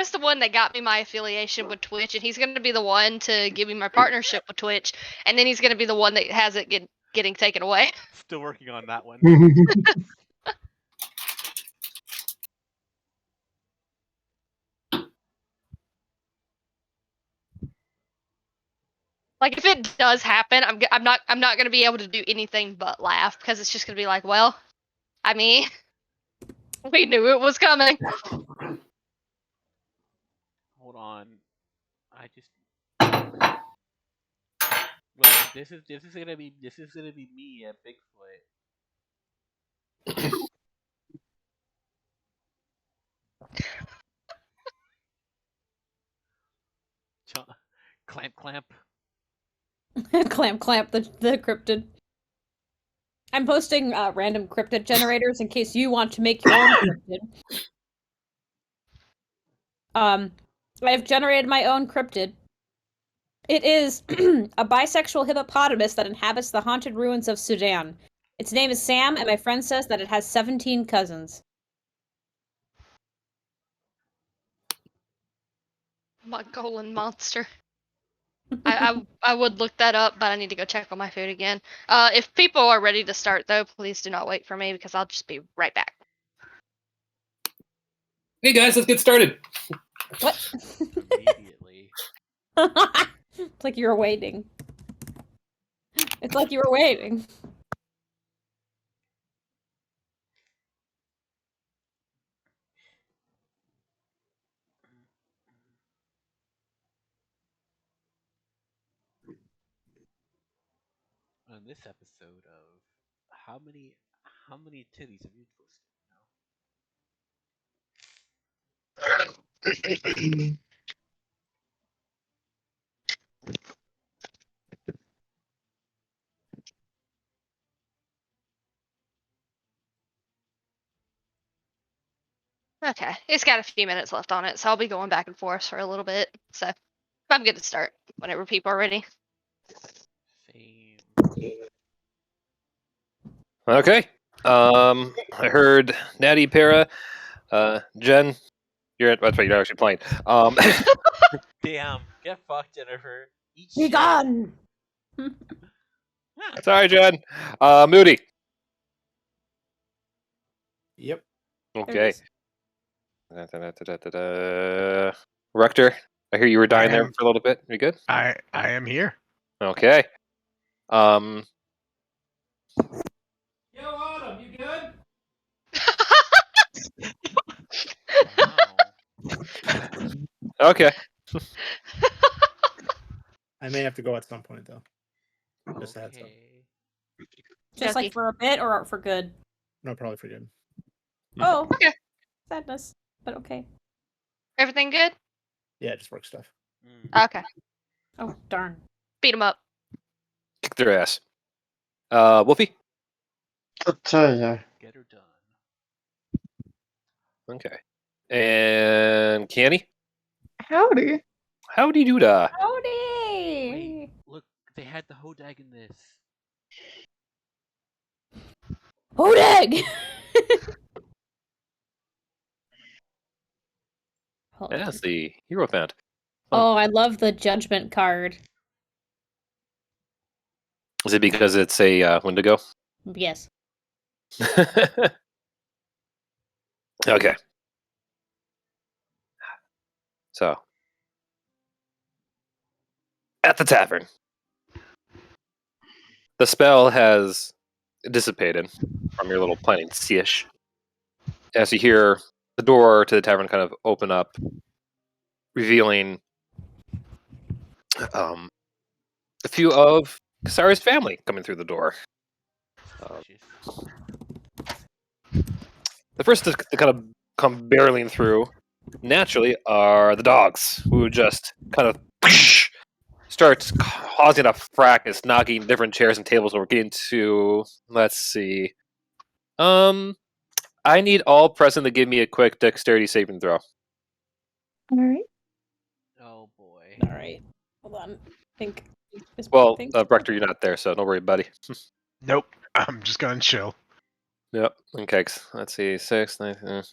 the one that got me my affiliation with Twitch, and he's gonna be the one to give me my partnership with Twitch, and then he's gonna be the one that has it getting taken away. Still working on that one. Like, if it does happen, I'm not gonna be able to do anything but laugh, because it's just gonna be like, well, I mean, We knew it was coming. Hold on. I just look. This is gonna be me at Bigfoot. Clamp, clamp. Clamp the cryptid. I'm posting random cryptid generators in case you want to make your own cryptid. I've generated my own cryptid. It is a bisexual hippopotamus that inhabits the haunted ruins of Sudan. Its name is Sam, and my friend says that it has 17 cousins. Mongolian monster. I would look that up, but I need to go check on my food again. If people are ready to start, though, please do not wait for me because I'll just be right back. Hey guys, let's get started. What? Immediately. It's like you were waiting. It's like you were waiting. On this episode of how many titties have you twisted? Okay, it's got a few minutes left on it, so I'll be going back and forth for a little bit. So I'm good to start whenever people are ready. Same. Okay. I heard Natty, Para, Jen. That's right. You're actually playing. Damn. Get fucked, Jennifer. Eat Be shit. gone. Sorry, Jen. Moody. Yep. Okay. Rector, I hear you were dying there for a little bit. You good? I am here. Okay. Yo, Autumn, you good? Okay. I may have to go at some point though. Just a heads up. Okay. Just like for a bit or for good? No, probably for good. Oh, Okay. Sadness. But okay. Everything good? Yeah, just work stuff. Okay. Oh, darn. Beat him up. Kick their ass. Wolfie? I'll tell ya. Get her done. Okay. And Canny? Howdy. Howdy doodah. Howdy! Wait, look, they had the hodag in this. Hodag! That's the hero found. Oh, I love the judgment card. Is it because it's a Wendigo? Yes. Okay. So, at the tavern, the spell has dissipated from your little planning sish. As you hear the door to the tavern kind of open up, revealing a few of Kasari's family coming through the door. The first to kind of come barreling through, naturally, are the dogs, who just kind of starts causing a fracas, knocking different chairs and tables over, getting to, let's see. I need all present to give me a quick dexterity saving throw. All right. Oh boy. All right. Hold on. Well, Rector, you're not there, so don't worry, buddy. Nope. I'm just gonna chill. Yep. Okay. Let's see. 6, 9.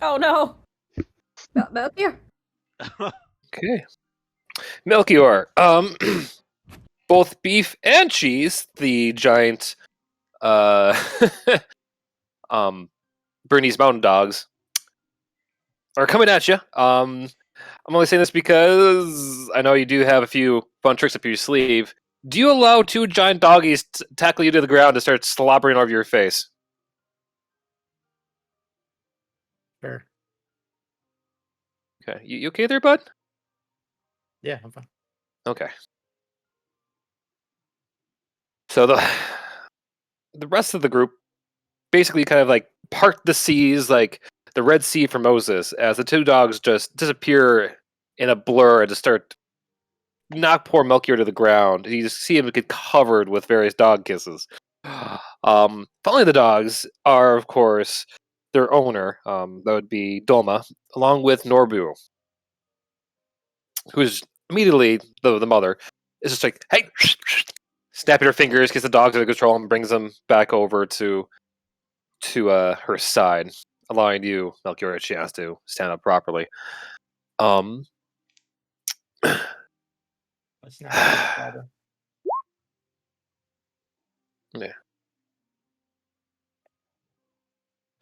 Oh no! Melchior? Okay. Melchior. Both beef and cheese, the giant Bernese Mountain Dogs, are coming at you. I'm only saying this because I know you do have a few fun tricks up your sleeve. Do you allow two giant doggies to tackle you to the ground and start slobbering over your face? Sure. Okay, you okay there, bud? Yeah, I'm fine. Okay. So the rest of the group basically kind of like part the seas like the Red Sea for Moses as the two dogs just disappear in a blur and just start knock poor Melchior to the ground. You just see him get covered with various dog kisses. Following the dogs are, of course, their owner, that would be Dolma, along with Norbu, who is immediately the mother is just like, hey, snapping her fingers, gets the dogs under control, and brings them back over to her side, allowing you, Melchior, a chance to stand up properly. Let's not have a slobber. Yeah.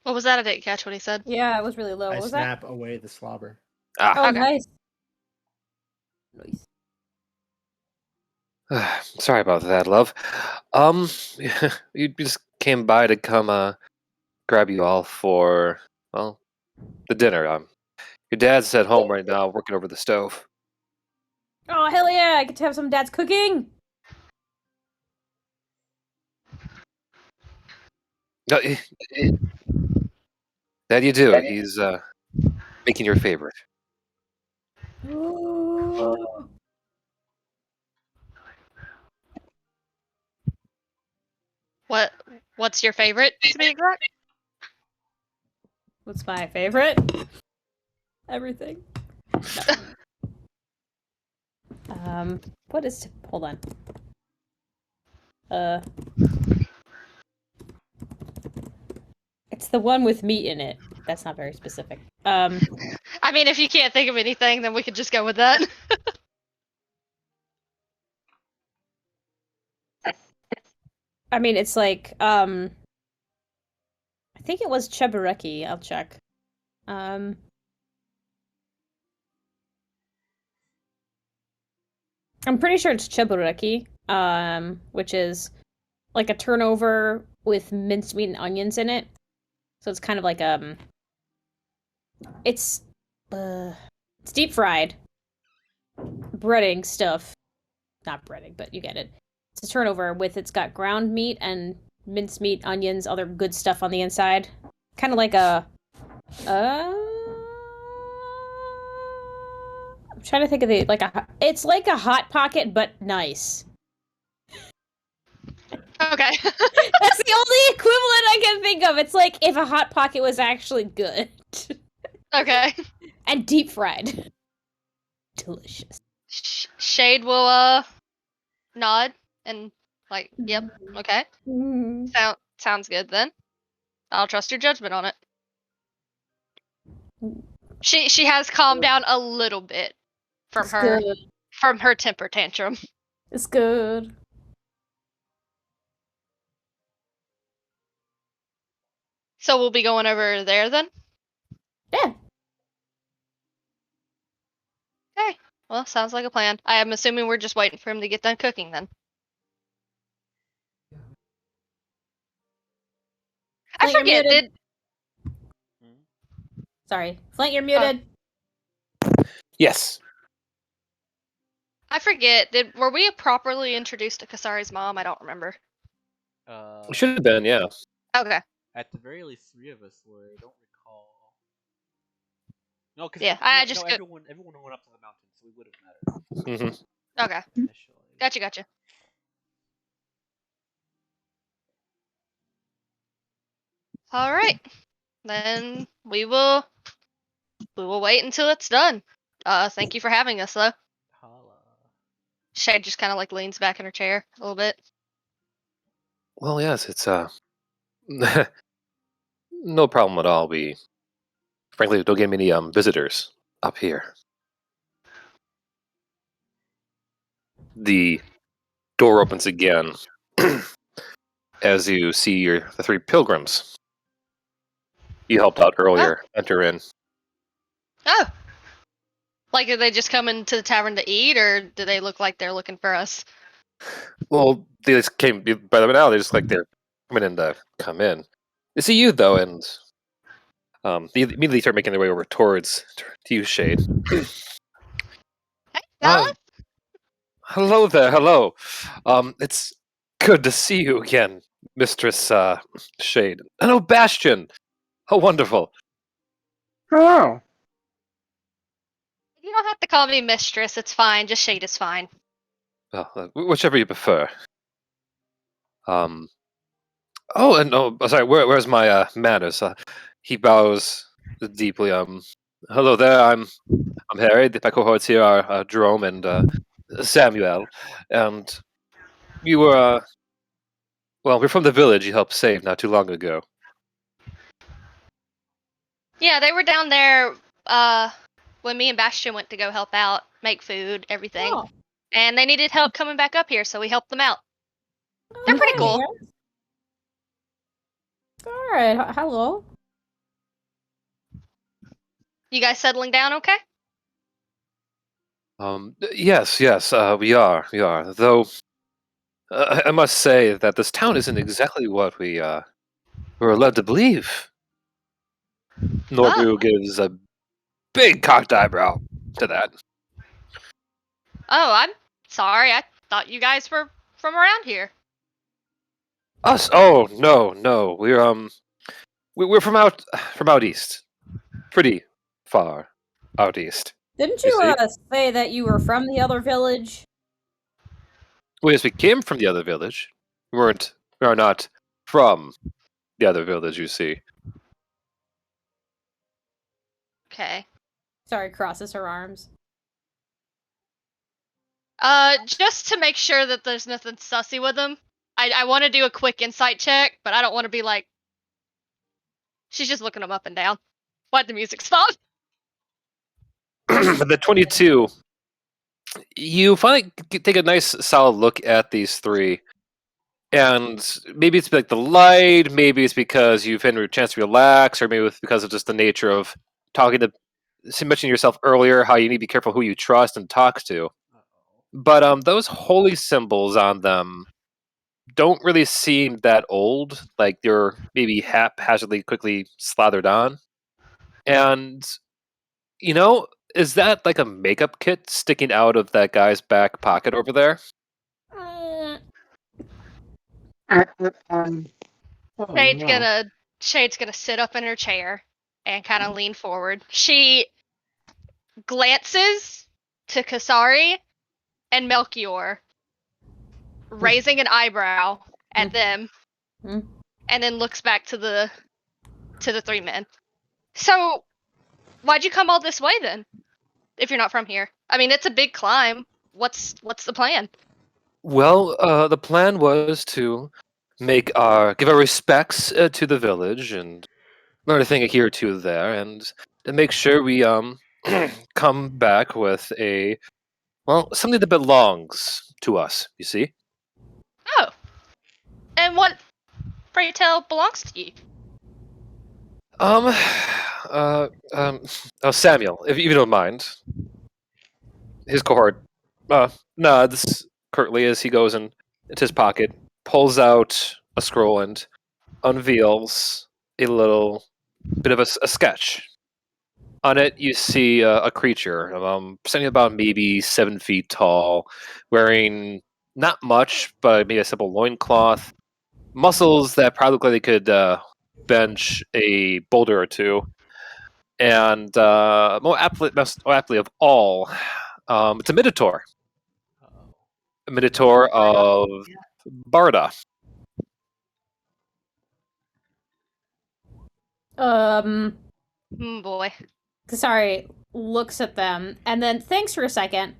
What was that? I didn't catch what he said. Yeah, it was really low. I What was that? snap away the slobber. Oh, Okay. nice. Sorry about that, love. You just came by to come grab you all for, well, the dinner. Your dad's at home right now, working over the stove. Oh, hell yeah! I get to have some dad's cooking! No, that you do. He's making your favorite. What's your favorite, to be exact? What's my favorite? Everything. No. What is... Hold on. It's the one with meat in it. That's not very specific. I mean, if you can't think of anything, then we could just go with that. I mean, it's like, I think it was Chebureki. I'll check. I'm pretty sure it's Chebureki, which is like a turnover with mincemeat and onions in it. So it's kind of like, it's deep fried breading stuff. Not breading, but you get it. It's a turnover it's got ground meat and mincemeat, onions, other good stuff on the inside. Kind of like a, I'm trying to think of it's like a Hot Pocket, but nice. Okay. That's the only equivalent I can think of. It's like if a Hot Pocket was actually good. Okay. And deep fried. Delicious. Shade will nod and like, yep, okay. Sounds good then. I'll trust your judgment on it. She has calmed down a little bit from her temper tantrum. It's good. So we'll be going over there then? Yeah. Okay. Well, sounds like a plan. I am assuming we're just waiting for him to get done cooking then. I forget, Sorry. Flint, you're muted. Yes. I forget, were we properly introduced to Kasari's mom? I don't remember. Should have been, yeah. Okay. At the very least, 3 of us were. I don't recall. No, because everyone went up to the mountain, so we would have met her. Mm-hmm. Okay. Initially. Gotcha. All right. Then we will wait until it's done. Thank you for having us, though. Holla. Shade just kind of like leans back in her chair a little bit. Well, yes, it's no problem at all. We frankly don't get many visitors up here. The door opens again as you see the 3 pilgrims you helped out earlier enter in. Oh. Like, are they just coming to the tavern to eat, or do they look like they're looking for us? Well, they just came by the way now. They're just like they're coming in to come in. They see you though, and they immediately start making their way over towards to you, Shade. Hey, Uh, fellas. hello there, hello. It's good to see you again, Mistress Shade. Hello, Bastion. How wonderful. Hello. You don't have to call me mistress. It's fine. Just Shade is fine. Well, whichever you prefer. Oh, and sorry. Where's my manners? He bows deeply. Hello there. I'm Harry. My cohorts here are Jerome and Samuel, and we were well, we're from the village you helped save not too long ago. Yeah, they were down there when me and Bastion went to go help out, make food, everything. Oh. And they needed help coming back up here, so we helped them out. They're pretty cool. Alright, hello. You guys settling down okay? Yes, we are. Though I must say that this town isn't exactly what we were led to believe. Norbu gives a big cocked eyebrow to that. Oh, I'm sorry. I thought you guys were from around here. Us? Oh no. We're from out east, pretty far out east. Didn't You you see? say that you were from the other village? Well, yes, we came from the other village. We are not from the other village. You see. Okay. Sorry, crosses her arms. Just to make sure that there's nothing sussy with them, I want to do a quick insight check, but I don't want to be like, she's just looking them up and down. Why'd the music stop? The 22. You finally take a nice solid look at these three, and maybe it's like the light, maybe it's because you've had a chance to relax, or maybe it's because of just the nature of talking to mentioning yourself earlier, how you need to be careful who you trust and talk to. But those holy symbols on them don't really seem that old. Like they're maybe haphazardly, quickly slathered on. And is that like a makeup kit sticking out of that guy's back pocket over there? Oh, Shade's no. gonna sit up in her chair and kind of lean forward. She glances to Kasari and Melchior, raising an eyebrow at them, Hmm. and then looks back to the three men. So, why'd you come all this way then? If you're not from here, I mean, it's a big climb. What's the plan? Well, the plan was to give our respects to the village and learn a thing here or two there, and to make sure we come back with something that belongs to us. You see? Oh, and what, pray tell, belongs to you? Um, Samuel, if you don't mind, his cohort nods curtly as he goes into his pocket, pulls out a scroll, and unveils a little bit of a sketch. On it, you see a creature, standing about maybe 7 feet tall, wearing not much, but maybe a simple loincloth, muscles that probably look like they could bench a boulder or two, and most aptly of all, it's a Minotaur. A Minotaur of Barda. Boy. Sorry, looks at them and then thinks for a second,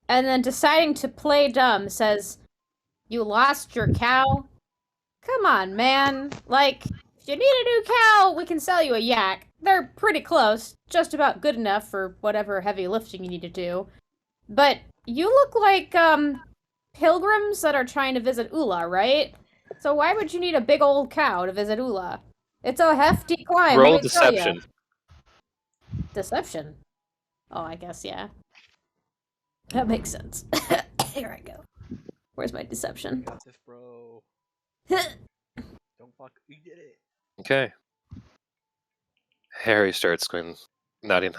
and then deciding to play dumb says, "You lost your cow? Come on, man. Like, if you need a new cow, we can sell you a yak. They're pretty close, just about good enough for whatever heavy lifting you need to do. But you look like, pilgrims that are trying to visit Ula, right? So why would you need a big old cow to visit Ula? It's a hefty climb, Roll let me tell ya." deception. Deception? Oh, I guess, yeah. That makes sense. Here I go. Where's my deception? Got this, bro. Huh. Don't fuck. You did it. Okay. Harry starts going, nodding.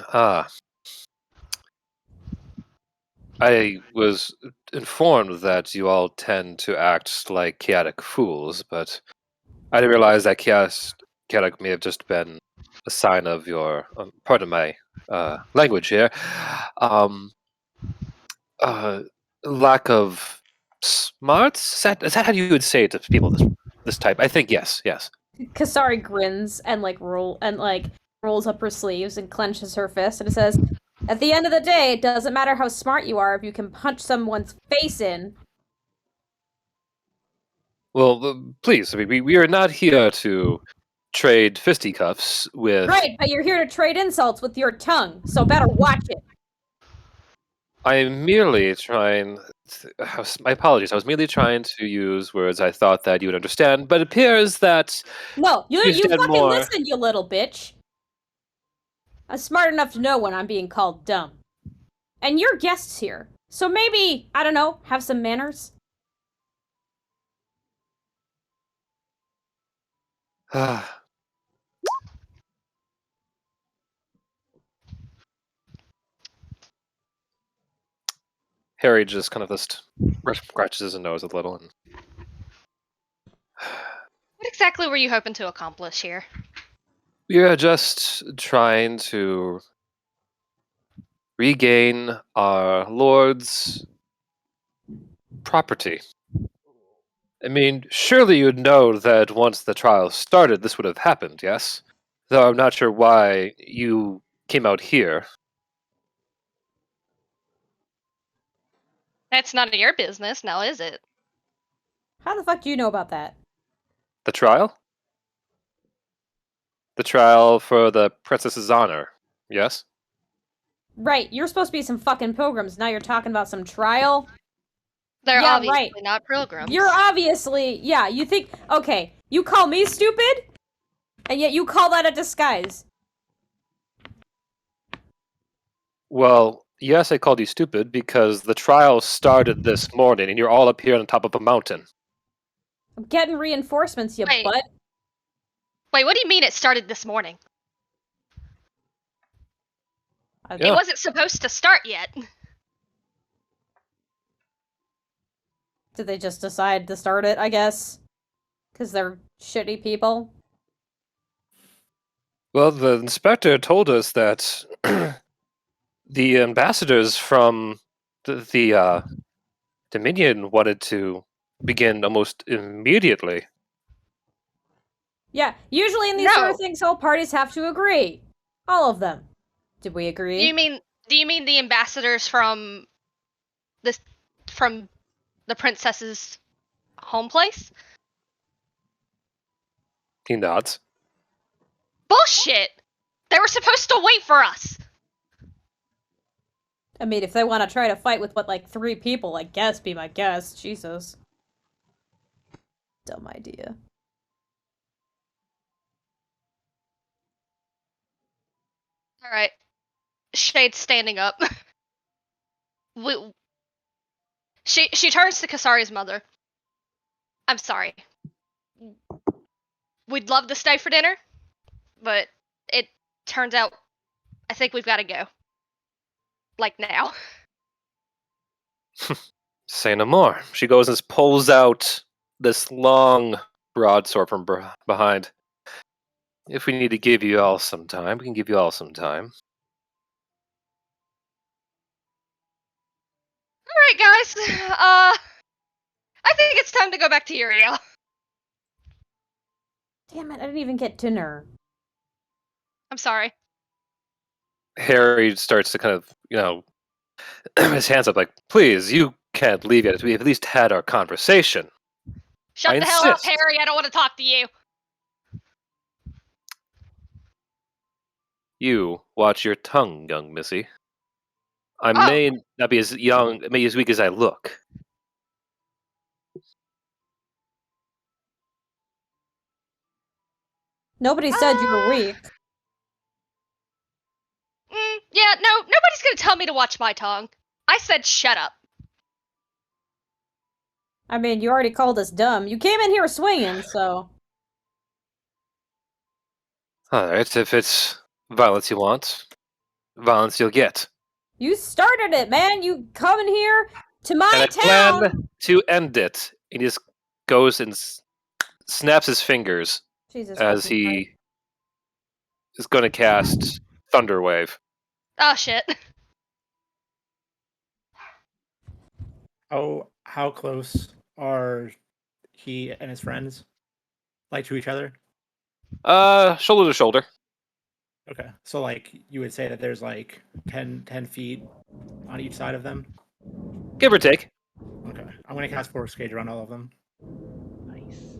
I was informed that you all tend to act like chaotic fools, but I didn't realize that chaotic may have just been a sign of your, pardon my language here, um, lack of smarts. Is that how you would say it to people this type? I think yes. Kasari grins and rolls up her sleeves and clenches her fist, and it says, "At the end of the day, it doesn't matter how smart you are if you can punch someone's face in." Well, please, I mean, we are not here to trade fisticuffs with. Right, but you're here to trade insults with your tongue, so better watch it. I am merely trying. My apologies. I was merely trying to use words I thought that you would understand, but it appears that No, you understand fucking more. listen, you little bitch. I'm smart enough to know when I'm being called dumb. And you're guests here, so maybe, I don't know, have some manners? Harry just kind of just scratches his nose a little. And What exactly were you hoping to accomplish here? we are just trying to regain our lord's property. I mean, surely you'd know that once the trial started, this would have happened, yes? Though I'm not sure why you came out here. That's none of your business, now is it? How the fuck do you know about that? The trial? The trial for the princess's honor, yes? Right, you're supposed to be some fucking pilgrims, now you're talking about some trial? They're Yeah, obviously right. not pilgrims. You're obviously, yeah, you think, okay, you call me stupid? And yet you call that a disguise. Well, yes, I called you stupid because the trial started this morning and you're all up here on top of a mountain. I'm getting reinforcements, you Wait. butt. Wait, what do you mean it started this morning? Yeah. It wasn't supposed to start yet. Did they just decide to start it, I guess? Because they're shitty people? Well, the inspector told us that the ambassadors from the Dominion wanted to begin almost immediately. Yeah, usually in these sort No. of things, all parties have to agree. All of them. Did we agree? Do you mean the ambassadors from the princess's home place? He nods. Bullshit! They were supposed to wait for us! I mean, if they want to try to fight with, what, like 3 people, I guess, be my guest. Jesus. Dumb idea. Alright. Shade's standing up. She turns to Kasari's mother. I'm sorry. We'd love to stay for dinner, but it turns out I think we've got to go. Like now. Say no more. She goes and pulls out this long broadsword from behind. If we need to give you all some time, we can give you all some time. Alright, guys. I think it's time to go back to Uyrale. Damn it, I didn't even get dinner. I'm sorry. Harry starts to kind of, his hands up like, please, you can't leave yet. We've at least had our conversation. Shut I the hell up, insist. Harry. I don't want to talk to you. You watch your tongue, young missy. I Oh. may not be as young, may be as weak as I look. Nobody said you were weak. Yeah, no, nobody's gonna tell me to watch my tongue. I said shut up. I mean, you already called us dumb. You came in here swinging, so. Alright, if it's violence you want, violence you'll get. You started it, man! You come in here to my And I town! plan to end it. He just goes and snaps his fingers Jesus as fucking Christ. he is going to cast Thunder Wave. Oh shit. How close are he and his friends like to each other? Shoulder to shoulder. Okay, so like you would say that there's like 10 feet on each side of them. Give or take. Okay, I'm gonna cast Force Cage around all of them. Nice.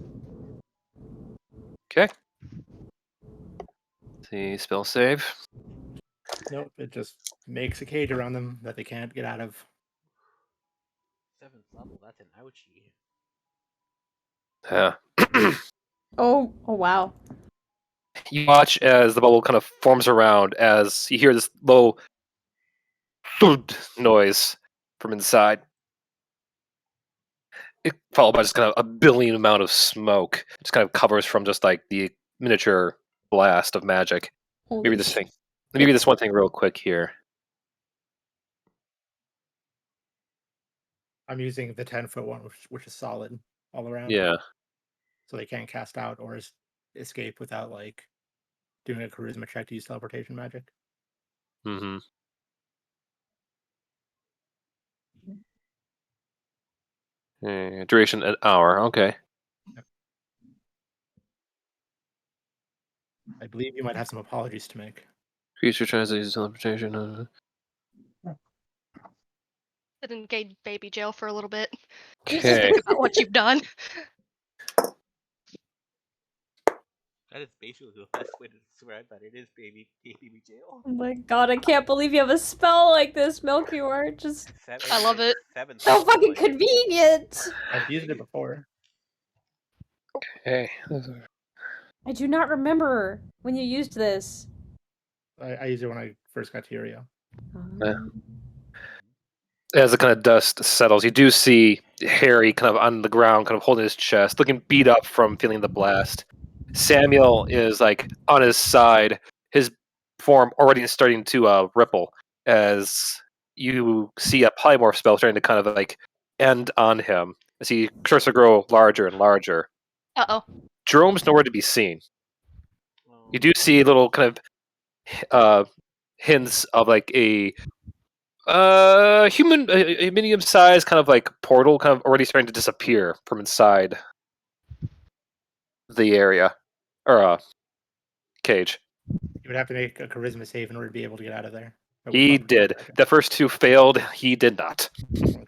Okay. See, spell save. Nope, it just makes a cage around them that they can't get out of. 7th level, that's an ouchie. Yeah. Oh wow. You watch as the bubble kind of forms around as you hear this low thud noise from inside. It followed by just kind of a billion amount of smoke. Just kind of covers from just like the miniature blast of magic. Holy Maybe this shit. thing. Let me give you this one thing real quick here. I'm using the 10-foot one, which is solid all around. Yeah. So they can't cast out or escape without like doing a charisma check to use teleportation magic. Mm-hmm. Duration an hour. Okay. I believe you might have some apologies to make. Creature tries to use teleportation. Sit in gay baby jail for a little bit. Just Okay. think about what you've done. That is basically the best way to describe that. It is baby jail. Oh my god, I can't believe you have a spell like this, Melchior. Just I love it. 7th so level, fucking like, convenient! I've used it before. Okay. I do not remember when you used this. I used it when I first got to Urio. As the kind of dust settles, you do see Harry kind of on the ground, kind of holding his chest, looking beat up from feeling the blast. Samuel is like on his side, his form already starting to ripple as you see a polymorph spell starting to kind of like end on him as he starts to grow larger and larger. Uh-oh. Jerome's nowhere to be seen. well, You do see little kind of hints of like a human, a medium-sized kind of like portal, kind of already starting to disappear from inside the area or cage. You would have to make a charisma save in order to be able to get out of there. He did. The first two failed. He did not. Okay.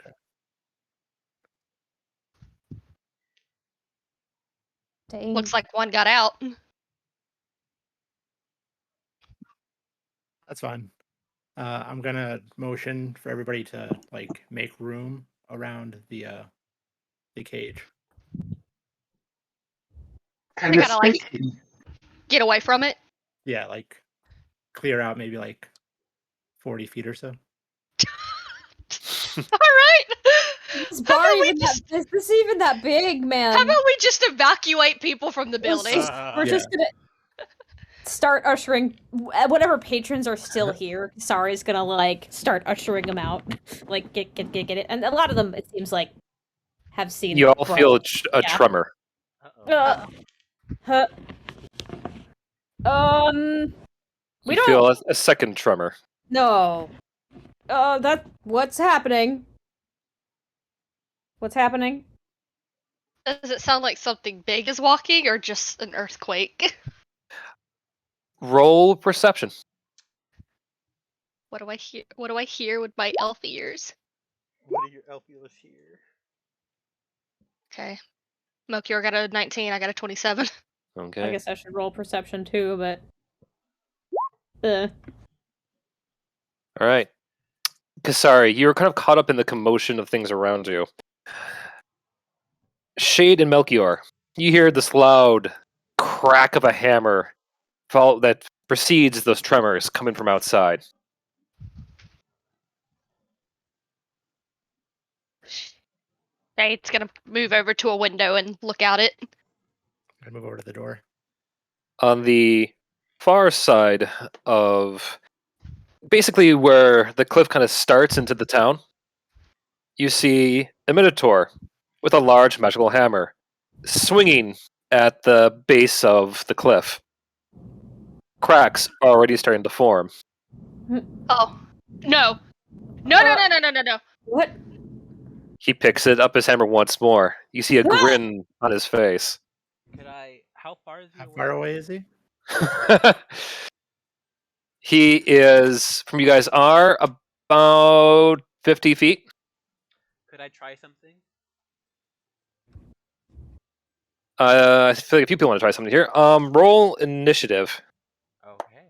Dang. Looks like one got out. That's fine. I'm gonna motion for everybody to like make room around the cage. Kind We of gotta, like, spacey. get away from it. Yeah, like clear out maybe like 40 feet or so. Alright! Is How bar about we even just that? Is this even that big, man? how about we just evacuate people from the Let's building? just- we're just gonna start ushering whatever patrons are still here. Sari's gonna like start ushering them out, like get it. And a lot of them, it seems like, have seen. You all Bro. feel a Yeah. tremor. uh-oh. Huh. We You don't. feel a second tremor. No. What's happening? What's happening? Does it sound like something big is walking or just an earthquake? Roll perception. What do I hear? What do I hear with my elf ears? What are your elf ears here? Okay. Melchior got a 19, I got a 27. Okay. I guess I should roll perception too, but. All right. Kasari, you're kind of caught up in the commotion of things around you. Shade and Melchior, you hear this loud crack of a hammer that precedes those tremors coming from outside. Shade's gonna move over to a window and look out it. I move over to the door. On the far side of basically where the cliff kind of starts into the town, you see a minotaur with a large magical hammer swinging at the base of the cliff. Cracks already starting to form. Oh. No. No. What? He picks it up his hammer once more. You see a grin on his face. Could I? How far is he How away? far away is he? He is, from you guys, are about 50 feet. Could I try something? I feel like a few people want to try something here. Roll initiative. Okay.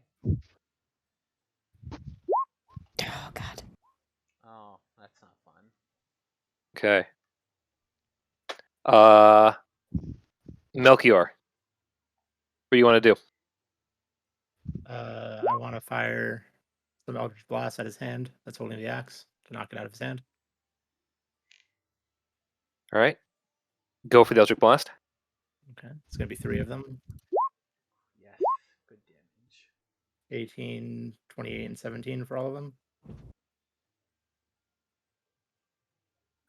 Oh god. Oh, that's not fun. Okay. Melchior. What do you want to do? I want to fire some Eldritch Blast at his hand that's holding the axe to knock it out of his hand. All right. Go for the Eldritch Blast. Okay. It's going to be 3 of them. Yes. Good damage. 18, 28, and 17 for all of them.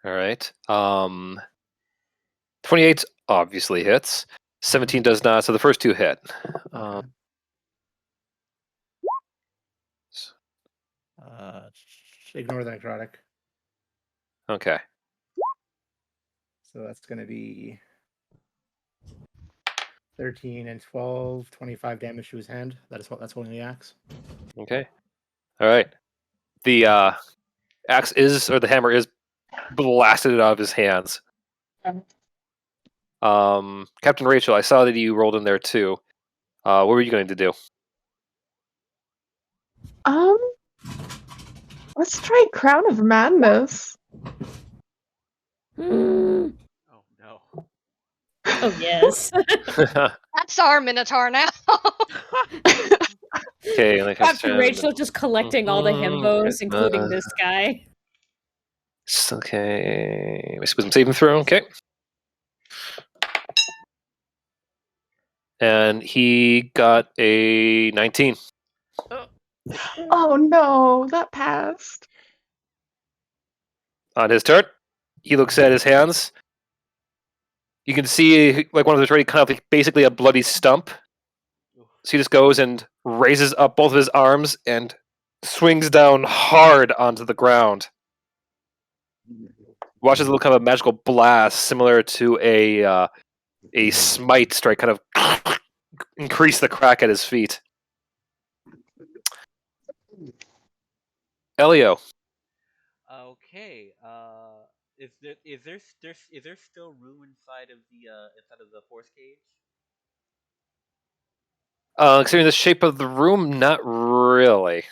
All right. 28 obviously hits. 17 does not, so the first 2 hit. Okay. Ignore the necrotic. Okay. So that's going to be 13 and 12, 25 damage to his hand. That's holding the axe. Okay. All right. The axe is, or the hammer is, blasted out of his hands. Captain Rachel, I saw that you rolled in there too. What were you going to do? Let's try Crown of Madness. Hmm. Oh no. Oh yes. That's our Minotaur now. Okay, like Captain Rachel just collecting all the himbos, including this guy. Okay, wisdom saving throw. Okay, and he got a 19 Oh no, that passed. on his turn. He looks at his hands. You can see like one of those already kind of like basically a bloody stump. So he just goes and raises up both of his arms and swings down hard onto the ground. Watches a little kind of a magical blast, similar to a smite strike, kind of increase the crack at his feet. Elio. Okay. Is there still room inside of the force cage? Considering the shape of the room, not really.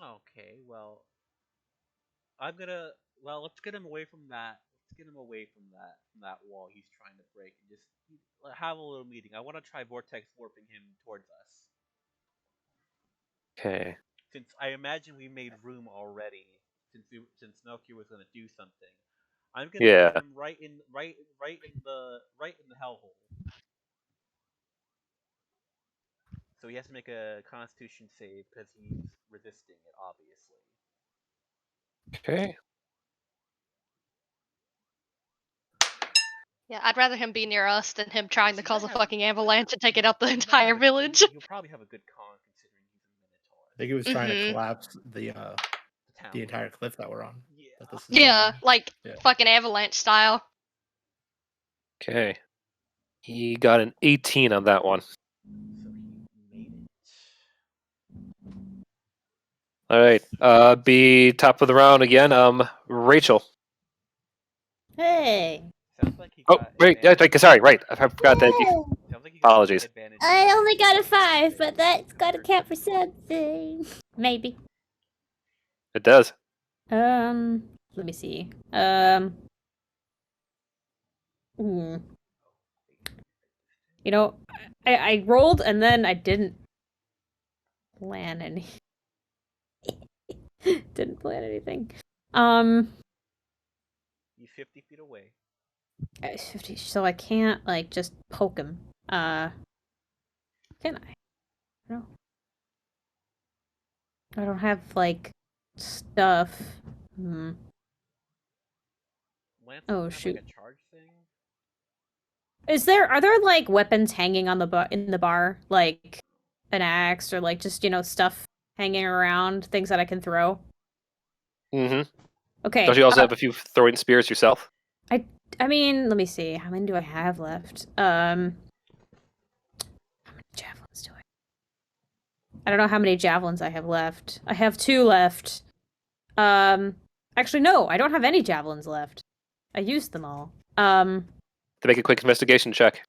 Okay. Well, I'm gonna. Well, let's get him away from that. Let's get him away from that wall he's trying to break, and just have a little meeting. I want to try vortex warping him towards us. Okay. Since I imagine we made room already, since Melchior was gonna do something, I'm gonna Yeah. put him right in the hellhole. So he has to make a Constitution save because he's resisting it, obviously. Okay. Yeah, I'd rather him be near us than him trying to He cause might a have- fucking avalanche and take it up the He might entire have a- village. He'll probably have a good con considering he's a Minotaur. I think he was trying to Mhm. collapse the town. entire cliff that we're on. Yeah. That this is Yeah, built on. like Yeah. fucking avalanche style. Okay. He got an 18 on that one. So he made it. All right. Be top of the round again. Rachel. Hey. Sounds like he Oh, got wait. Yeah, advantage. sorry. Right. I forgot that. Sounds like he got Apologies. advantage. I only got a 5, but that's gotta count for something. Maybe. It does. Let me see. Hmm. You know, I rolled and then I didn't plan any. Didn't plan anything. You 50 feet away. 50, so I can't like just poke him. Can I? No. I don't have like stuff. Lance Oh, doesn't have, shoot. like, a charge thing. Are there like weapons hanging on the in the bar, like an axe or like just stuff hanging around, things that I can throw? Mm-hmm. Okay. Don't you also have a few throwing spears yourself? I mean, let me see. How many do I have left? How many javelins do I don't know how many javelins I have left. I have 2 left. Actually, no, I don't have any javelins left. I used them all. To make a quick investigation check.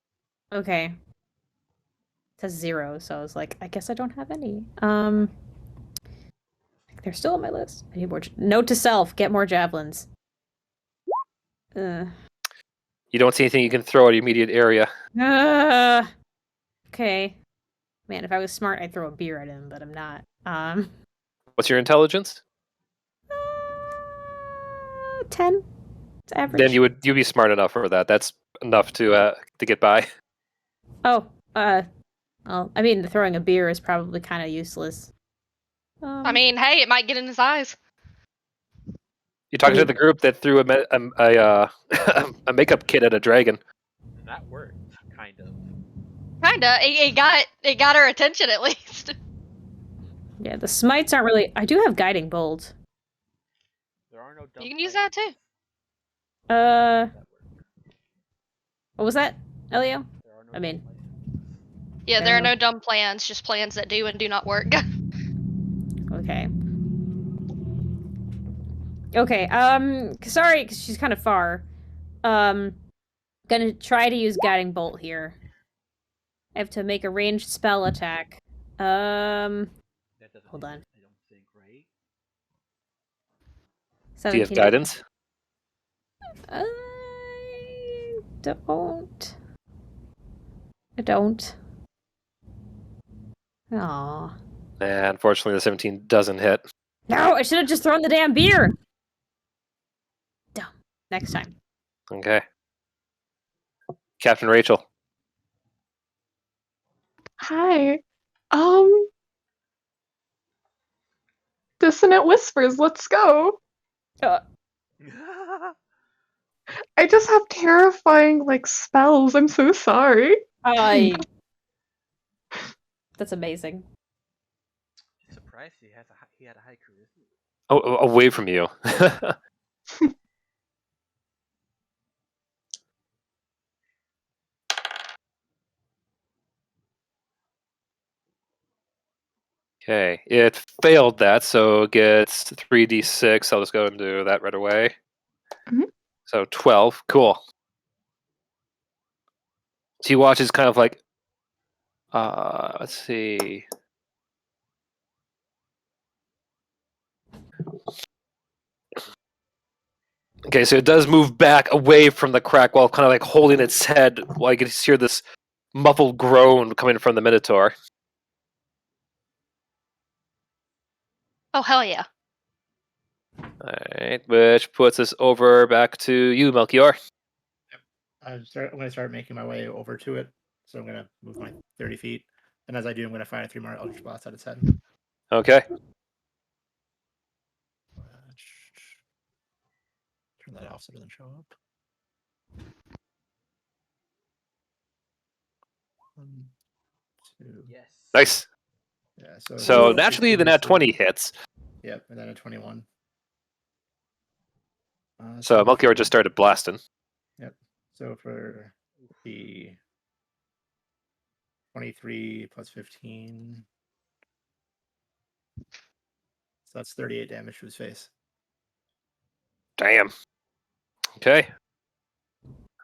Okay. It says 0, so I was like, I guess I don't have any. They're still on my list. I need more. Note to self: get more javelins. You don't see anything you can throw at your immediate area. Okay. Man, if I was smart, I'd throw a beer at him, but I'm not. What's your intelligence? 10. It's average. Then you'd be smart enough for that. That's enough to get by. Oh, well, I mean, throwing a beer is probably kind of useless. I mean, hey, it might get in his eyes. You're talking to the group that threw a makeup kit at a dragon. That worked, kind of. Kinda. It got her attention at least. Yeah, the smites aren't really. I do have guiding bolt. There are no dumb You can use that too. What was that, Elio? There are no I mean, Yeah, there are no dumb plans, just plans that do and do not work. okay. Okay, sorry, because she's kind of far. Gonna try to use guiding bolt here. I have to make a ranged spell attack. That doesn't Hold on. I don't think, right? Do you have guidance? I don't. Aww. Unfortunately, the 17 doesn't hit. No, I should have just thrown the damn beer! Dumb. Next time. Okay. Captain Rachel. Hi. Dissonant Whispers, let's go. I just have terrifying, spells. I'm so sorry. That's amazing. I'm surprised he had a high charisma. Oh, away from you. Okay, it failed that, so it gets 3d6. I'll just go and do that right away. Mhm. So 12. Cool. She watches kind of like, let's see. Okay, so it does move back away from the crack while kind of like holding its head while you can hear this muffled groan coming from the Minotaur. Oh, hell yeah. Alright, which puts us over back to you, Melchior. I'm going to start making my way over to it. So I'm going to move my 30 feet. And as I do, I'm going to fire 3 more Eldritch Blasts at its head. Okay. Turn that off so it doesn't show up. 1, 2. Yes. Nice. Yeah, so naturally, the nat 20 hits. Yep, and then a 21. So Melchior just started blasting. Yep. So for the 23 plus 15. So that's 38 damage to his face. Damn. Okay.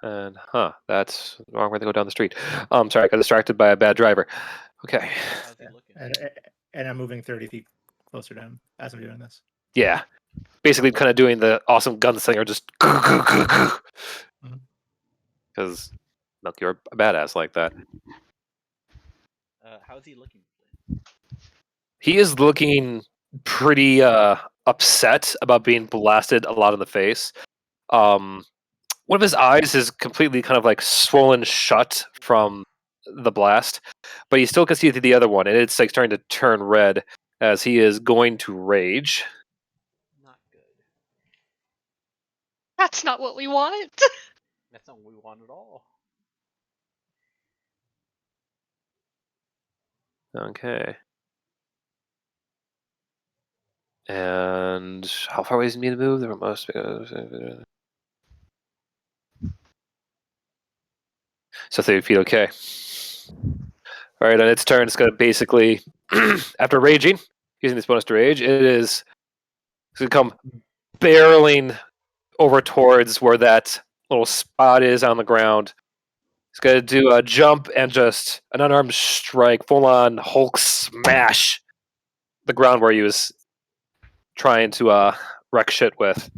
And that's the wrong way to go down the street. Sorry, I got distracted by a bad driver. Okay. How's he looking? And I'm moving 30 feet closer to him as I'm doing this. Yeah. Basically kind of doing the awesome gunslinger, just because Melchior a badass like that. How's he looking? He is looking pretty upset about being blasted a lot in the face. One of his eyes is completely kind of like swollen shut from the blast, but you still can see the other one, and it's like starting to turn red as he is going to rage. Not good. That's not what we want. That's not what we want at all. Okay. And how far away does he need to move? There must be. So 30 feet, okay. Alright, on its turn, it's going to basically, after raging, using this bonus to rage, it's going to come barreling over towards where that little spot is on the ground. It's going to do a jump and just an unarmed strike, full on Hulk smash the ground where he was trying to wreck shit with.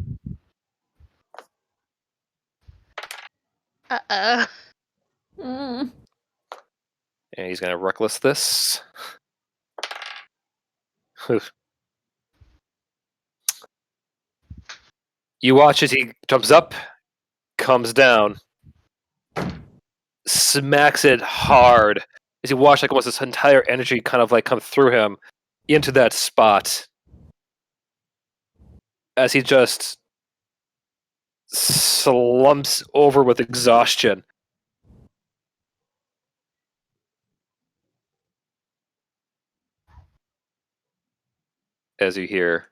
Uh-oh. Mm. And he's going to reckless this. You watch as he jumps up, comes down, smacks it hard. As you watch, like almost this entire energy kind of like come through him into that spot. As he just slumps over with exhaustion. As you hear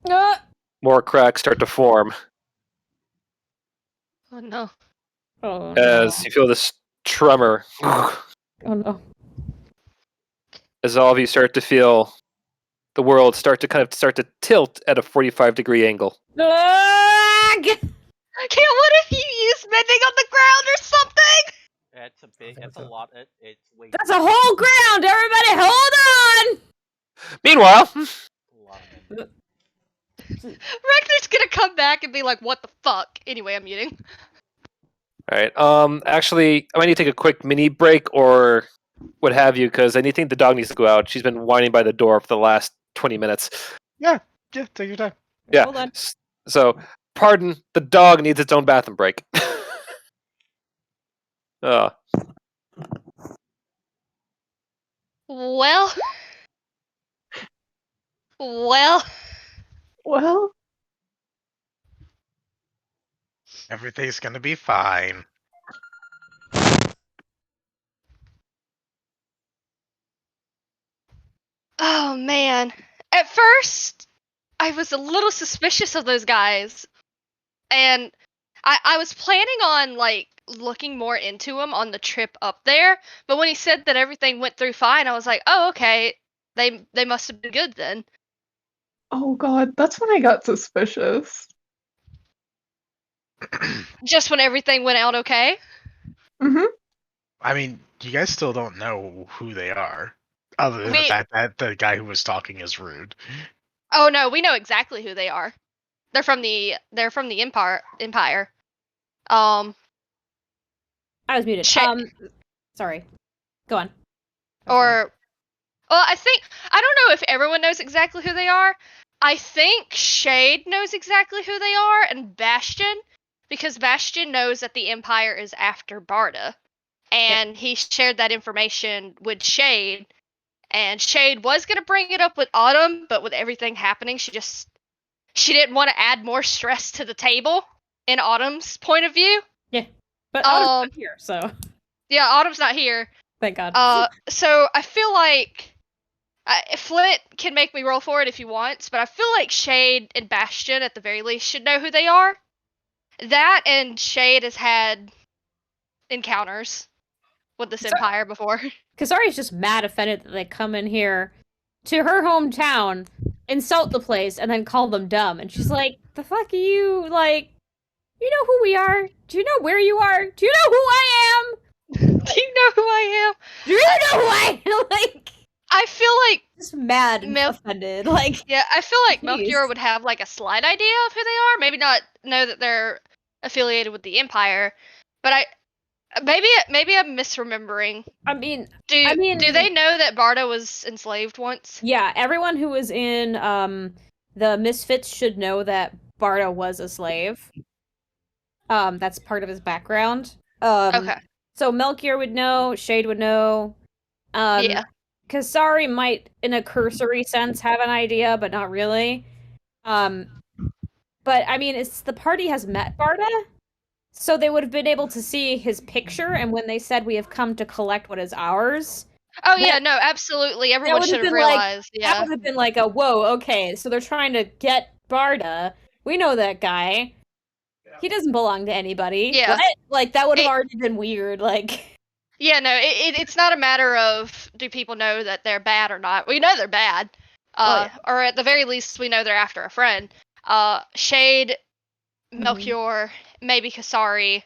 Ah! more cracks start to form. Oh no. Oh no. As you feel this tremor. Oh no. As all of you start to feel the world start to tilt at a 45-degree angle. Ah! Okay, what if you use mending on the ground or something? That's a big. That's a lot. It's way. That's a whole ground! Everybody hold on! Meanwhile, A lot of men. Ragnor's gonna come back and be like, what the fuck? Anyway, I'm muting. alright, actually, I might need to take a quick mini break or what have you, because I think the dog needs to go out. She's been whining by the door for the last 20 minutes. Yeah, take your time. Yeah. Hold on. So, pardon, the dog needs its own bathroom break. uh, Well. Well. Well, Everything's gonna be fine. Oh man. At first, I was a little suspicious of those guys. And I was planning on, like, looking more into them on the trip up there. But when he said that everything went through fine, I was like, oh, okay. They must have been good then. oh god, that's when I got suspicious. Just when everything went out okay. Mm-hmm. I mean, you guys still don't know who they are, other than the We- fact that the guy who was talking is rude. Oh no, we know exactly who they are. They're from the Empire. I was muted. Shit. Sorry. Go on. Or well, I don't know if everyone knows exactly who they are. I think Shade knows exactly who they are, and Bastion, because Bastion knows that the Empire is after Barda. And he shared that information with Shade, and Shade was gonna bring it up with Autumn, but with everything happening, she didn't want to add more stress to the table in Autumn's point of view. But Autumn's not here, so Yeah, Autumn's not here. thank God. So I feel like Flint can make me roll for it if he wants, but I feel like Shade and Bastion, at the very least, should know who they are. That and Shade has had encounters with this Empire before. Kasari's just mad offended that they come in here to her hometown, insult the place, and then call them dumb. And she's like, the fuck are you, like, you know who we are? Do you know where you are? Do you know who I am? Do you know who I am? Do you know who I am? Like, I feel like just mad and offended. Like, yeah, I feel like Jeez. Melchior would have like a slight idea of who they are. Maybe not know that they're affiliated with the Empire, but maybe I'm misremembering. I mean, Do they know that Barda was enslaved once? yeah, everyone who was in the Misfits should know that Barda was a slave. That's part of his background. Okay. So Melchior would know, Shade would know. Yeah. Kasari might, in a cursory sense, have an idea, but not really. But I mean, it's the party has met Barda, so they would have been able to see his picture. And when they said we have come to collect what is ours, Oh that, yeah, no, absolutely. that Everyone would should have have been like realized. that Yeah. would have been like a whoa. Okay, so they're trying to get Barda. We know that guy. He doesn't belong to anybody. Yeah. What? Like that would have It- already been weird. Like. Yeah, no, it's not a matter of do people know that they're bad or not. We know they're bad. Or at the very least, we know they're after a friend. Shade, Melchior, maybe Kasari,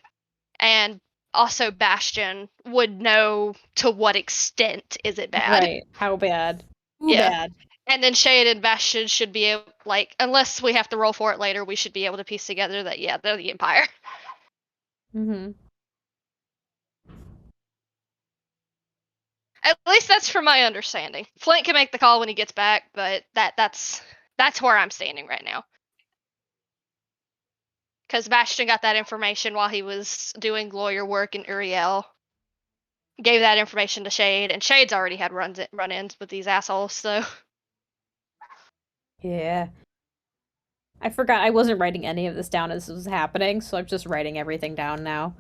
and also Bastion would know to what extent is it bad. Right. How bad? Too Yeah. bad. And then Shade and Bastion should be able, like, unless we have to roll for it later, we should be able to piece together that, yeah, they're the Empire. Mm-hmm. At least that's from my understanding. Flint can make the call when he gets back, but that's where I'm standing right now. Because Bastion got that information while he was doing lawyer work in Uyrale. Gave that information to Shade, and Shade's already had run-ins with these assholes, so... Yeah. I forgot I wasn't writing any of this down as this was happening, so I'm just writing everything down now.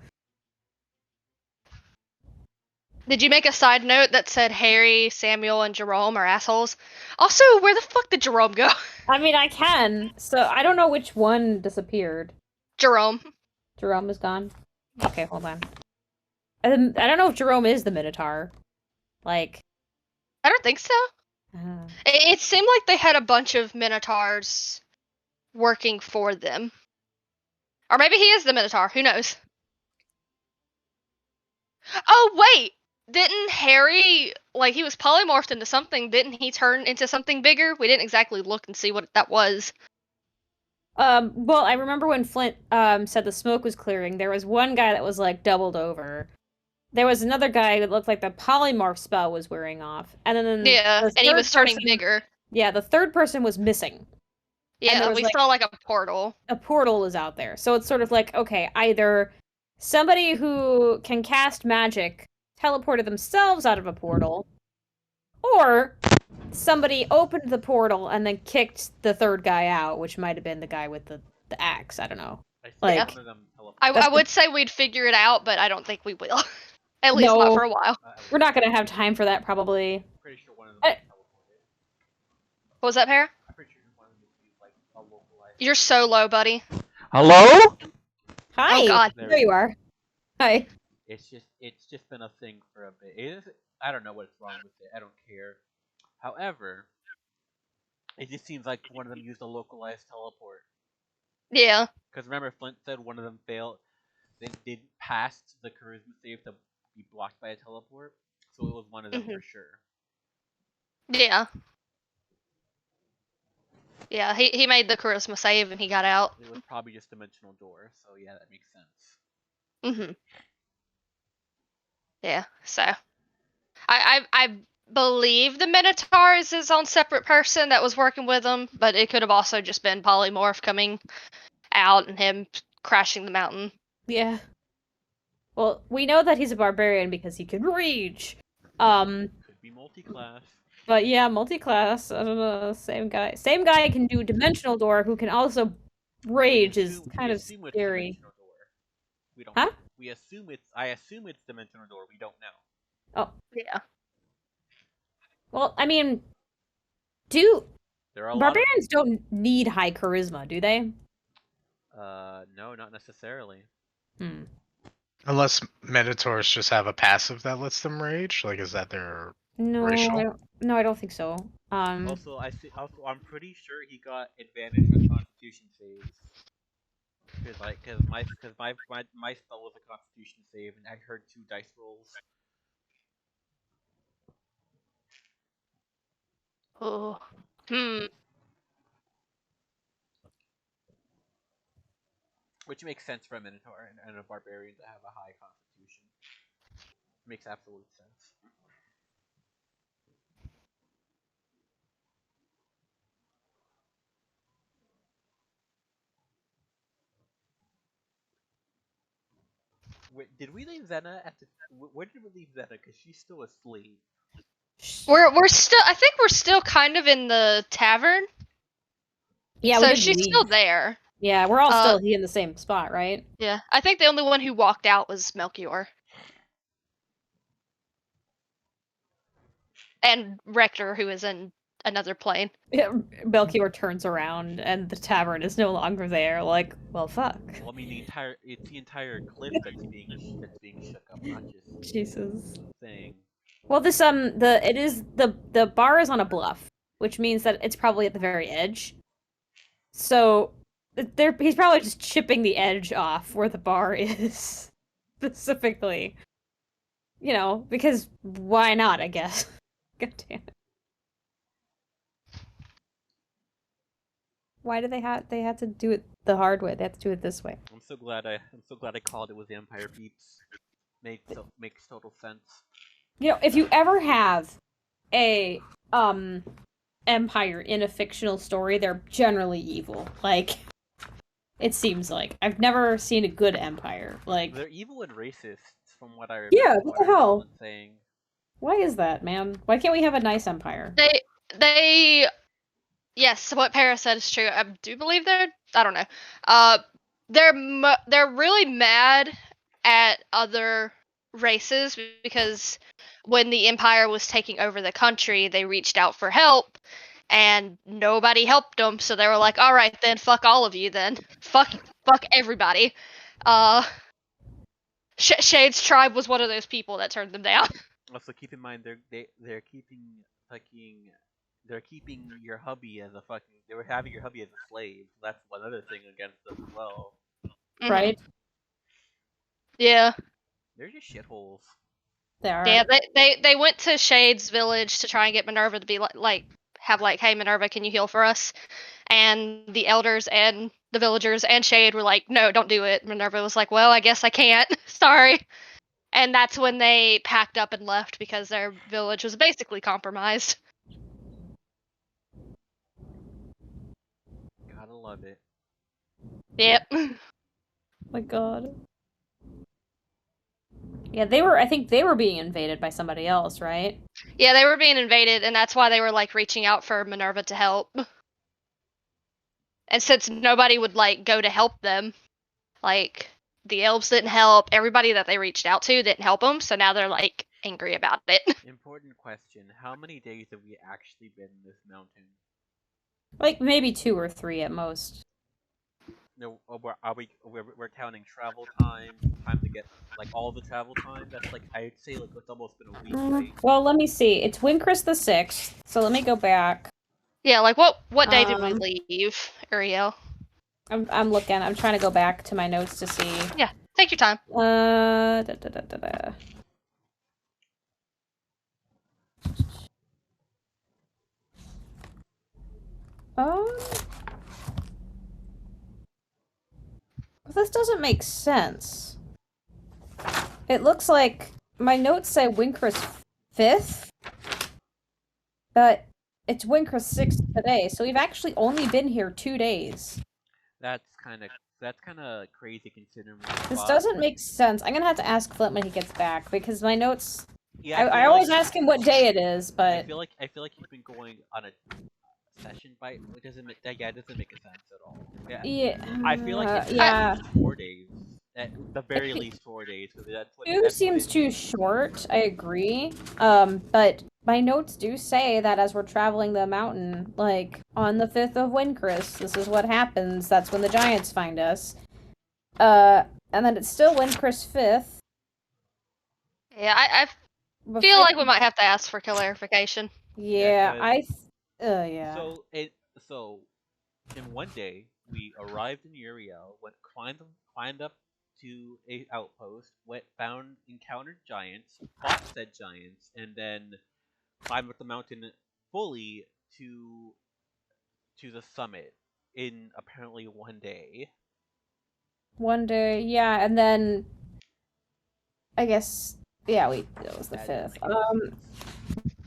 Did you make a side note that said Harry, Samuel, and Jerome are assholes? Also, where the fuck did Jerome go? I mean, I can. So I don't know which one disappeared. Jerome. Jerome is gone. Okay, hold on. I don't know if Jerome is the Minotaur. Like, I don't think so. It seemed like they had a bunch of Minotaurs working for them. Or maybe he is the Minotaur. Who knows? Oh, wait! Didn't Harry, like, he was polymorphed into something, didn't he turn into something bigger? We didn't exactly look and see what that was. well, I remember when Flint said the smoke was clearing, there was one guy that was like doubled over. There was another guy that looked like the polymorph spell was wearing off. And then Yeah, the and he third was turning person- bigger. Yeah, the third person was missing. Yeah, was, we like, saw like a portal. A portal was out there. So it's sort of like, okay, either somebody who can cast magic teleported themselves out of a portal, or somebody opened the portal and then kicked the third guy out, which might have been the guy with the axe. I don't know. Like, One of them teleported. I would say we'd figure it out, but I don't think we will. At least not for a while. We're not going to have time for that, probably. Pretty sure one of them teleported. What was that, Pear? I'm pretty sure one of them is like a localized. You're so low, buddy. Hello? Hi! Oh, God. There you are. Hi. It's just been a thing for a bit. I don't know what's wrong with it. I don't care. However, it just seems like one of them used a localized teleport. Yeah. Because remember, Flint said one of them failed. They didn't pass the charisma save to be blocked by a teleport. So it was one of them for sure. Yeah. Yeah, he made the charisma save and he got out. It was probably just dimensional door, so yeah, that makes sense. Mm-hmm. Yeah, so I believe the Minotaur is his own separate person that was working with him, but it could have also just been Polymorph coming out and him crashing the mountain. Yeah. Well, we know that he's a barbarian because he can reach. Could be multi-class. But yeah, multi-class. I don't know. Same guy. Same guy can do dimensional door. Who can also rage is kind of scary. We don't. Huh? Know. We assume it's. I assume it's dimensional door. We don't know. Oh. Yeah. Well, I mean, do there are barbarians don't need high charisma, do they? No, not necessarily. Unless Minotaurs just have a passive that lets them rage. Like, is that their racial? I don't think so. Also, I'm pretty sure he got advantage on Constitution saves. Because my spell was a Constitution save, and I heard 2 dice rolls. Oh. Which makes sense for a Minotaur and a Barbarian to have a high Constitution. Makes absolute sense. Wait, did we leave Zena at the? Where did we leave Zena? Because she's still asleep. We're still. I think we're still kind of in the tavern. Yeah, so we didn't she's leave. still there. Yeah, we're all still in the same spot, right? Yeah, I think the only one who walked out was Melchior. And Rector, who is in another plane. Yeah, Melchior turns around and the tavern is no longer there. Like, well, fuck. Well, I mean, it's the entire cliff that's being shook up, not just Jesus. thing. Well, the bar is on a bluff, which means that it's probably at the very edge. So he's probably just chipping the edge off where the bar is specifically. You know, because why not, I guess. God damn it. Why did they had to do it the hard way? They had to do it this way. I'm so glad I called it with the Empire Beeps. Makes total sense. You know, if you ever have a empire in a fictional story, they're generally evil. Like, it seems like I've never seen a good empire. Like, they're evil and racist, from what I remember. Yeah, what the hell? Saying. Why is that, man? Why can't we have a nice empire? They yes, what Paris said is true. I do believe I don't know. They're really mad at other races because when the Empire was taking over the country, they reached out for help and nobody helped them, so they were like, all right, then fuck all of you then. Fuck everybody. Shade's tribe was one of those people that turned them down. Also, keep in mind they're keeping your hubby as a fucking. They were having your hubby as a slave. That's one other thing against them as well. Right? Yeah. They're just shitholes. They are. Yeah, they went to Shade's village to try and get Minerva to be hey Minerva, can you heal for us? And the elders and the villagers and Shade were like, no, don't do it. Minerva was like, well, I guess I can't. Sorry. And that's when they packed up and left because their village was basically compromised. Gotta love it. Yep. My god. Yeah, I think they were being invaded by somebody else, right? Yeah, they were being invaded, and that's why they were like reaching out for Minerva to help. And since nobody would like go to help them, like the elves didn't help, everybody that they reached out to didn't help them, so now they're like angry about it. Important question: how many days have we actually been in this mountain? Like maybe 2 or 3 at most. No, we're counting travel time to get like all the travel time. That's like I'd say like it's almost been a week, right? Well, let me see. It's Windcrest the 6th, so let me go back. Yeah, like what day did we leave, Uriel? I'm looking. I'm trying to go back to my notes to see. Yeah, take your time. This doesn't make sense. It looks like my notes say Windcrest 5th, but it's Windcrest 6th today, so we've actually only been here 2 days. That's kind of crazy considering. This doesn't make sense. I'm gonna have to ask Flint when he gets back because my notes. Yeah, I always ask him what day it is, but I feel like he's been going on a session by. It doesn't make sense at all. Yeah. I feel like it's at least 4 days. At the very least 4 days. That's what. 2 seems too short. I agree. But my notes do say that as we're traveling the mountain, like on the 5th of Windcrest, this is what happens. That's when the giants find us. And then it's still Windcrest 5th. Yeah, I feel like we might have to ask for clarification. Yeah, yeah. So in one day we arrived in Uyrale, climbed up to a outpost, encountered giants, fought said giants, and then climbed up the mountain fully to the summit in apparently one day. One day, yeah, and then I guess it was the 5th.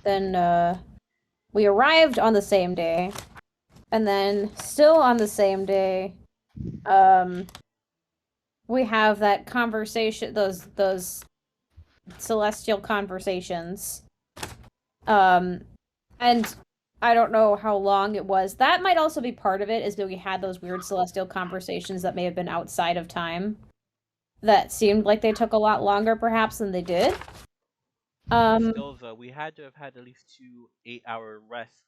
Then we arrived on the same day, and then still on the same day, we have that conversation, those celestial conversations. And I don't know how long it was. That might also be part of it, is that we had those weird celestial conversations that may have been outside of time. That seemed like they took a lot longer, perhaps, than they did. Still, though, we had to have had at least 2 8-hour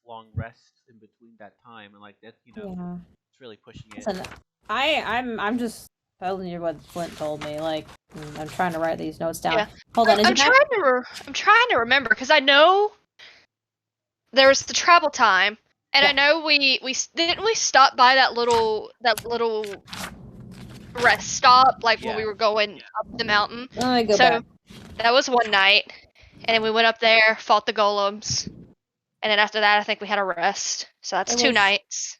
long rests in between that time, and like that's Yeah. it's really pushing it. Listen, I'm just telling you what Flint told me. Like, I'm trying to write these notes down. Yeah. Hold on, I'm trying to remember because I know there was the travel time, and Yeah. I know we didn't we stop by that little rest stop like when we were going up the mountain. Let me go So back. that was one night, and then we went up there, fought the golems, and then after that, I think we had a rest. So that's It 2 was- nights.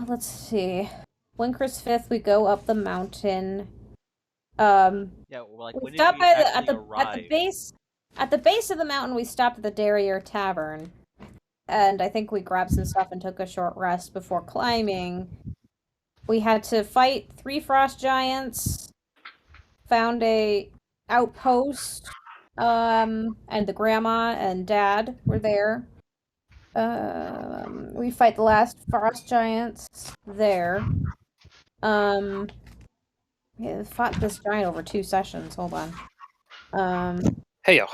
Let's see. Winker's 5th, we go up the mountain. Yeah, well, like We when did stopped we by the actually at the arrive? base. At the base of the mountain, we stopped at the Derriere Tavern, and I think we grabbed some stuff and took a short rest before climbing. We had to fight 3 frost giants. Found a outpost. And the grandma and dad were there. We fight the last frost giants there. Yeah, fought this giant over 2 sessions. Hold on. Hey yo,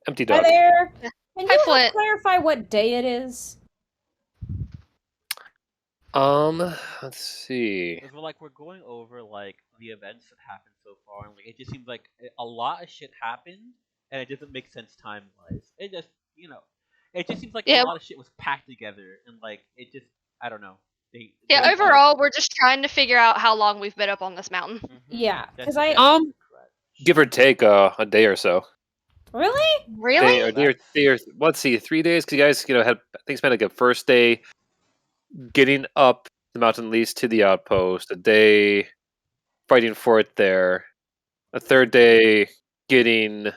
empty Hi dog. there. Yeah. Can Hi, you help Flint. clarify what day it is? Let's see. Because we're going over like the events that happened so far, and like it just seems like a lot of shit happened, and it doesn't make sense time wise. It just it just seems like Yeah. a lot of shit was packed together, and like it just I don't know. Yeah, they- overall, we're just trying to figure out how long we've been up on this mountain. Mhm. Yeah, That's- because I that's correct. Give or take a day or so. really. Really? Day or let's see, 3 days. Because you guys, had I think spent like a first day getting up the mountain, at least to the outpost. A day fighting for it there. A third day getting.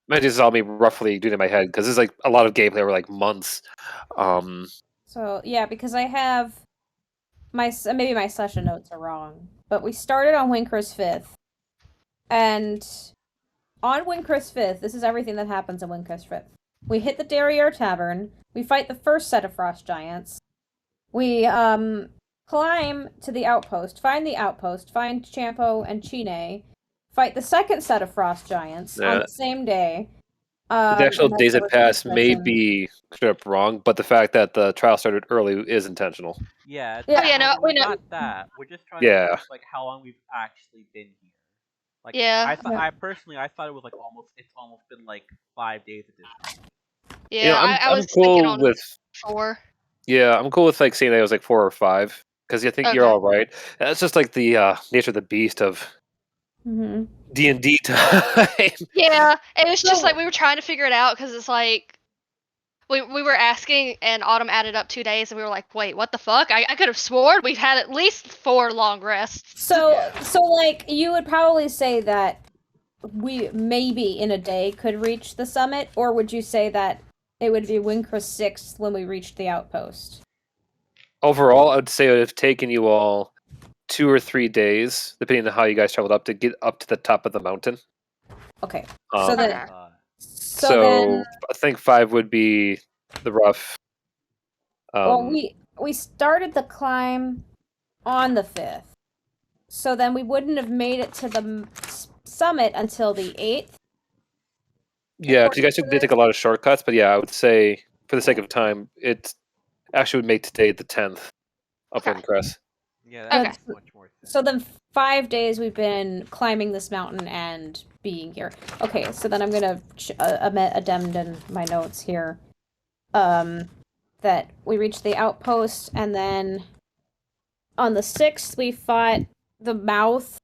Might just all me roughly doing it in my head because this is like a lot of gameplay over like months. So yeah, because I have maybe my session notes are wrong, but we started on Winker's 5th, and on Winker's 5th, this is everything that happens on Winker's 5th. We hit the Derriere Tavern. We fight the first set of frost giants. We climb to the outpost, find Champo and Chine, fight the second set of frost giants on Yeah. the same day. The actual and days that's that the pass first may session. be straight up wrong, but the fact that the trial started early is intentional. Yeah. Yeah. Oh, yeah, no, we we know. got that. We're just trying Yeah. to like how long we've actually been here. Like Yeah. I personally thought it was like it's almost been like 5 days at this point. Yeah, I'm I was cool thinking on with 4. Yeah, I'm cool with like saying that it was like 4 or 5 because I think you're Okay. all right. That's just like the nature of the beast of Mm-hmm. D&D time. Yeah, and it's just So- like we were trying to figure it out because it's like we were asking, and Autumn added up 2 days, and we were like, wait, what the fuck? I could have sworn we've had at least 4 long rests. So like you would probably say that we maybe in a day could reach the summit, or would you say that it would be Winker's 6th when we reached the outpost? Overall, I would say it would have taken you all 2 or 3 days, depending on how you guys traveled up to get up to the top of the mountain. Okay. Um, so then, Okay. so then, I think 5 would be the rough. well, we started the climb on the 5th, so then we wouldn't have made it to the summit until the 8th. Yeah, because you guys did take a lot of shortcuts, but yeah, I would say for the sake of time, it actually would make today the 10th of Okay. Windcrest. Yeah, Okay. makes much more sense. So then 5 days we've been climbing this mountain and being here. Okay, so then I'm gonna addend in my notes here. That we reached the outpost, and then on the 6th we fought the mouth.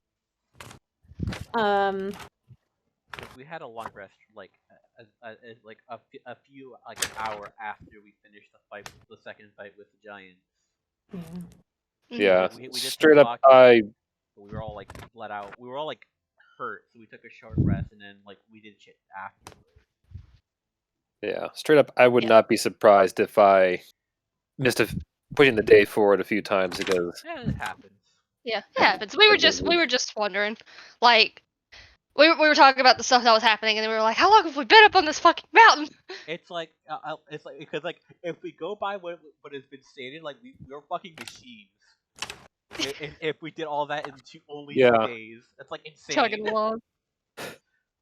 We had a long rest, like a few like an hour after we finished the second fight with the giants. Yeah, We did some straight up, talking, but we were all like let out. We were all like hurt, so we took a short rest, and then like we did shit afterwards. Yeah, straight up, I would not be surprised if I missed pushing the day forward a few times because Yeah, it happens. Yeah, it happens. We were just wondering, like, we were talking about the stuff that was happening, and then we were like, how long have we been up on this fucking mountain? It's like because like if we go by what has been stated, like we're fucking machines. If we did all that in only 2 Yeah. days, that's like insane. Chugging along.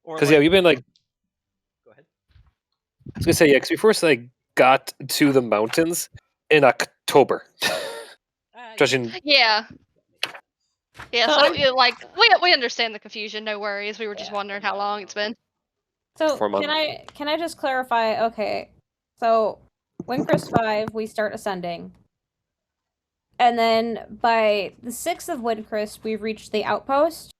Or Because like, we've been like, go ahead. I was gonna say because we first like got to the mountains in October. Judging, Yeah. Yeah, So so I'm- yeah, like we understand the confusion. No worries. We were just wondering how long it's been. So 4 months. can I just clarify? Okay, so Windcrest 5, we start ascending, and then by the 6th of Windcrest, we've reached the outpost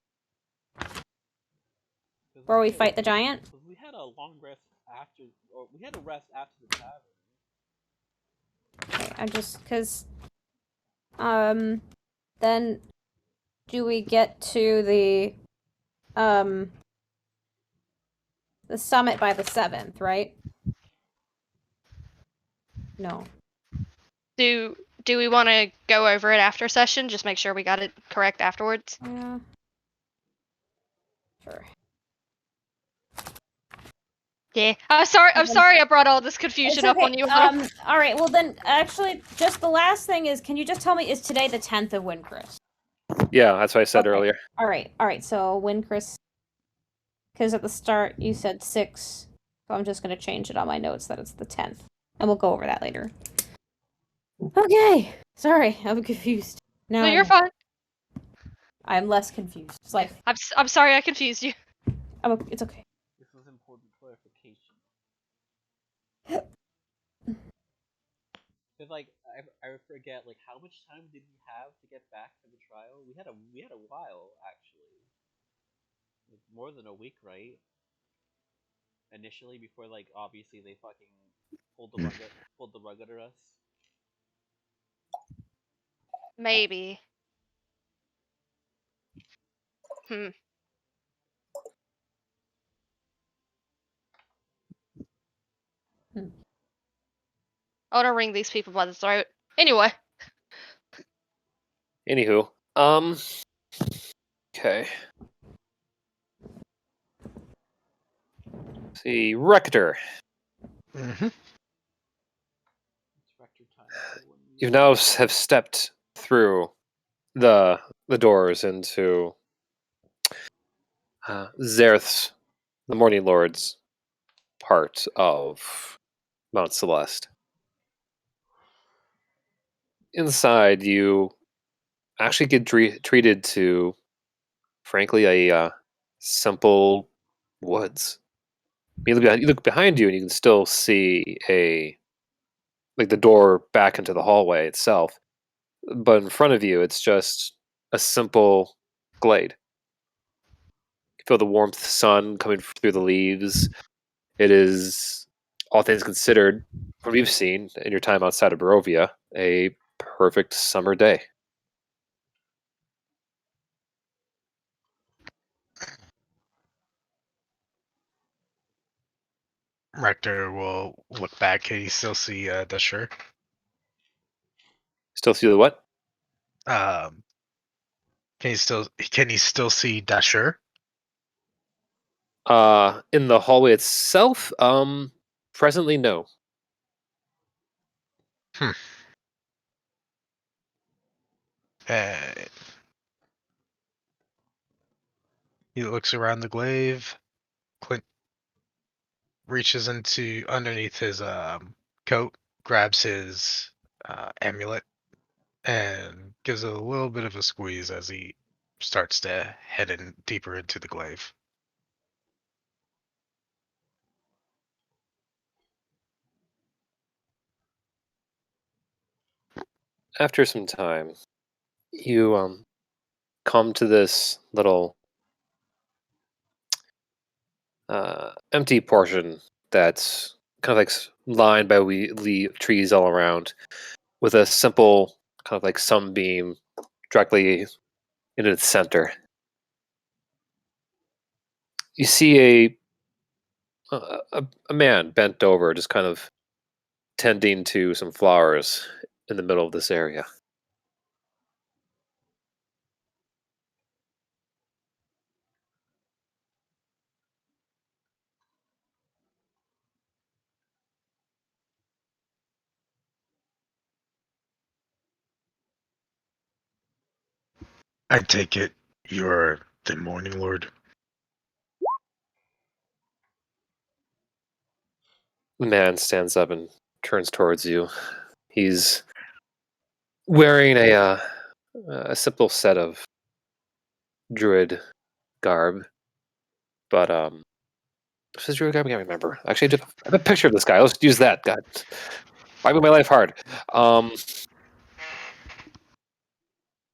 where we fight the giant. Because we had a long rest after, or we had a rest after the tavern. Okay, I'm just because then do we get to the summit by the 7th, right? No. Do we want to go over it after session? Just make sure we got it correct afterwards. Yeah. Sure. Yeah. I'm sorry I brought all this confusion up on you. All right. Well, then, actually, just the last thing is, can you just tell me, is today the 10th of Windcrest? Yeah, that's what I said Okay. earlier. All right. So Windcrest, because at the start you said 6, so I'm just gonna change it on my notes that it's the 10th, and we'll go over that later. Okay. Sorry, I'm confused. No, you're fine. I'm less confused. It's like I'm sorry I confused you. it's okay. This was important clarification. Because like I forget like how much time did we have to get back to the trial? We had a while actually. Like, more than a week, right? Initially, before like obviously they fucking pulled the rug under us. Maybe. Hmm. I want to wring these people by the throat. Anyway. Anywho, okay. See, Rector. Mm-hmm. You now have stepped through the doors into Zareth's, the Morning Lord's part of Mount Celeste. Inside, you actually get treated to, frankly, a simple woods. You look behind you, and you can still see the door back into the hallway itself. But in front of you, it's just a simple glade. You feel the warmth of the sun coming through the leaves. It is, all things considered, from what you've seen in your time outside of Barovia, a perfect summer day. Rector will look back. Can you still see Dashur? Still see the what? Can you still see Dashur? In the hallway itself, presently no. Uh, he looks around the glaive. Clint reaches into underneath his coat, grabs his amulet, and gives it a little bit of a squeeze as he starts to head in deeper into the glaive. After some time, you come to this little empty portion that's kind of like lined by trees all around, with a simple kind of like sunbeam directly in its center. You see a man bent over, just kind of tending to some flowers in the middle of this area. I take it you're the Morning Lord. The man stands up and turns towards you. He's wearing a simple set of druid garb, but what's his druid garb? I can't remember. Actually, I have a picture of this guy. Let's use that. God, why make my life hard?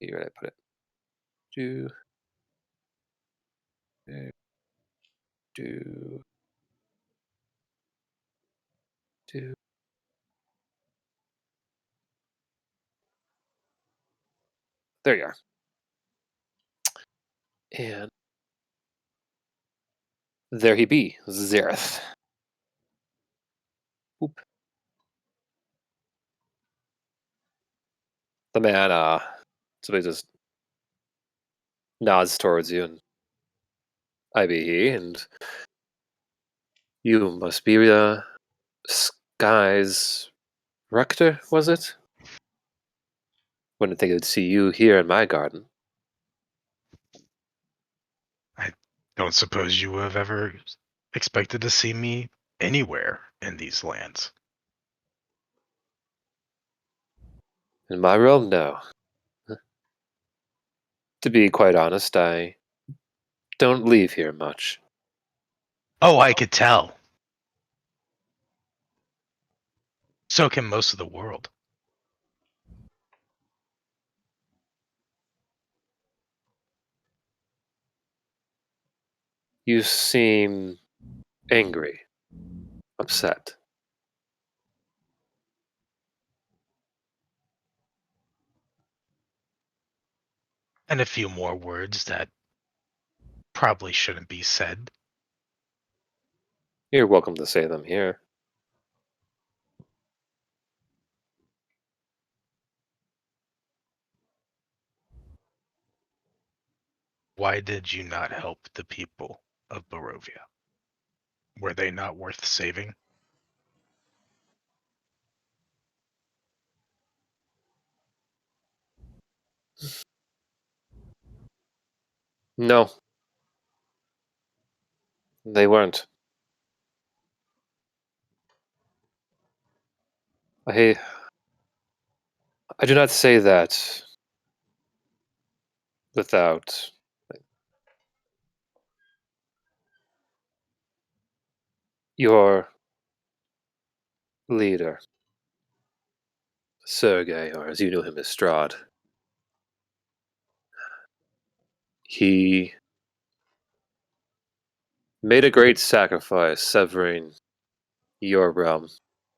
Here, where did I put it? Do do do. There you are. And there he be, Zareth. Oop. The man, somebody just nods towards you, and I be he, and you must be Sky's rector, was it? Wouldn't think I'd see you here in my garden. I don't suppose you have ever expected to see me anywhere in these lands. In my realm, no. To be quite honest, I don't leave here much. Oh, I could tell. So can most of the world. You seem angry, upset. And a few more words that probably shouldn't be said. You're welcome to say them here. Why did you not help the people of Barovia? Were they not worth saving? No, they weren't. I do not say that without your leader, Sergei, or as you knew him as Strahd. He made a great sacrifice severing your realm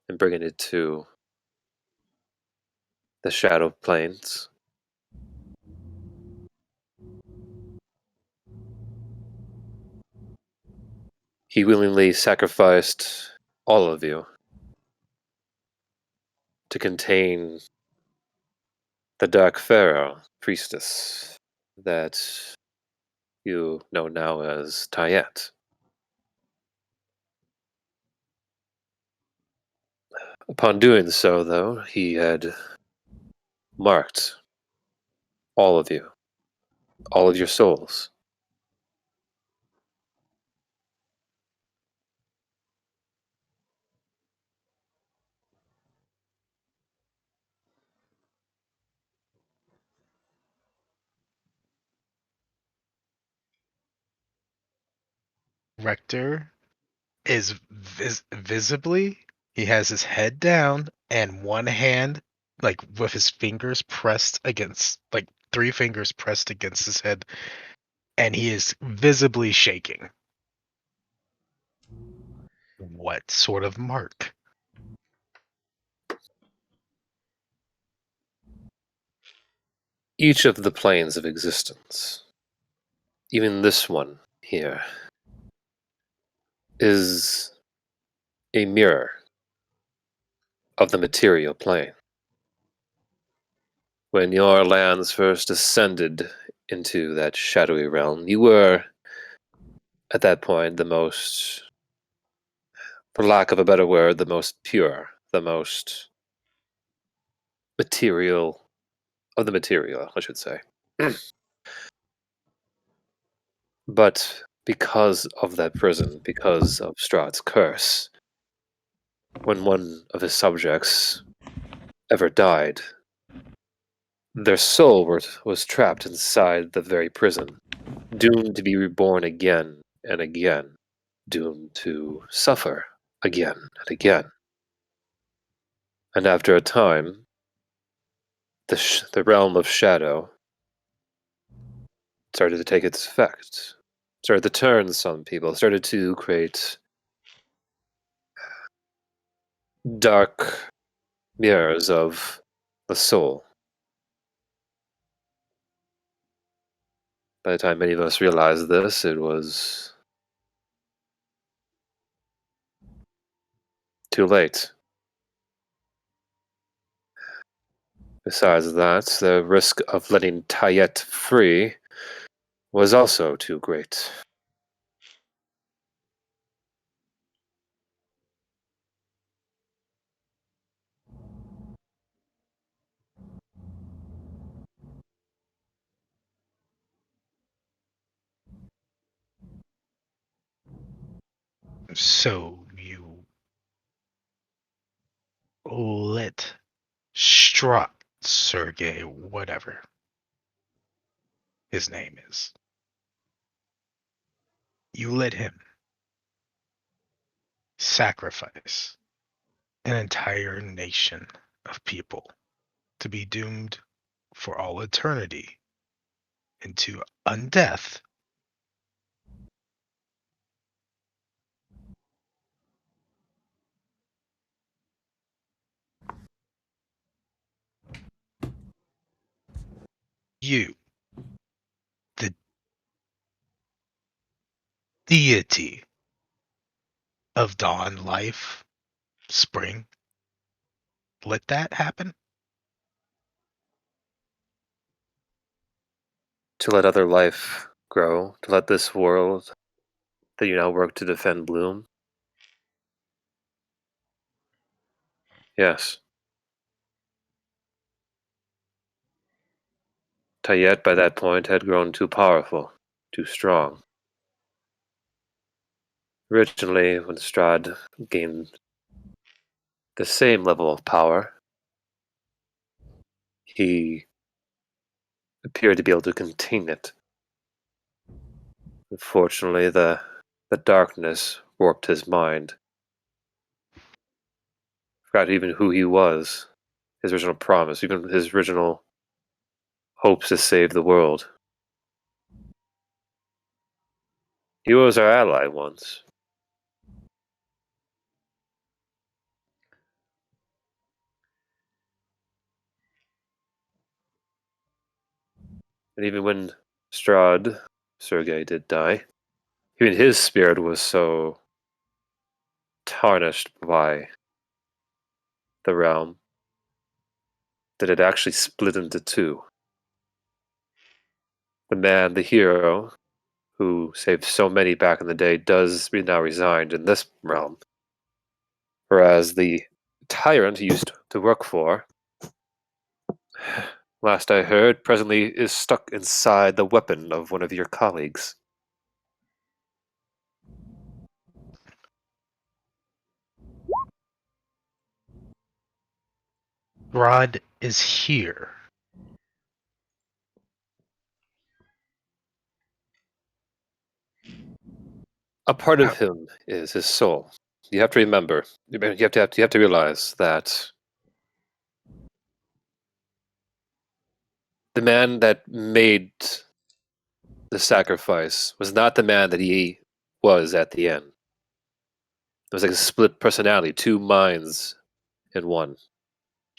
and bringing it to the Shadow Plains. He willingly sacrificed all of you to contain the Dark Pharaoh priestess that you know now as Tayet. Upon doing so, though, he had marked all of you, all of your souls. Rector is visibly, he has his head down and one hand, like with his fingers pressed against, like 3 fingers pressed against his head, and he is visibly shaking. What sort of mark? Each of the planes of existence, even this one here, is a mirror of the material plane. When your lands first ascended into that shadowy realm, you were, at that point, the most, for lack of a better word, the most pure, the most material of the material, I should say. But because of that prison, because of Strahd's curse, when one of his subjects ever died, their soul was trapped inside the very prison, doomed to be reborn again and again, doomed to suffer again and again. And after a time, the realm of shadow started to take its effect, started to turn some people, started to create dark mirrors of the soul. By the time many of us realized this, it was too late. Besides that, the risk of letting Tayet free was also too great. So you let Strut Sergey, whatever his name is, you let him sacrifice an entire nation of people to be doomed for all eternity into undeath. You, the deity of dawn, life, spring, let that happen? To let other life grow, to let this world that you now work to defend bloom? Yes. Tayet by that point had grown too powerful, too strong. Originally, when Strahd gained the same level of power, he appeared to be able to contain it. Unfortunately, the darkness warped his mind. Forgot even who he was, his original promise, even his original hopes to save the world. He was our ally once. And even when Strahd, Sergei, did die, even his spirit was so tarnished by the realm that it actually split into two. The man, the hero, who saved so many back in the day, does now resigned in this realm. Whereas the tyrant he used to work for, last I heard, presently is stuck inside the weapon of one of your colleagues. Rod is here. A part of him is his soul. You have to remember. You have to realize that the man that made the sacrifice was not the man that he was at the end. It was like a split personality, two minds in one.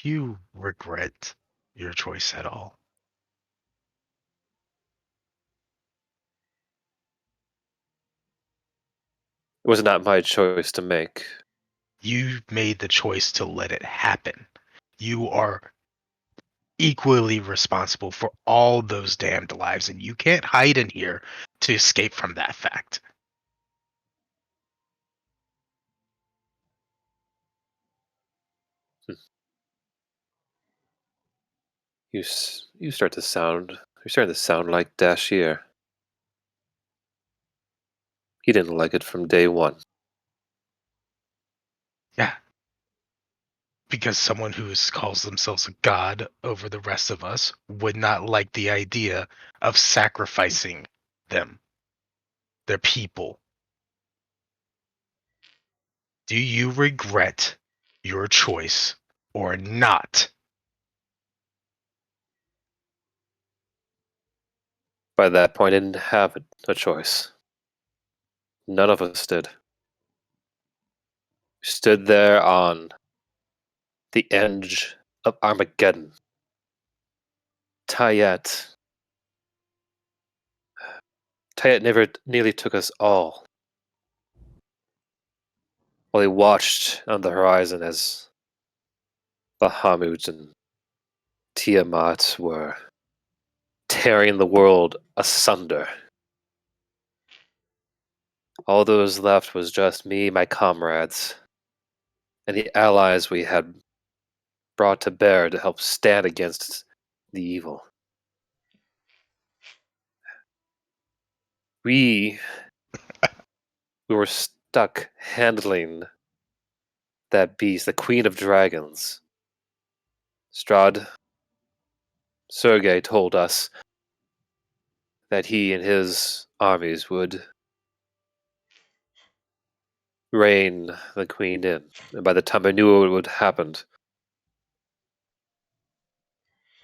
Do you regret your choice at all? It was not my choice to make. You made the choice to let it happen. You are equally responsible for all those damned lives, and you can't hide in here to escape from that fact. You start to sound. You're starting to sound like Dashier. He didn't like it from day one. Yeah. Because someone who calls themselves a god over the rest of us would not like the idea of sacrificing them, their people. Do you regret your choice or not? By that point, I didn't have a choice. None of us did. We stood there on the edge of Armageddon. Tayet never nearly took us all. While he watched on the horizon as Bahamut and Tiamat were tearing the world asunder. All that was left was just me, my comrades, and the allies we had brought to bear to help stand against the evil. We were stuck handling that beast, the Queen of Dragons. Strahd Sergei told us that he and his armies would rein the Queen in. And by the time I knew it would happen,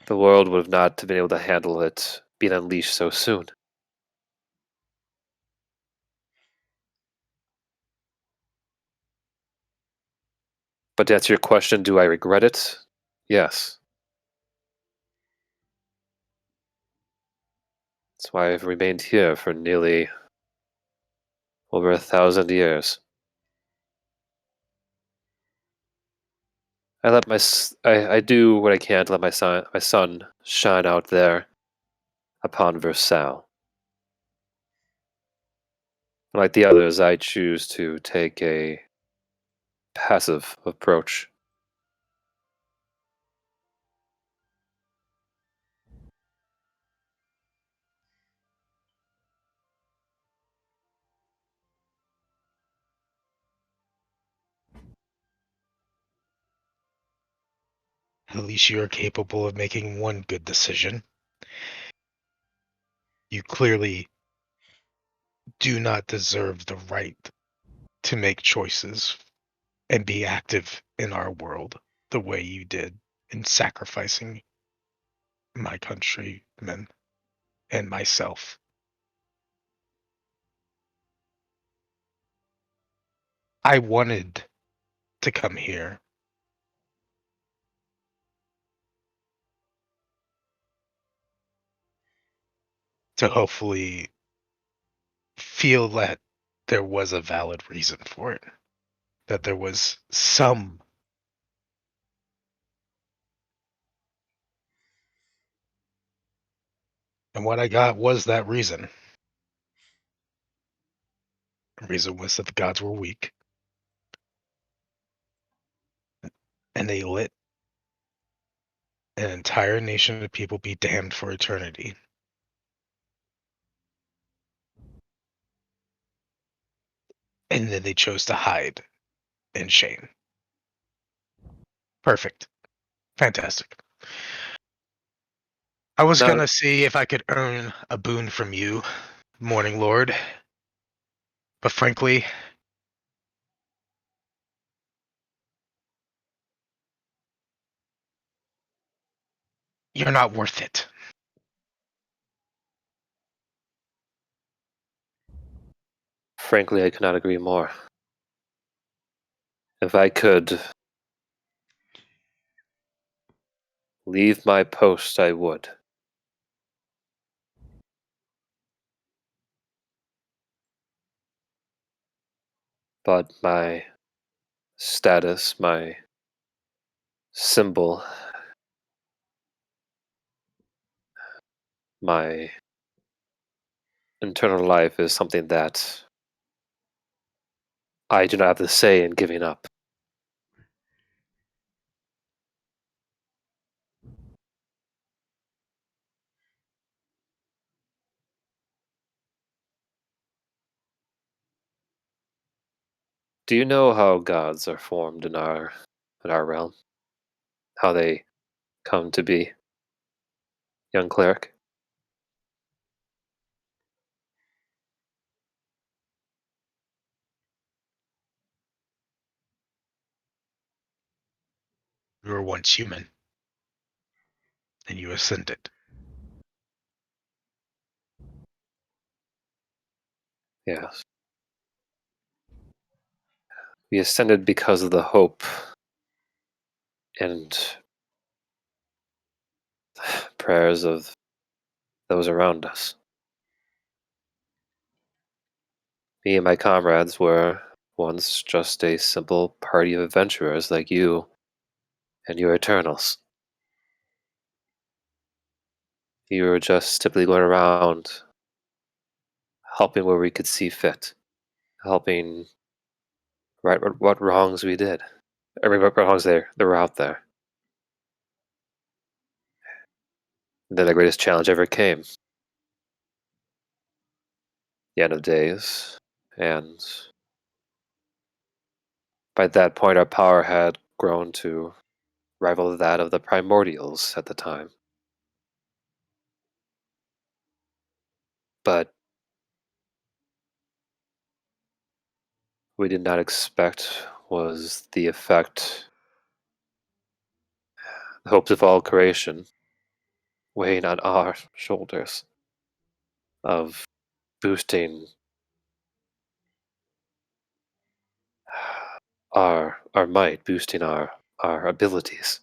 the world would have not been able to handle it being unleashed so soon. But to answer your question, do I regret it? Yes. That's why I've remained here for nearly over 1,000 years. I do what I can to let my sun shine out there upon Versailles. Like the others, I choose to take a passive approach. At least you are capable of making one good decision. You clearly do not deserve the right to make choices and be active in our world the way you did in sacrificing my countrymen and myself. I wanted to come here to hopefully feel that there was a valid reason for it, that there was some. And what I got was that reason. The reason was that the gods were weak, and they let an entire nation of people be damned for eternity. And then they chose to hide in shame. Perfect. Fantastic. I was Not gonna see if I could earn a boon from you, Morning Lord. But frankly, you're not worth it. frankly, I could not agree more. If I could leave my post, I would. But my status, my symbol, my internal life is something that I do not have the say in giving up. Do you know how gods are formed in our realm? How they come to be, young cleric? You were once human, and you ascended. Yes. We ascended because of the hope and prayers of those around us. Me and my comrades were once just a simple party of adventurers like you and your Eternals. You were just simply going around helping where we could see fit, helping right what wrongs we did. I mean, what wrongs there were out there. And then the greatest challenge ever came. The end of days. And by that point, our power had grown to rival that of the primordials at the time. But we did not expect was the effect, the hopes of all creation weighing on our shoulders, of boosting our might, boosting our abilities.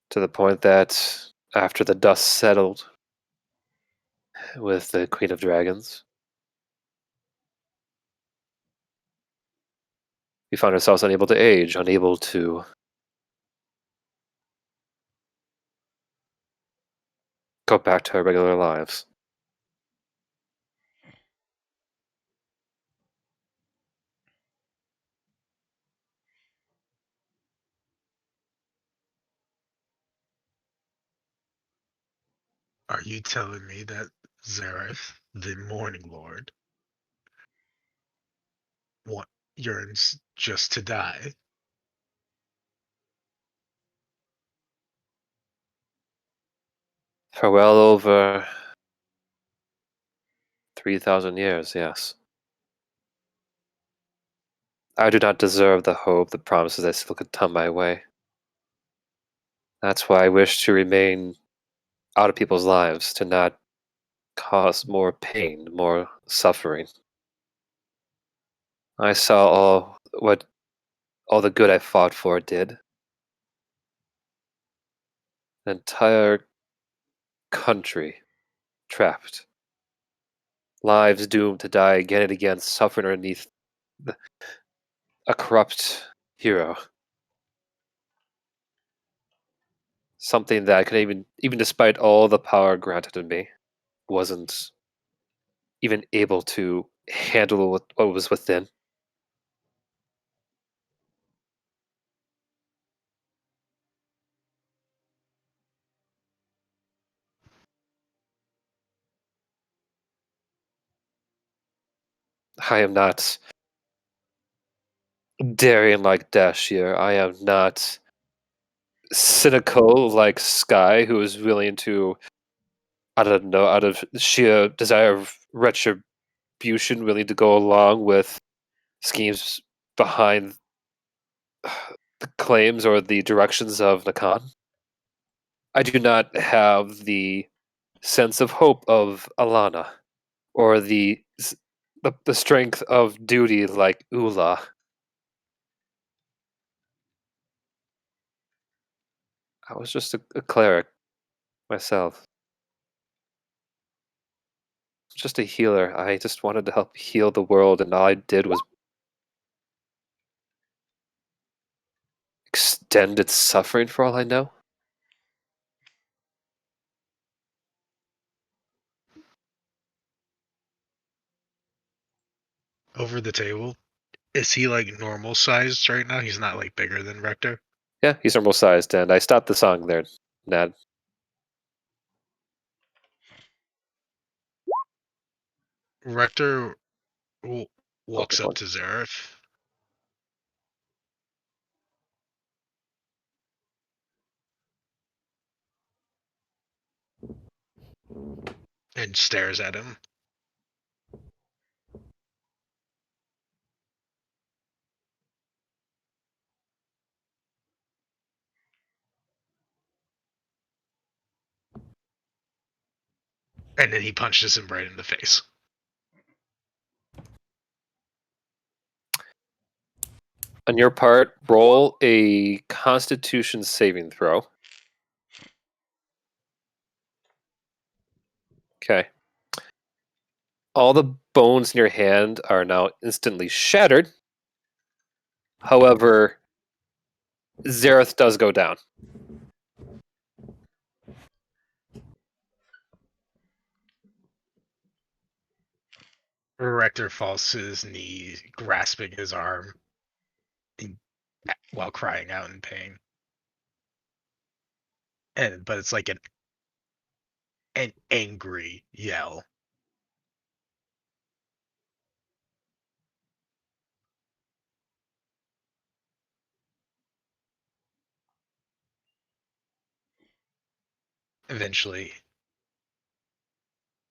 To the point that after the dust settled with the Queen of Dragons, we found ourselves unable to age, unable to go back to our regular lives. Are you telling me that Zareth, the Morning Lord, yearns just to die? For well over 3,000 years, yes. I do not deserve the hope, the promises that still could come my way. That's why I wish to remain out of people's lives, to not cause more pain, more suffering. I saw all the good I fought for did. An entire country trapped. Lives doomed to die again and again, suffering underneath a corrupt hero. Something that I could even despite all the power granted to me, wasn't even able to handle what was within. I am not daring like Dashir. I am not cynical like Sky, who is willing to, I don't know, out of sheer desire of retribution, willing to go along with schemes behind the claims or the directions of Nakan. I do not have the sense of hope of Alana, or the strength of duty like Ula. I was just a cleric myself, just a healer. I just wanted to help heal the world, and all I did was extend its suffering for all I know. Over the table, Is he like normal sized right now? He's not like bigger than Rector? Yeah, he's normal sized, and I stopped the song there, Nad. Rector walks good up one. to Zareth and stares at him. And then he punches him right in the face. On your part, roll a Constitution saving throw. Okay. All the bones in your hand are now instantly shattered. However, Zareth does go down. Rector falls to his knee, grasping his arm while crying out in pain. But it's like an angry yell. Eventually,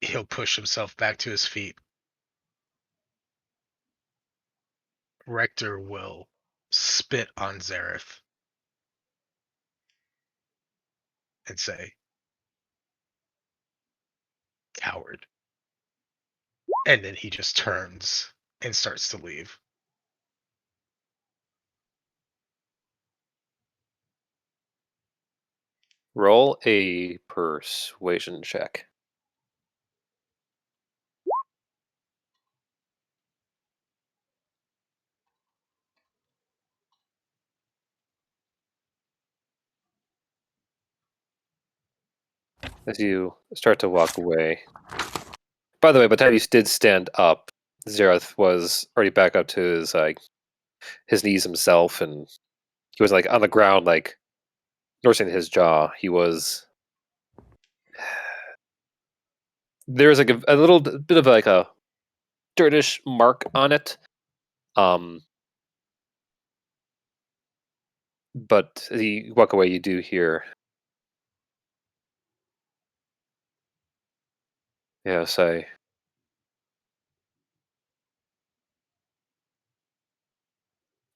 he'll push himself back to his feet. Rector will spit on Zareth and say, "Coward." And then he just turns and starts to leave. Roll a persuasion check. As you start to walk away. By the way, by the time you did stand up, Zareth was already back up to his knees himself, and he was like on the ground, like nursing his jaw. He was there's like a little bit of like a dirtish mark on it. But as you walk away, you do hear, yes, I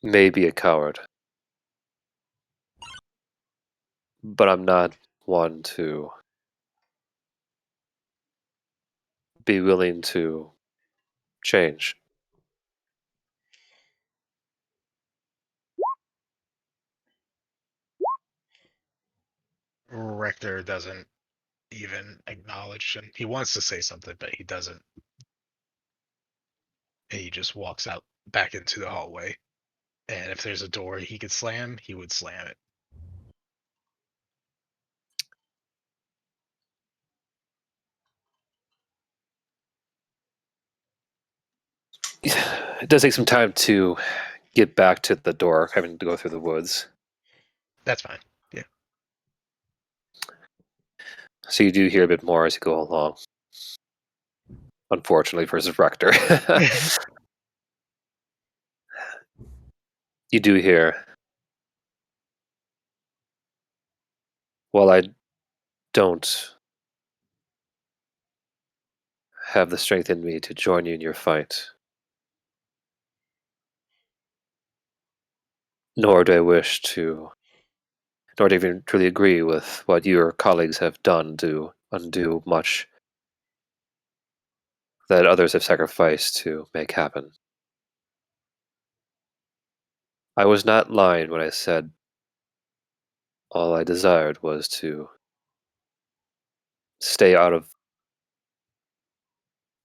may be a coward, but I'm not one to be willing to change. Rector doesn't even acknowledge him. He wants to say something, but he doesn't. And he just walks out back into the hallway. And if there's a door he could slam, he would slam it. It does take some time to get back to the door, having to go through the woods. That's fine. Yeah. So you do hear a bit more as you go along. Unfortunately, versus Rector. You do hear, well, I don't have the strength in me to join you in your fight. Nor do I wish to, nor do I even truly agree with what your colleagues have done to undo much that others have sacrificed to make happen. I was not lying when I said all I desired was to stay out of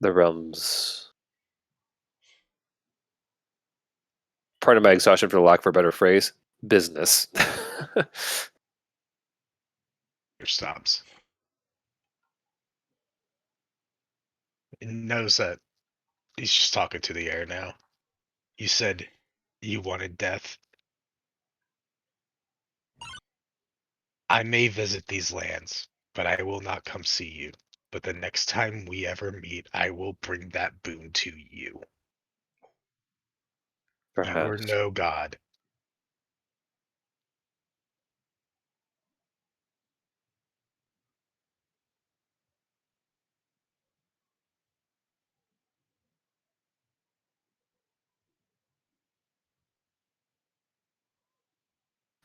the realms. Part of my exhaustion, for the lack of a better phrase, business. Stops. He knows that he's just talking to the air now. You said you wanted death. I may visit these lands, but I will not come see you. But the next time we ever meet, I will bring that boon to you. You are Perhaps. no god.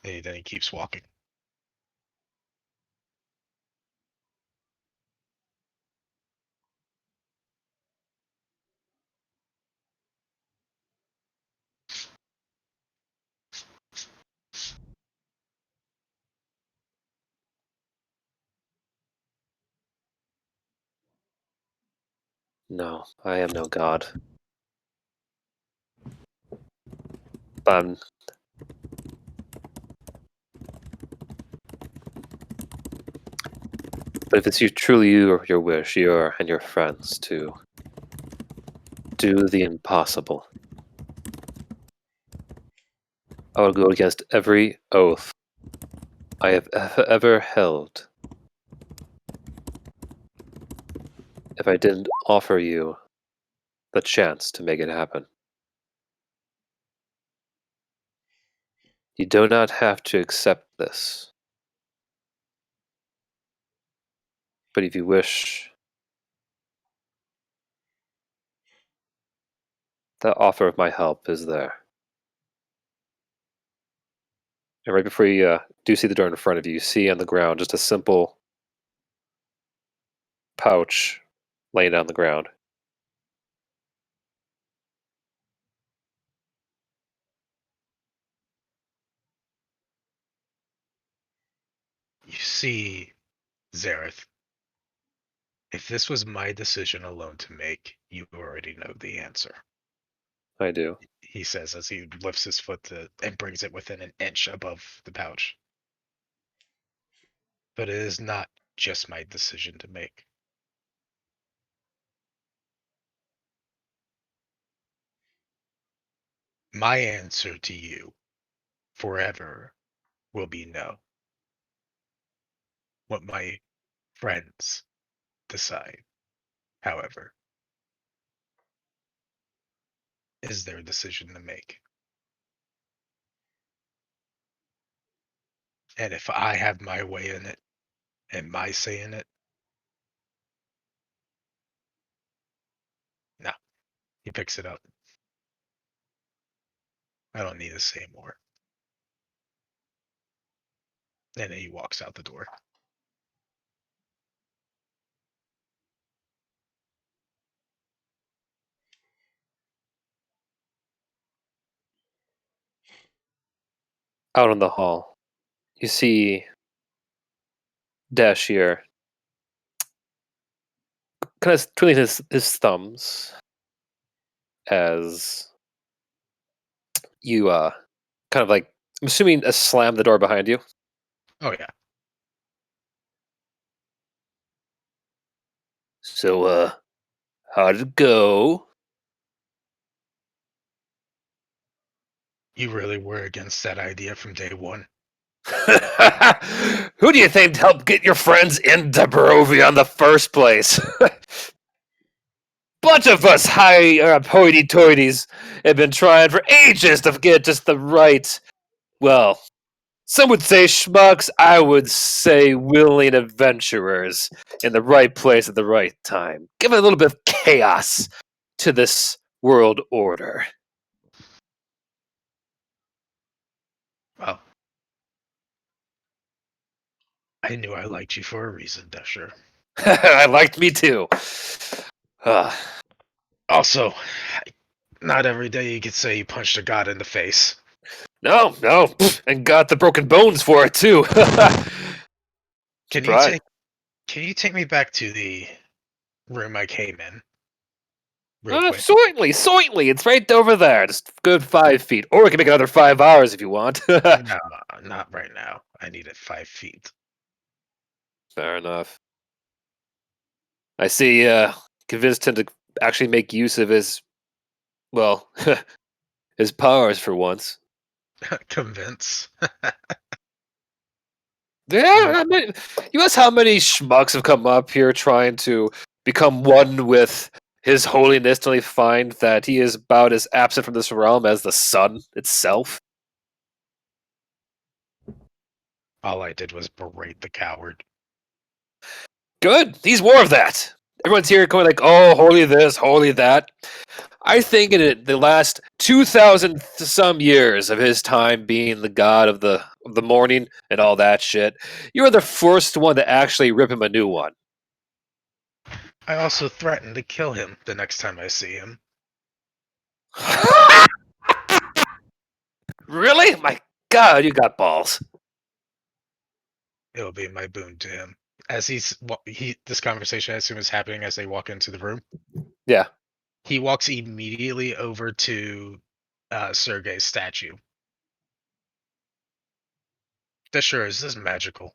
And then he keeps walking. No, I am no god. But if it's truly your wish, and your friends to do the impossible, I will go against every oath I have ever held if I didn't offer you the chance to make it happen. You do not have to accept this. But if you wish, the offer of my help is there. And right before you do see the door in front of you, you see on the ground just a simple pouch laying down on the ground. You see, Zareth, if this was my decision alone to make, you already know the answer. I do. He says as he lifts his foot and brings it within an inch above the pouch. But it is not just my decision to make. My answer to you forever will be no. What my friends decide, however, is their decision to make. And if I have my way in it and my say in it, no. He picks it up. I don't need to say more. And then he walks out the door. Out in the hall, you see Dashir kind of twiddling his thumbs as you kind of like, I'm assuming, slam the door behind you. Oh yeah. So how did it go? You really were against that idea from day one. Who do you think helped get your friends into Barovia in the first place? Bunch of us high hoity-toities have been trying for ages to get just the right, well, some would say schmucks, I would say willing adventurers in the right place at the right time. Give it a little bit of chaos to this world order. Well, I knew I liked you for a reason, Dasher. I liked me too. Also, not every day you could say you punched a god in the face. No, and got the broken bones for it too. Can you take me back to the room I came in? Real quick. Certainly. It's right over there. Just good 5 feet. Or we can make another 5 hours if you want. No, not right now. I need it 5 feet. Fair enough. I see convinced him to actually make use of his, well, his powers for once. Convince. Yeah, I mean, you ask how many schmucks have come up here trying to become one with His Holiness till they find that he is about as absent from this realm as the sun itself. All I did was berate the coward. Good. He's more of that. Everyone's here going like, "Oh, holy this, holy that." I think in the last 2,000 some years of his time being the god of the morning and all that shit, you are the first one to actually rip him a new one. I also threatened to kill him the next time I see him. Really? My God, you got balls. It'll be my boon to him. As this conversation, I assume, is happening as they walk into the room. Yeah. He walks immediately over to Sergei's statue. This sure is magical.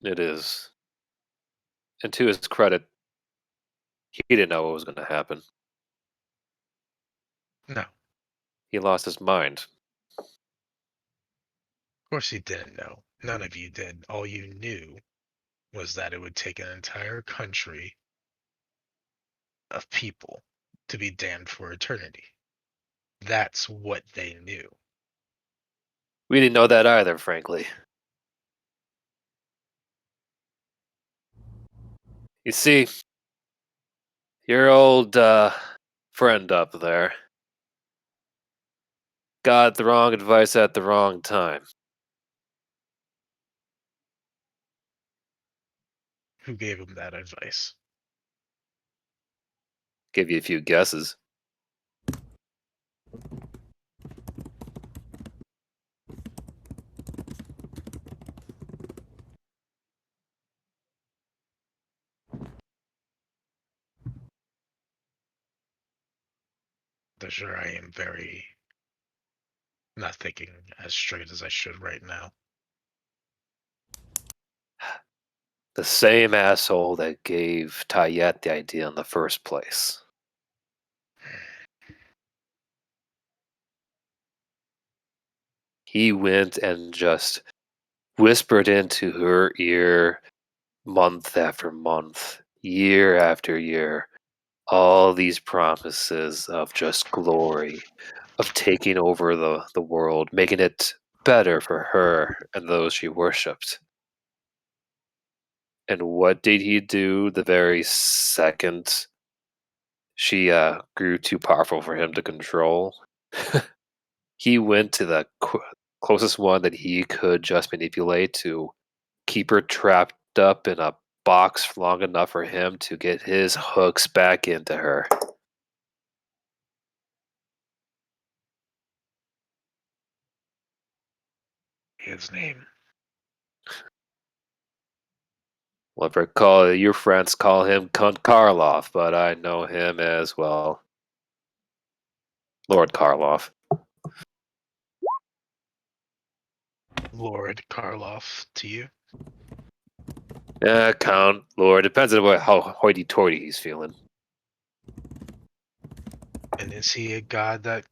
It is. And to his credit, he didn't know what was going to happen. No, of He lost his mind. course he didn't know. None of you did. All you knew was that it would take an entire country of people to be damned for eternity. That's what they knew. We didn't know that either, frankly. You see, your old friend up there got the wrong advice at the wrong time. Who gave him that advice? Give you a few guesses. I'm sure I am very not thinking as straight as I should right now. The same asshole that gave Tayet the idea in the first place. He went and just whispered into her ear month after month, year after year, all these promises of just glory, of taking over the world, making it better for her and those she worshipped. And what did he do the very second she grew too powerful for him to control? He went to the closest one that he could just manipulate to keep her trapped up in a box long enough for him to get his hooks back into her. His name. Well, if I recall, your friends call him Count Karloff, but I know him as, well, Lord Karloff. Lord Karloff to you? Count, Lord, depends on how hoity-toity he's feeling. And is he a god that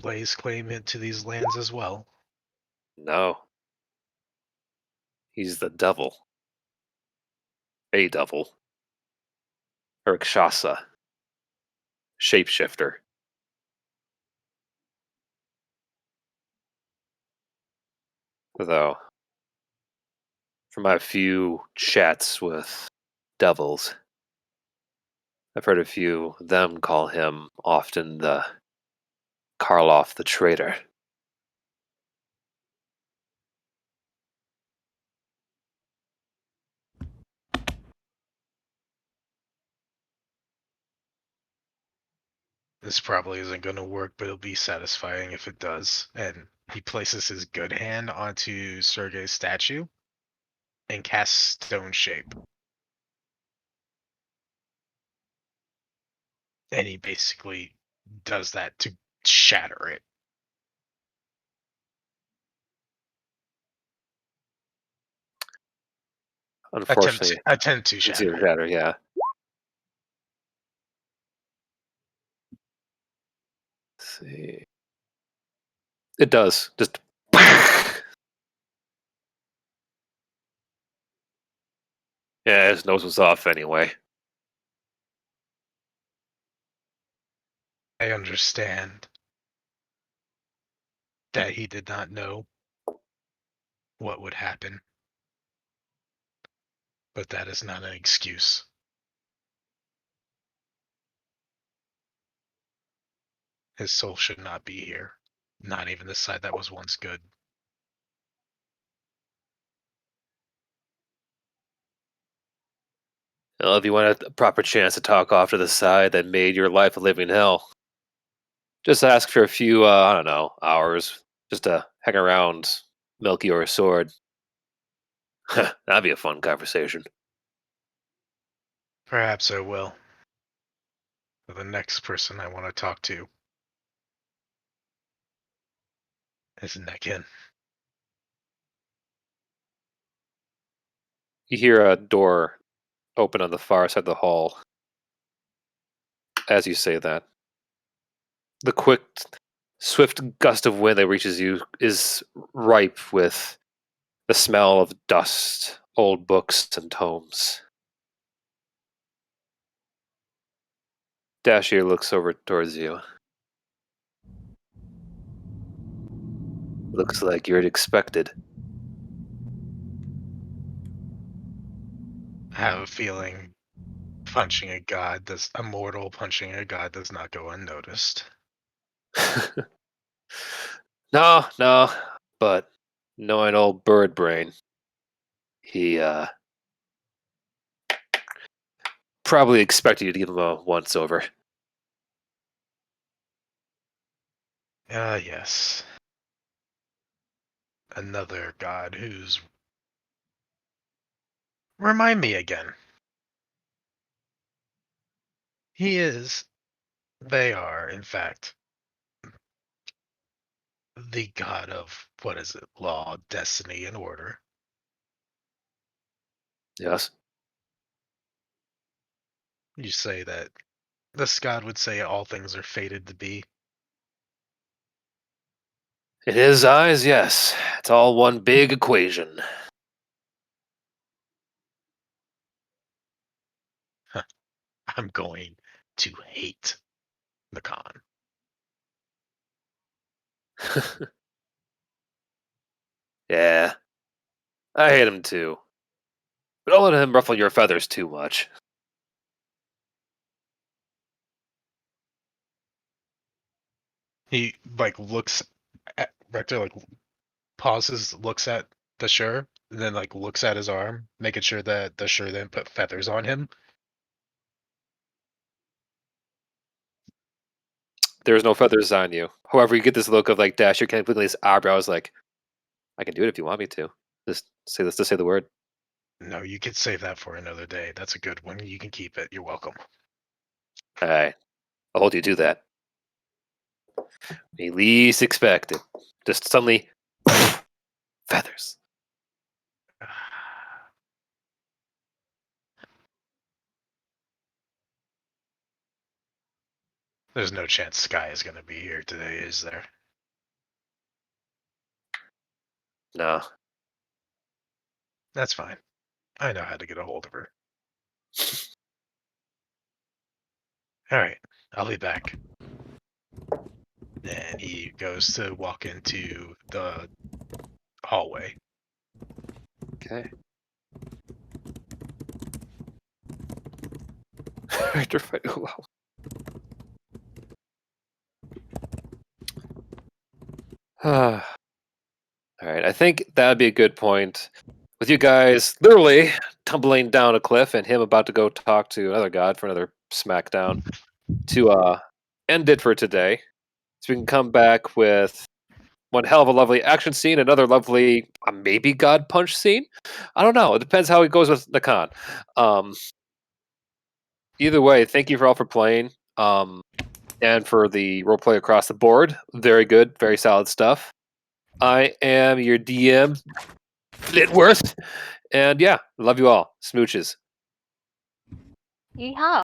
lays claim into these lands as well? No. He's the devil. A devil. Rakshasa. Shapeshifter. Though, from my few chats with devils, I've heard a few of them call him often the Karloff the Traitor. This probably isn't going to work, but it'll be satisfying if it does. And he places his good hand onto Sergei's statue and casts Stone Shape. And he basically does that to shatter it. Unfortunately, Attempt to it's shatter it. shatter, yeah. see. It does. Just. Yeah, his nose was off anyway. I understand that he did not know what would happen, but that is not an excuse. His soul should not be here. Not even the side that was once good. Well, if you want a proper chance to talk off to the side that made your life a living hell, just ask for a few, I don't know, hours just to hang around Milky or Sword. That'd be a fun conversation. Perhaps I will. But the next person I want to talk to is Nekin. You hear a door open on the far side of the hall as you say that. The quick, swift gust of wind that reaches you is ripe with the smell of dust, old books, and tomes. Dashir looks over towards you. Looks like you're expected. I have a feeling a mortal punching a god does not go unnoticed. No, but knowing old bird brain, he probably expected you to give him a once over. Ah, yes. Another god who's... Remind me again. They are, in fact, the god of, what is it, law, destiny, and order. Yes? You say that this god would say all things are fated to be. In his eyes, yes. It's all one big equation. I'm going to hate the Khan. Yeah. I hate him too. But don't let him ruffle your feathers too much. He looks at Rector, pauses, looks at the Shur, and then looks at his arm, making sure that the Shur then put feathers on him. There's no feathers on you. However, you get this look of Dasher kind of twinkling his eyebrows I can do it if you want me to. Just say the word. No, you could save that for another day. That's a good one. You can keep it. You're welcome. Alright. I'll hold you to that. When least expected. Just suddenly feathers. There's no chance Sky is going to be here today, is there? No. That's fine. I know how to get a hold of her. Alright, I'll be back. And he goes to walk into the hallway. Okay. Rector fight well. Alright, I think that'd be a good point. With you guys literally tumbling down a cliff and him about to go talk to another god for another smackdown to end it for today. So we can come back with one hell of a lovely action scene, another lovely maybe god punch scene. I don't know. It depends how it goes with the con. Either way, thank you for all for playing. And for the roleplay across the board. Very good, very solid stuff. I am your DM, Flitworth. And yeah, love you all. Smooches. Yeehaw.